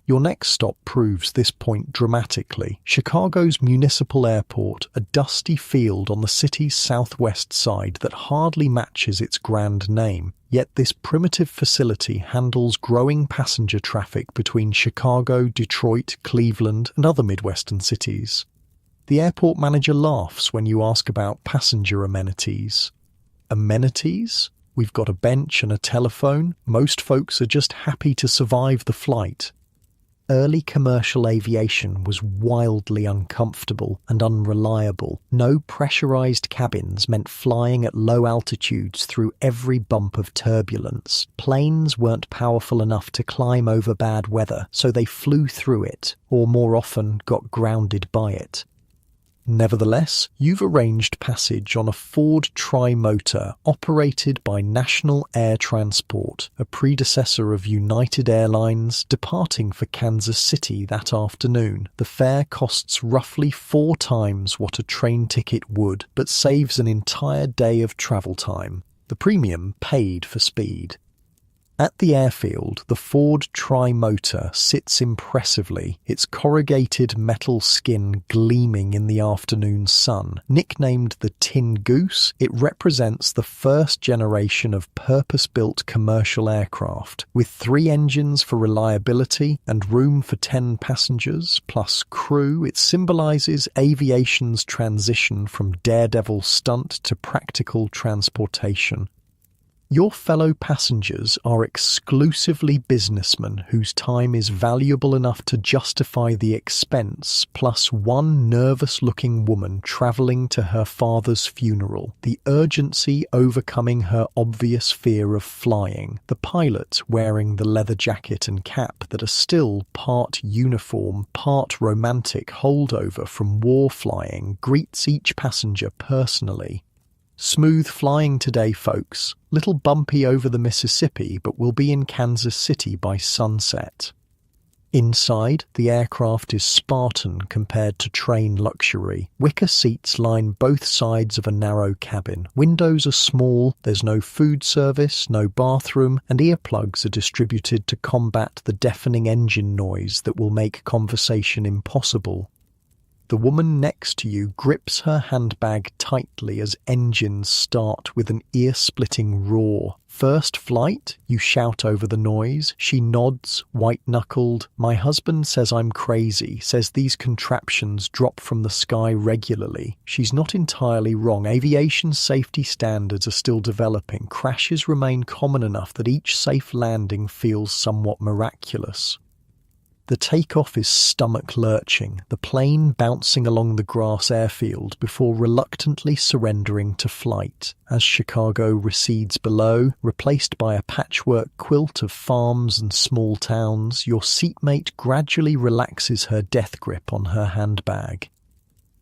Your next stop proves this point dramatically. Chicago's municipal airport, a dusty field on the city's southwest side that hardly matches its grand name. Yet this primitive facility handles growing passenger traffic between Chicago, Detroit, Cleveland, and other Midwestern cities. The airport manager laughs when you ask about passenger amenities. Amenities? We've got a bench and a telephone. Most folks are just happy to survive the flight. Early commercial aviation was wildly uncomfortable and unreliable. No pressurized cabins meant flying at low altitudes through every bump of turbulence. Planes weren't powerful enough to climb over bad weather, so they flew through it, or more often got grounded by it. Nevertheless, you've arranged passage on a Ford Tri-Motor operated by National Air Transport, a predecessor of United Airlines, departing for Kansas City that afternoon. The fare costs roughly 4 times what a train ticket would, but saves an entire day of travel time. The premium paid for speed. At the airfield, the Ford Tri-Motor sits impressively, its corrugated metal skin gleaming in the afternoon sun. Nicknamed the Tin Goose, it represents the first generation of purpose-built commercial aircraft. With 3 engines for reliability and room for 10 passengers, plus crew, it symbolizes aviation's transition from daredevil stunt to practical transportation. Your fellow passengers are exclusively businessmen whose time is valuable enough to justify the expense, plus one nervous-looking woman travelling to her father's funeral, the urgency overcoming her obvious fear of flying. The pilot, wearing the leather jacket and cap that are still part uniform, part romantic holdover from war flying, greets each passenger personally. Smooth flying today, folks. Little bumpy over the Mississippi, but we'll be in Kansas City by sunset. Inside, the aircraft is Spartan compared to train luxury. Wicker seats line both sides of a narrow cabin. Windows are small, there's no food service, no bathroom, and earplugs are distributed to combat the deafening engine noise that will make conversation impossible. The woman next to you grips her handbag tightly as engines start with an ear-splitting roar. First flight? You shout over the noise. She nods, white-knuckled. My husband says I'm crazy, says these contraptions drop from the sky regularly. She's not entirely wrong. Aviation safety standards are still developing. Crashes remain common enough that each safe landing feels somewhat miraculous. The takeoff is stomach-lurching, the plane bouncing along the grass airfield before reluctantly surrendering to flight. As Chicago recedes below, replaced by a patchwork quilt of farms and small towns, your seatmate gradually relaxes her death grip on her handbag.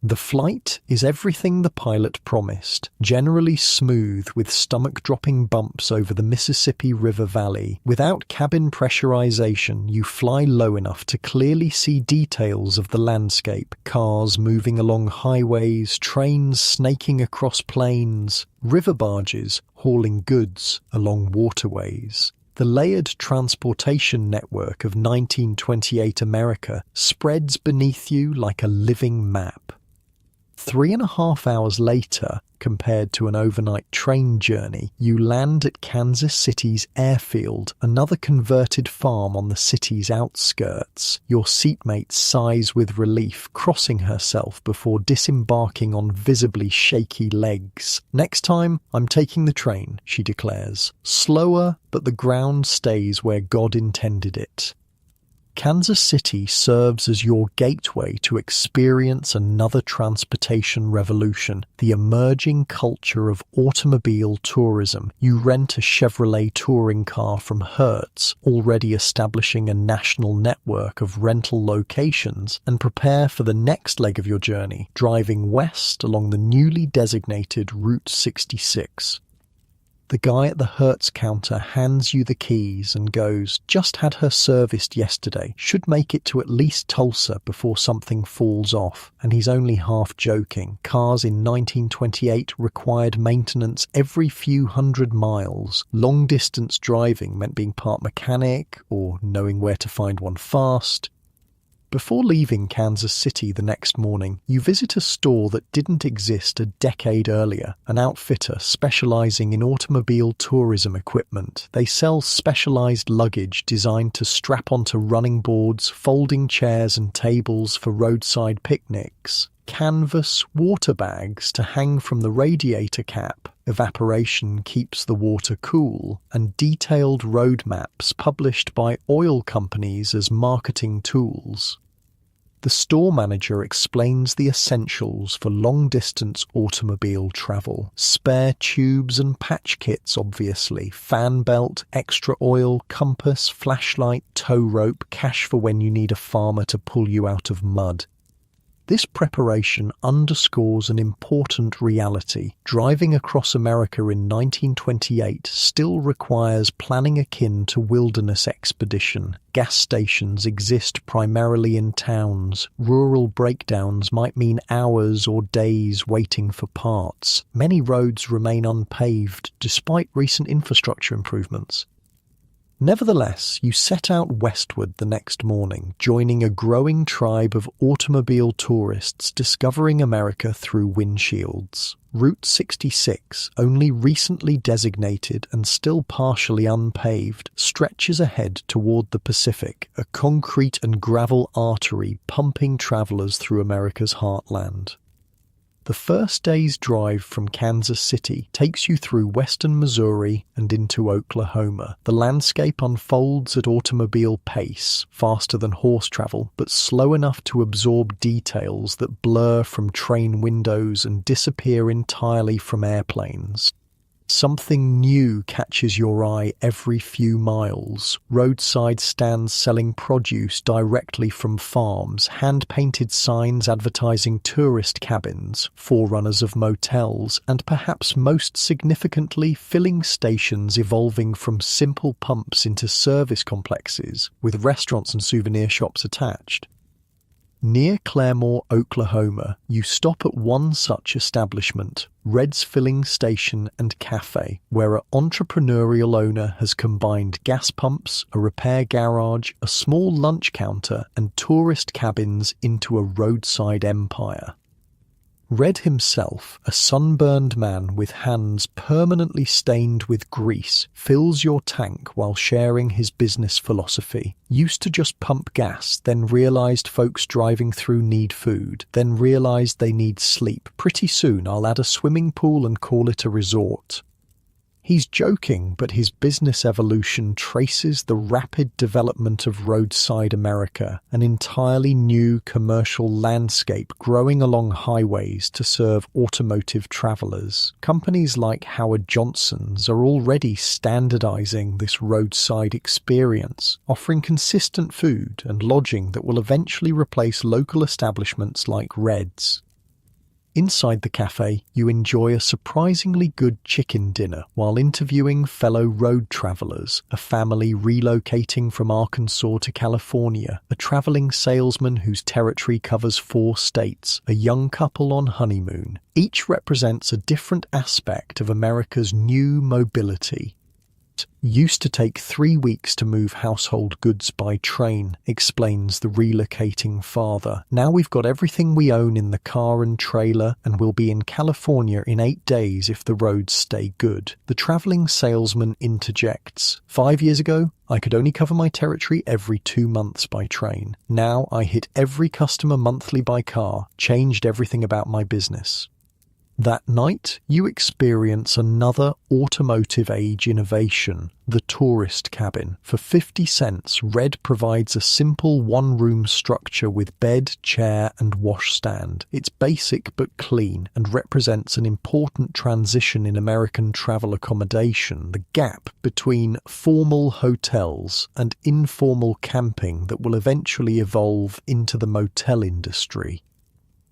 The flight is everything the pilot promised, generally smooth with stomach-dropping bumps over the Mississippi River Valley. Without cabin pressurization, you fly low enough to clearly see details of the landscape, cars moving along highways, trains snaking across plains, river barges hauling goods along waterways. The layered transportation network of 1928 America spreads beneath you like a living map. 3.5 hours later, compared to an overnight train journey, you land at Kansas City's airfield, another converted farm on the city's outskirts. Your seatmate sighs with relief, crossing herself before disembarking on visibly shaky legs. Next time, I'm taking the train, she declares. Slower, but the ground stays where God intended it. Kansas City serves as your gateway to experience another transportation revolution, the emerging culture of automobile tourism. You rent a Chevrolet touring car from Hertz, already establishing a national network of rental locations, and prepare for the next leg of your journey, driving west along the newly designated Route 66. The guy at the Hertz counter hands you the keys and goes, "Just had her serviced yesterday. Should make it to at least Tulsa before something falls off." And he's only half joking. Cars in 1928 required maintenance every few hundred miles. Long-distance driving meant being part mechanic or knowing where to find one fast. Before leaving Kansas City the next morning, you visit a store that didn't exist a decade earlier, an outfitter specializing in automobile tourism equipment. They sell specialized luggage designed to strap onto running boards, folding chairs and tables for roadside picnics. canvas water bags to hang from the radiator cap, evaporation keeps the water cool, and detailed road maps published by oil companies as marketing tools. The store manager explains the essentials for long-distance automobile travel. Spare tubes and patch kits, obviously. Fan belt, extra oil, compass, flashlight, tow rope, cash for when you need a farmer to pull you out of mud. This preparation underscores an important reality. Driving across America in 1928 still requires planning akin to wilderness expedition. Gas stations exist primarily in towns. Rural breakdowns might mean hours or days waiting for parts. Many roads remain unpaved despite recent infrastructure improvements. Nevertheless, you set out westward the next morning, joining a growing tribe of automobile tourists discovering America through windshields. Route 66, only recently designated and still partially unpaved, stretches ahead toward the Pacific, a concrete and gravel artery pumping travelers through America's heartland. The first day's drive from Kansas City takes you through western Missouri and into Oklahoma. The landscape unfolds at automobile pace, faster than horse travel, but slow enough to absorb details that blur from train windows and disappear entirely from airplanes. Something new catches your eye every few miles. Roadside stands selling produce directly from farms, hand-painted signs advertising tourist cabins, forerunners of motels, and perhaps most significantly, filling stations evolving from simple pumps into service complexes, with restaurants and souvenir shops attached. Near Claremore, Oklahoma, you stop at one such establishment, Red's Filling Station and Cafe, where an entrepreneurial owner has combined gas pumps, a repair garage, a small lunch counter, and tourist cabins into a roadside empire. Red himself, a sunburned man with hands permanently stained with grease, fills your tank while sharing his business philosophy. Used to just pump gas, then realized folks driving through need food, then realized they need sleep. Pretty soon I'll add a swimming pool and call it a resort. He's joking, but his business evolution traces the rapid development of roadside America, an entirely new commercial landscape growing along highways to serve automotive travelers. Companies like Howard Johnson's are already standardizing this roadside experience, offering consistent food and lodging that will eventually replace local establishments like Red's. Inside the cafe, you enjoy a surprisingly good chicken dinner while interviewing fellow road travelers, a family relocating from Arkansas to California, a traveling salesman whose territory covers 4 states, a young couple on honeymoon. Each represents a different aspect of America's new mobility. Used to take 3 weeks to move household goods by train, explains the relocating father. Now we've got everything we own in the car and trailer, and we'll be in California in 8 days if the roads stay good. The traveling salesman interjects, 5 years ago, I could only cover my territory every 2 months by train. Now I hit every customer monthly by car, changed everything about my business. That night, you experience another automotive age innovation, the tourist cabin. For 50 cents, Red provides a simple one-room structure with bed, chair, and washstand. It's basic but clean and represents an important transition in American travel accommodation, the gap between formal hotels and informal camping that will eventually evolve into the motel industry.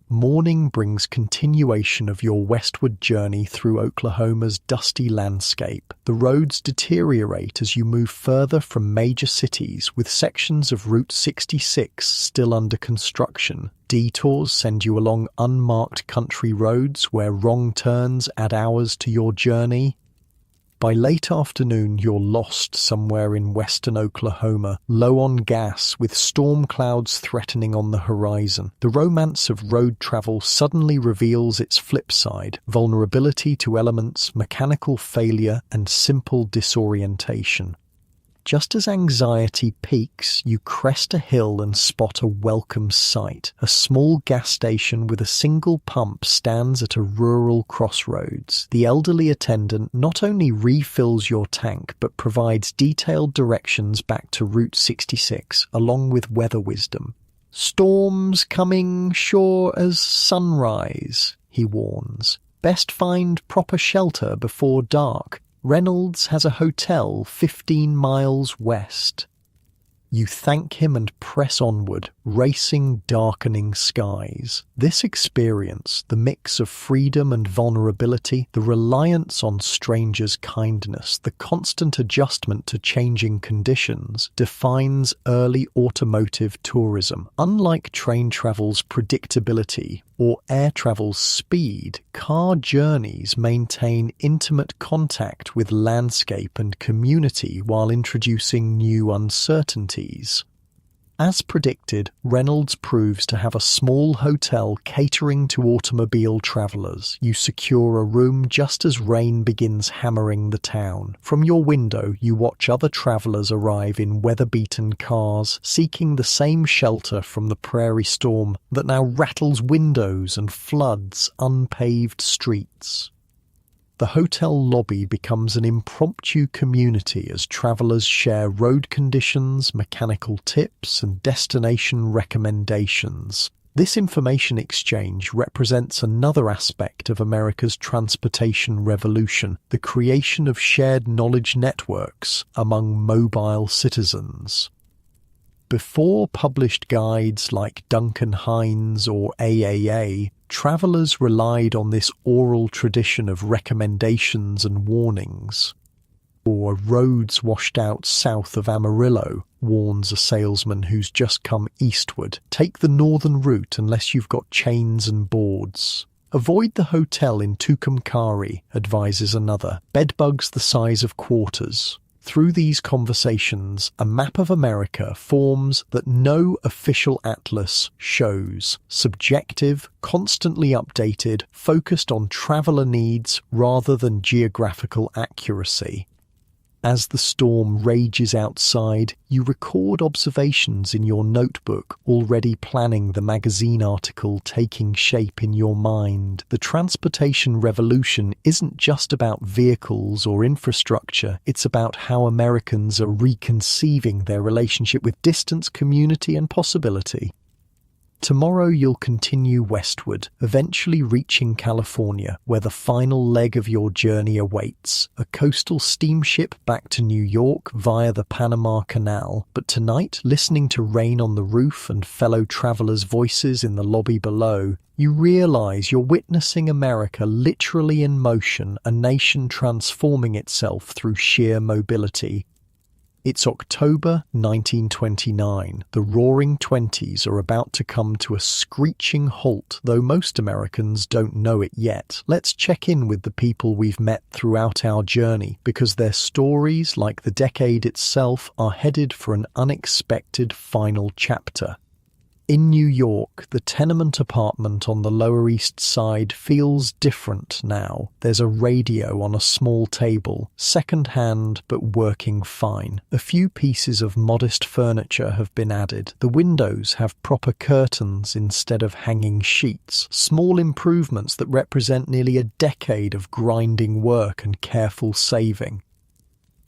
Morning brings continuation of your westward journey through Oklahoma's dusty landscape. The roads deteriorate as you move further from major cities, with sections of Route 66 still under construction. Detours send you along unmarked country roads where wrong turns add hours to your journey. By late afternoon, you're lost somewhere in western Oklahoma, low on gas, with storm clouds threatening on the horizon. The romance of road travel suddenly reveals its flip side, vulnerability to elements, mechanical failure, and simple disorientation. Just as anxiety peaks, you crest a hill and spot a welcome sight. A small gas station with a single pump stands at a rural crossroads. The elderly attendant not only refills your tank, but provides detailed directions back to Route 66, along with weather wisdom. "Storms coming sure as sunrise," he warns. "Best find proper shelter before dark. Reynolds has a hotel 15 miles west." You thank him and press onward, racing darkening skies. This experience, the mix of freedom and vulnerability, the reliance on strangers' kindness, the constant adjustment to changing conditions, defines early automotive tourism. Unlike train travel's predictability or air travel's speed, car journeys maintain intimate contact with landscape and community while introducing new uncertainties. As predicted, Reynolds proves to have a small hotel catering to automobile travellers. You secure a room just as rain begins hammering the town. From your window, you watch other travellers arrive in weather-beaten cars, seeking the same shelter from the prairie storm that now rattles windows and floods unpaved streets. The hotel lobby becomes an impromptu community as travellers share road conditions, mechanical tips, and destination recommendations. This information exchange represents another aspect of America's transportation revolution, the creation of shared knowledge networks among mobile citizens. Before published guides like Duncan Hines or AAA, travellers relied on this oral tradition of recommendations and warnings. Or "roads washed out south of Amarillo," warns a salesman who's just come eastward. "Take the northern route unless you've got chains and boards." "Avoid the hotel in Tucumcari," advises another. "Bedbugs the size of quarters." Through these conversations, a map of America forms that no official atlas shows. Subjective, constantly updated, focused on traveller needs rather than geographical accuracy. As the storm rages outside, you record observations in your notebook, already planning the magazine article taking shape in your mind. The transportation revolution isn't just about vehicles or infrastructure, it's about how Americans are reconceiving their relationship with distance, community, and possibility. Tomorrow you'll continue westward, eventually reaching California, where the final leg of your journey awaits, a coastal steamship back to New York via the Panama Canal. But tonight, listening to rain on the roof and fellow travelers' voices in the lobby below, you realize you're witnessing America literally in motion, a nation transforming itself through sheer mobility. It's October 1929. The Roaring Twenties are about to come to a screeching halt, though most Americans don't know it yet. Let's check in with the people we've met throughout our journey, because their stories, like the decade itself, are headed for an unexpected final chapter. In New York, the tenement apartment on the Lower East Side feels different now. There's a radio on a small table, second-hand but working fine. A few pieces of modest furniture have been added. The windows have proper curtains instead of hanging sheets, small improvements that represent nearly a decade of grinding work and careful saving.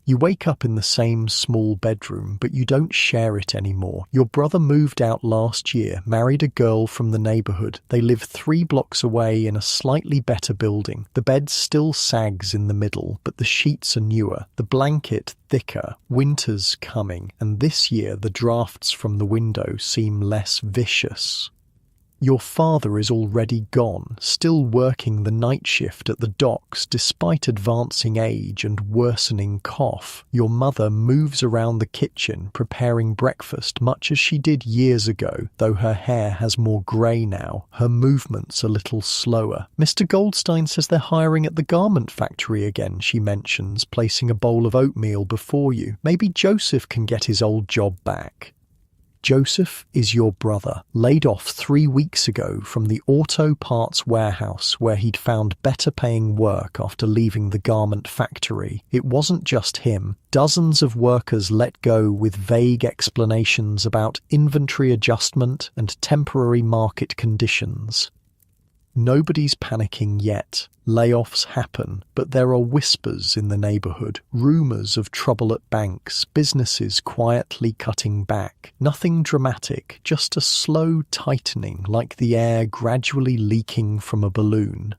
You wake up in the same small bedroom, but you don't share it anymore. Your brother moved out last year, married a girl from the neighborhood. They live 3 blocks away in a slightly better building. The bed still sags in the middle, but the sheets are newer, the blanket thicker. Winter's coming, and this year the drafts from the window seem less vicious. Your father is already gone, still working the night shift at the docks despite advancing age and worsening cough. Your mother moves around the kitchen, preparing breakfast much as she did years ago, though her hair has more grey now, her movements a little slower. "Mr. Goldstein says they're hiring at the garment factory again," she mentions, placing a bowl of oatmeal before you. "Maybe Joseph can get his old job back." Joseph is your brother, laid off 3 weeks ago from the auto parts warehouse where he'd found better-paying work after leaving the garment factory. It wasn't just him. Dozens of workers let go with vague explanations about inventory adjustment and temporary market conditions. Nobody's panicking yet. Layoffs happen, but there are whispers in the neighborhood, rumors of trouble at banks, businesses quietly cutting back. Nothing dramatic, just a slow tightening like the air gradually leaking from a balloon.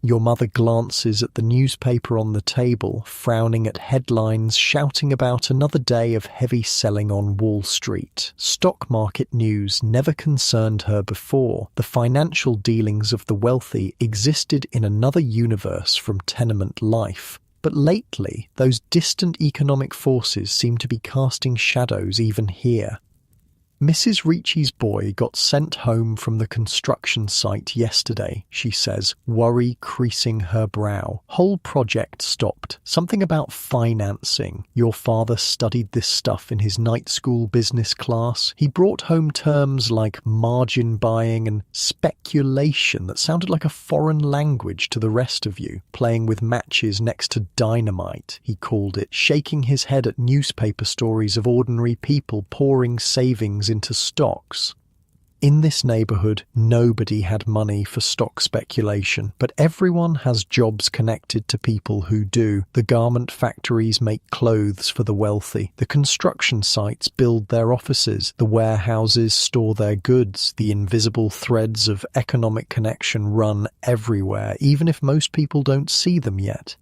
Your mother glances at the newspaper on the table, frowning at headlines shouting about another day of heavy selling on Wall Street. Stock market news never concerned her before. The financial dealings of the wealthy existed in another universe from tenement life. But lately, those distant economic forces seem to be casting shadows even here. Mrs. Ricci's boy got sent home from the construction site yesterday, she says, worry creasing her brow. Whole project stopped. Something about financing. Your father studied this stuff in his night school business class. He brought home terms like margin buying and speculation that sounded like a foreign language to the rest of you. Playing with matches next to dynamite, he called it, shaking his head at newspaper stories of ordinary people pouring savings into stocks. In this neighborhood, nobody had money for stock speculation, but everyone has jobs connected to people who do. The garment factories make clothes for the wealthy. The construction sites build their offices. The warehouses store their goods. The invisible threads of economic connection run everywhere, even if most people don't see them yet.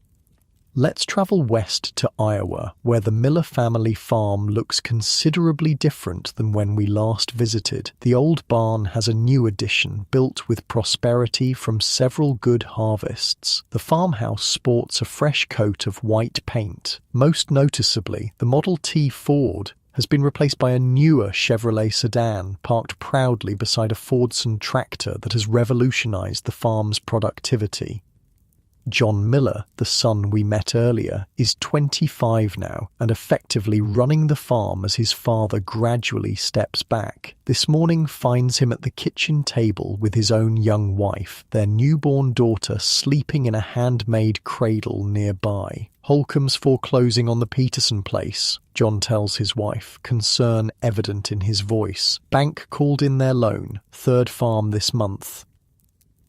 Let's travel west to Iowa, where the Miller family farm looks considerably different than when we last visited. The old barn has a new addition, built with prosperity from several good harvests. The farmhouse sports a fresh coat of white paint. Most noticeably, the Model T Ford has been replaced by a newer Chevrolet sedan, parked proudly beside a Fordson tractor that has revolutionized the farm's productivity. John Miller, the son we met earlier, is 25 now and effectively running the farm as his father gradually steps back. This morning finds him at the kitchen table with his own young wife, their newborn daughter sleeping in a handmade cradle nearby. Holcomb's foreclosing on the Peterson place, John tells his wife, concern evident in his voice. Bank called in their loan, third farm this month.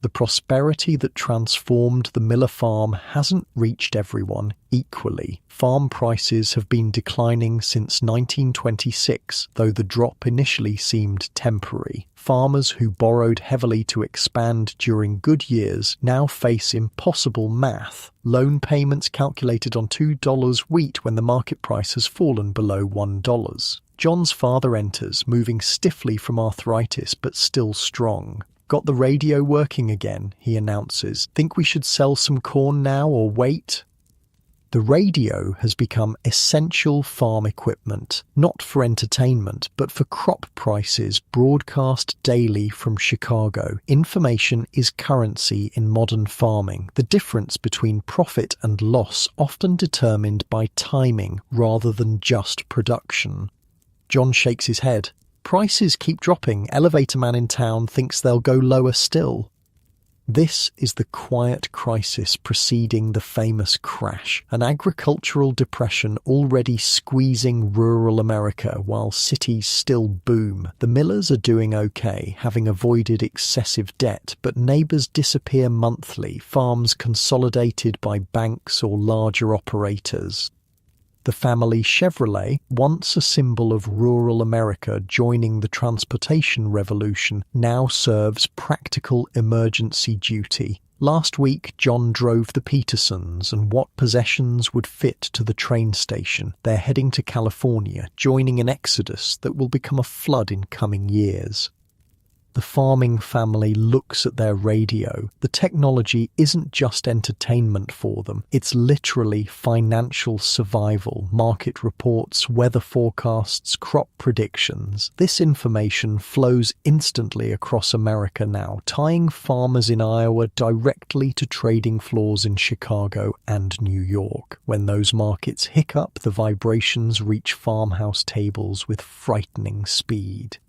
The prosperity that transformed the Miller farm hasn't reached everyone equally. Farm prices have been declining since 1926, though the drop initially seemed temporary. Farmers who borrowed heavily to expand during good years now face impossible math. Loan payments calculated on $2 wheat when the market price has fallen below $1. John's father enters, moving stiffly from arthritis but still strong. Got the radio working again, he announces. Think we should sell some corn now or wait? The radio has become essential farm equipment, not for entertainment, but for crop prices broadcast daily from Chicago. Information is currency in modern farming, the difference between profit and loss often determined by timing rather than just production. John shakes his head. Prices keep dropping. Elevator man in town thinks they'll go lower still. This is the quiet crisis preceding the famous crash, an agricultural depression already squeezing rural America while cities still boom. The Millers are doing okay, having avoided excessive debt, but neighbors disappear monthly, farms consolidated by banks or larger operators. The family Chevrolet, once a symbol of rural America joining the transportation revolution, now serves practical emergency duty. Last week, John drove the Petersons and what possessions would fit to the train station. They're heading to California, joining an exodus that will become a flood in coming years. The farming family looks at their radio. The technology isn't just entertainment for them. It's literally financial survival, market reports, weather forecasts, crop predictions. This information flows instantly across America now, tying farmers in Iowa directly to trading floors in Chicago and New York. When those markets hiccup, the vibrations reach farmhouse tables with frightening speed.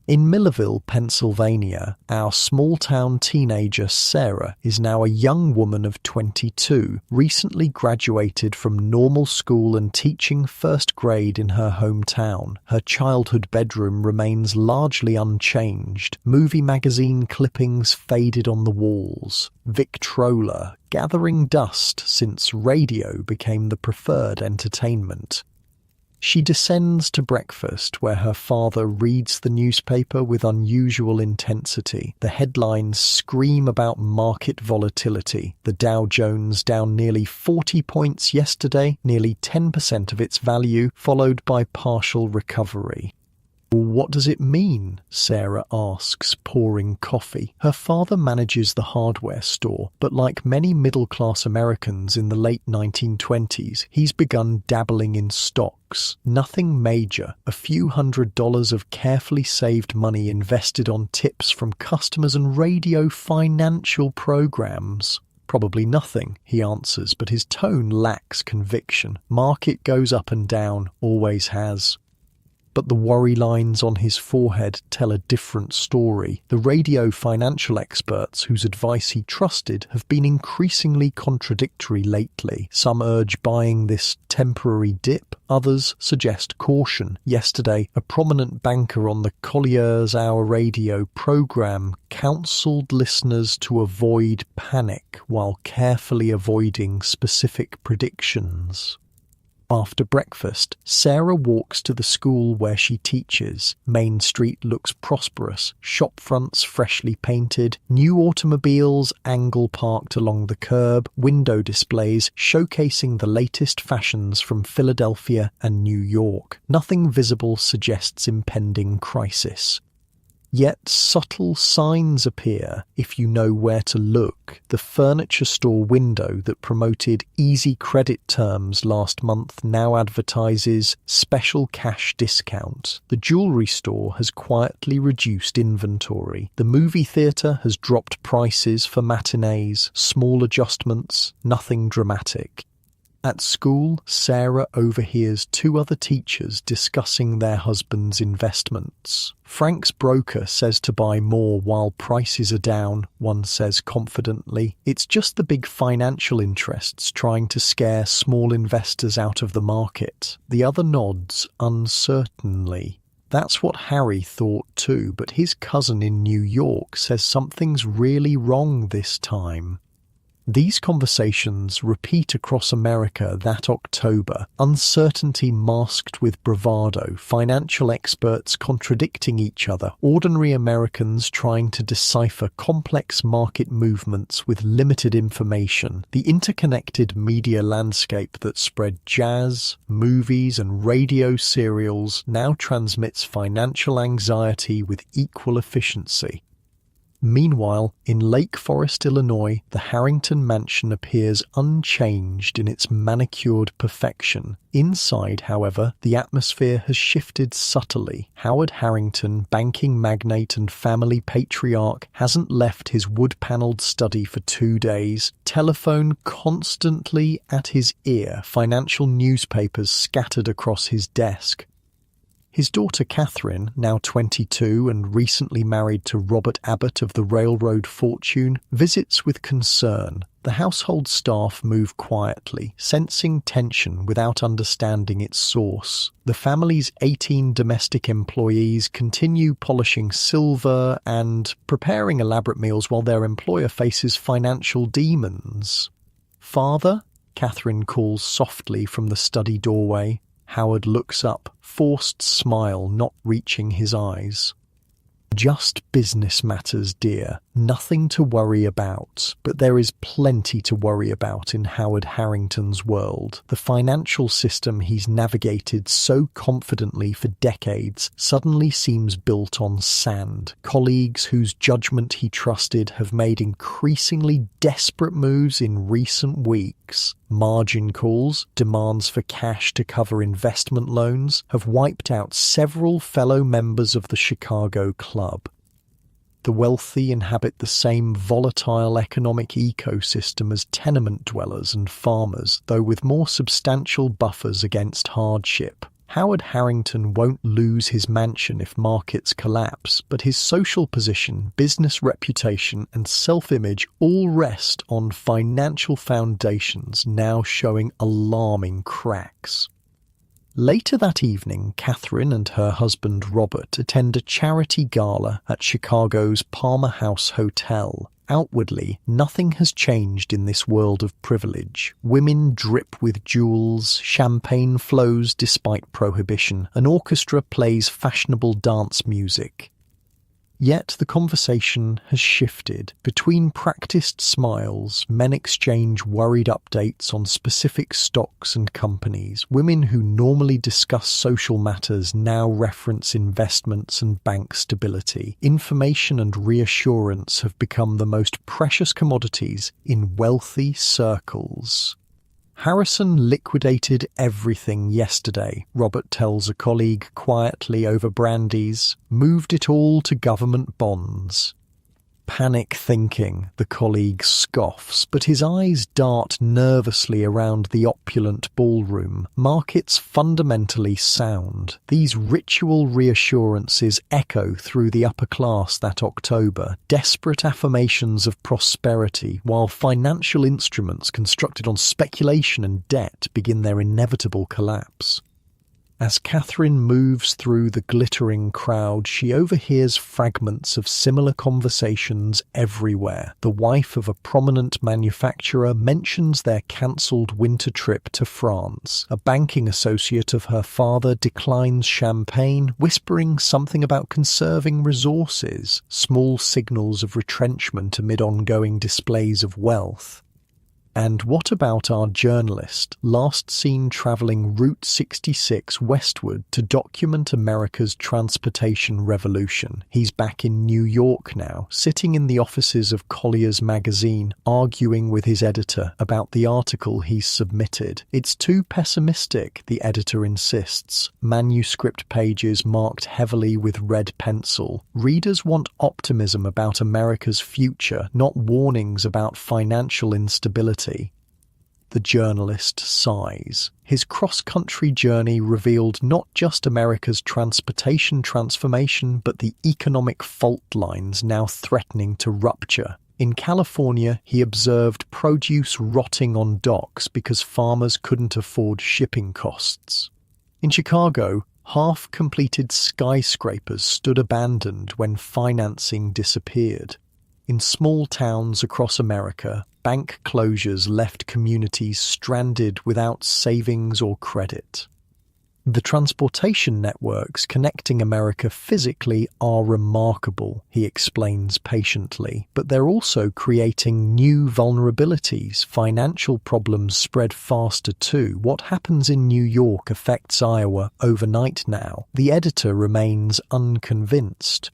In Millerville, Pennsylvania, our small-town teenager Sarah is now a young woman of 22, recently graduated from normal school and teaching first grade in her hometown. Her childhood bedroom remains largely unchanged. Movie magazine clippings faded on the walls. Victrola gathering dust since radio became the preferred entertainment. She descends to breakfast, where her father reads the newspaper with unusual intensity. The headlines scream about market volatility. The Dow Jones down nearly 40 points yesterday, nearly 10% of its value, followed by partial recovery. What does it mean? Sarah asks, pouring coffee. Her father manages the hardware store, but like many middle-class Americans in the late 1920s, he's begun dabbling in stocks. Nothing major, a few $100s of carefully saved money invested on tips from customers and radio financial programs. Probably nothing, he answers, but his tone lacks conviction. Market goes up and down, always has. But the worry lines on his forehead tell a different story. The radio financial experts whose advice he trusted have been increasingly contradictory lately. Some urge buying this temporary dip, others suggest caution. Yesterday, a prominent banker on the Collier's Hour radio program counseled listeners to avoid panic while carefully avoiding specific predictions. After breakfast, Sarah walks to the school where she teaches. Main Street looks prosperous, shop fronts freshly painted, new automobiles angle parked along the curb, window displays showcasing the latest fashions from Philadelphia and New York. Nothing visible suggests impending crisis. Yet subtle signs appear if you know where to look. The furniture store window that promoted easy credit terms last month now advertises special cash discount. The jewelry store has quietly reduced inventory. The movie theatre has dropped prices for matinees, small adjustments, nothing dramatic. At school, Sarah overhears two other teachers discussing their husbands' investments. Frank's broker says to buy more while prices are down, one says confidently. It's just the big financial interests trying to scare small investors out of the market. The other nods uncertainly. That's what Harry thought too, but his cousin in New York says something's really wrong this time. These conversations repeat across America that October, uncertainty masked with bravado, financial experts contradicting each other, ordinary Americans trying to decipher complex market movements with limited information. The interconnected media landscape that spread jazz, movies, and radio serials now transmits financial anxiety with equal efficiency. Meanwhile, in Lake Forest, Illinois, the Harrington mansion appears unchanged in its manicured perfection. Inside, however, the atmosphere has shifted subtly. Howard Harrington, banking magnate and family patriarch, hasn't left his wood-panelled study for 2 days. Telephone constantly at his ear, financial newspapers scattered across his desk. His daughter Catherine, now 22 and recently married to Robert Abbott of the railroad fortune, visits with concern. The household staff move quietly, sensing tension without understanding its source. The family's 18 domestic employees continue polishing silver and preparing elaborate meals while their employer faces financial demons. "Father?" Catherine calls softly from the study doorway. Howard looks up, forced smile not reaching his eyes. Just business matters, dear. Nothing to worry about. But there is plenty to worry about in Howard Harrington's world. The financial system he's navigated so confidently for decades suddenly seems built on sand. Colleagues whose judgment he trusted have made increasingly desperate moves in recent weeks. Margin calls, demands for cash to cover investment loans, have wiped out several fellow members of the Chicago Club. The wealthy inhabit the same volatile economic ecosystem as tenement dwellers and farmers, though with more substantial buffers against hardship. Howard Harrington won't lose his mansion if markets collapse, but his social position, business reputation, and self-image all rest on financial foundations now showing alarming cracks. Later that evening, Catherine and her husband Robert attend a charity gala at Chicago's Palmer House Hotel. Outwardly, nothing has changed in this world of privilege. Women drip with jewels, champagne flows despite prohibition, an orchestra plays fashionable dance music. Yet the conversation has shifted. Between practiced smiles, men exchange worried updates on specific stocks and companies. Women who normally discuss social matters now reference investments and bank stability. Information and reassurance have become the most precious commodities in wealthy circles. Harrison liquidated everything yesterday, Robert tells a colleague quietly over brandies, moved it all to government bonds. Panic thinking, the colleague scoffs, but his eyes dart nervously around the opulent ballroom. Markets fundamentally sound. These ritual reassurances echo through the upper class that October, desperate affirmations of prosperity, while financial instruments constructed on speculation and debt begin their inevitable collapse. As Catherine moves through the glittering crowd, she overhears fragments of similar conversations everywhere. The wife of a prominent manufacturer mentions their cancelled winter trip to France. A banking associate of her father declines champagne, whispering something about conserving resources, small signals of retrenchment amid ongoing displays of wealth. And what about our journalist, last seen travelling Route 66 westward to document America's transportation revolution? He's back in New York now, sitting in the offices of Collier's magazine, arguing with his editor about the article he's submitted. It's too pessimistic, the editor insists. Manuscript pages marked heavily with red pencil. Readers want optimism about America's future, not warnings about financial instability. The journalist sighs. His cross-country journey revealed not just America's transportation transformation, but the economic fault lines now threatening to rupture. In California, he observed produce rotting on docks because farmers couldn't afford shipping costs. In Chicago, half-completed skyscrapers stood abandoned when financing disappeared. In small towns across America, bank closures left communities stranded without savings or credit. The transportation networks connecting America physically are remarkable, he explains patiently, but they're also creating new vulnerabilities. Financial problems spread faster too. What happens in New York affects Iowa overnight now. The editor remains unconvinced.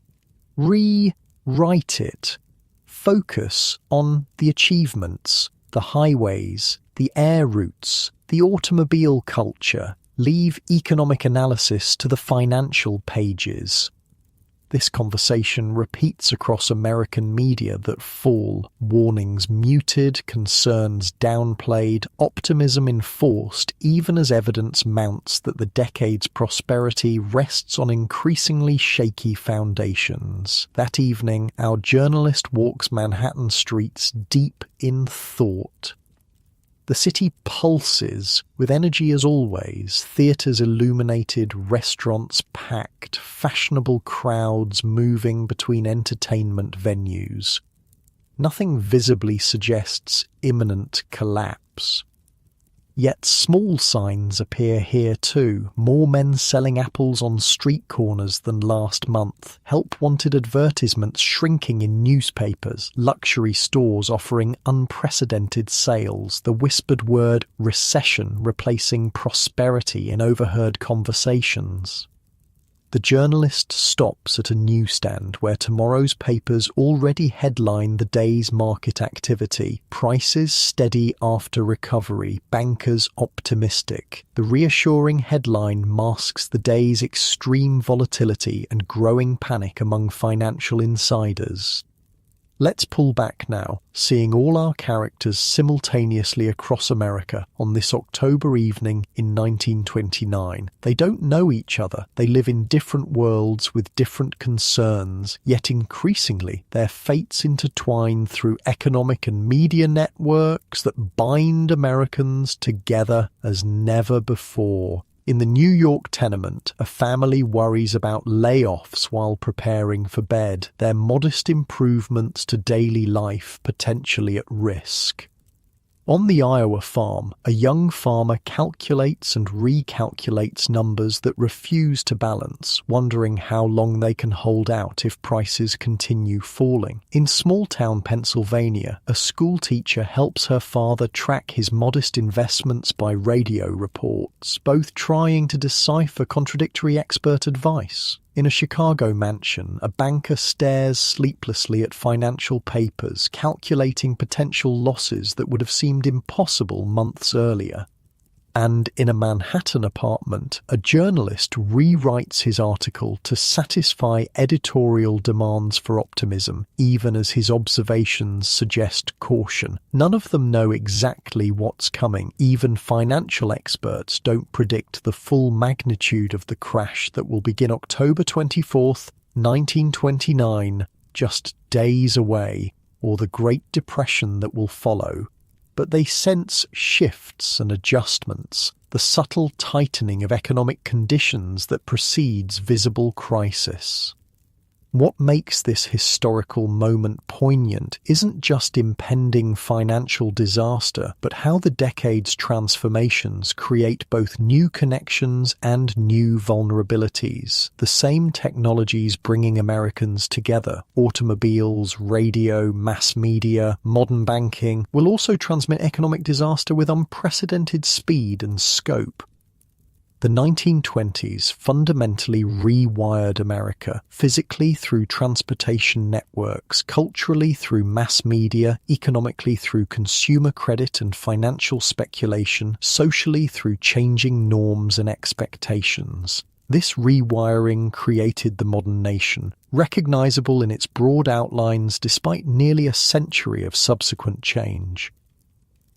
Rewrite it. Focus on the achievements, the highways, the air routes, the automobile culture. Leave economic analysis to the financial pages. This conversation repeats across American media that fall, warnings muted, concerns downplayed, optimism enforced, even as evidence mounts that the decade's prosperity rests on increasingly shaky foundations. That evening, our journalist walks Manhattan streets deep in thought. The city pulses, with energy as always, theatres illuminated, restaurants packed, fashionable crowds moving between entertainment venues. Nothing visibly suggests imminent collapse. Yet small signs appear here too. More men selling apples on street corners than last month. Help-wanted advertisements shrinking in newspapers. Luxury stores offering unprecedented sales. The whispered word recession replacing prosperity in overheard conversations. The journalist stops at a newsstand where tomorrow's papers already headline the day's market activity. Prices steady after recovery, bankers optimistic. The reassuring headline masks the day's extreme volatility and growing panic among financial insiders. Let's pull back now, seeing all our characters simultaneously across America on this October evening in 1929. They don't know each other. They live in different worlds with different concerns, yet increasingly their fates intertwine through economic and media networks that bind Americans together as never before. In the New York tenement, a family worries about layoffs while preparing for bed, their modest improvements to daily life potentially at risk. On the Iowa farm, a young farmer calculates and recalculates numbers that refuse to balance, wondering how long they can hold out if prices continue falling. In small-town Pennsylvania, a schoolteacher helps her father track his modest investments by radio reports, both trying to decipher contradictory expert advice. In a Chicago mansion, a banker stares sleeplessly at financial papers, calculating potential losses that would have seemed impossible months earlier. And in a Manhattan apartment, a journalist rewrites his article to satisfy editorial demands for optimism, even as his observations suggest caution. None of them know exactly what's coming. Even financial experts don't predict the full magnitude of the crash that will begin October 24th, 1929, just days away, or the Great Depression that will follow. But they sense shifts and adjustments, the subtle tightening of economic conditions that precedes visible crisis. What makes this historical moment poignant isn't just impending financial disaster, but how the decade's transformations create both new connections and new vulnerabilities. The same technologies bringing Americans together, automobiles, radio, mass media, modern banking, will also transmit economic disaster with unprecedented speed and scope. The 1920s fundamentally rewired America, physically through transportation networks, culturally through mass media, economically through consumer credit and financial speculation, socially through changing norms and expectations. This rewiring created the modern nation, recognizable in its broad outlines despite nearly a century of subsequent change.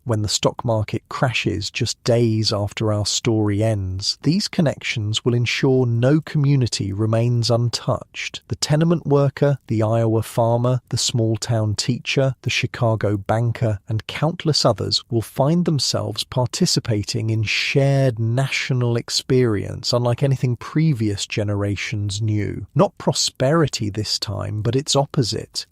When the stock market crashes just days after our story ends, these connections will ensure no community remains untouched. The tenement worker, the Iowa farmer, the small-town teacher, the Chicago banker, and countless others will find themselves participating in shared national experience unlike anything previous generations knew. Not prosperity this time, but its opposite.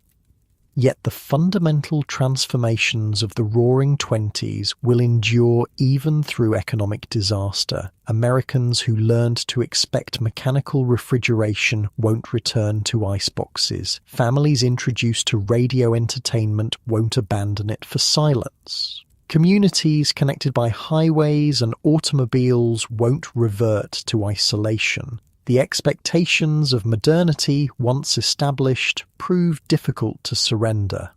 Yet the fundamental transformations of the Roaring Twenties will endure even through economic disaster. Americans who learned to expect mechanical refrigeration won't return to iceboxes. Families introduced to radio entertainment won't abandon it for silence. Communities connected by highways and automobiles won't revert to isolation. The expectations of modernity, once established, prove difficult to surrender.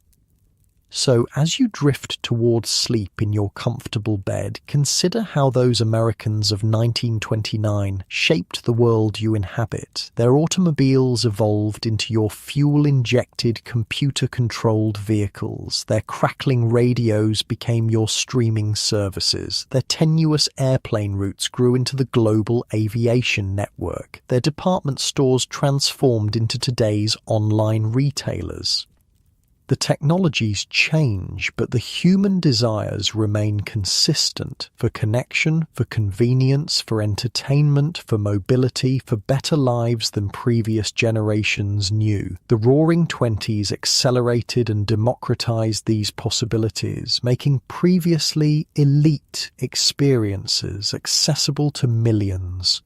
So, as you drift towards sleep in your comfortable bed, consider how those Americans of 1929 shaped the world you inhabit. Their automobiles evolved into your fuel-injected, computer-controlled vehicles. Their crackling radios became your streaming services. Their tenuous airplane routes grew into the global aviation network. Their department stores transformed into today's online retailers. The technologies change, but the human desires remain consistent for connection, for convenience, for entertainment, for mobility, for better lives than previous generations knew. The Roaring Twenties accelerated and democratized these possibilities, making previously elite experiences accessible to millions.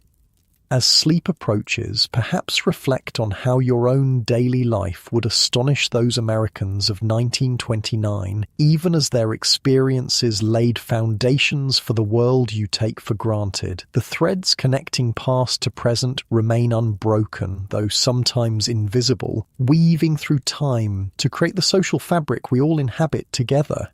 As sleep approaches, perhaps reflect on how your own daily life would astonish those Americans of 1929, even as their experiences laid foundations for the world you take for granted. The threads connecting past to present remain unbroken, though sometimes invisible, weaving through time to create the social fabric we all inhabit together.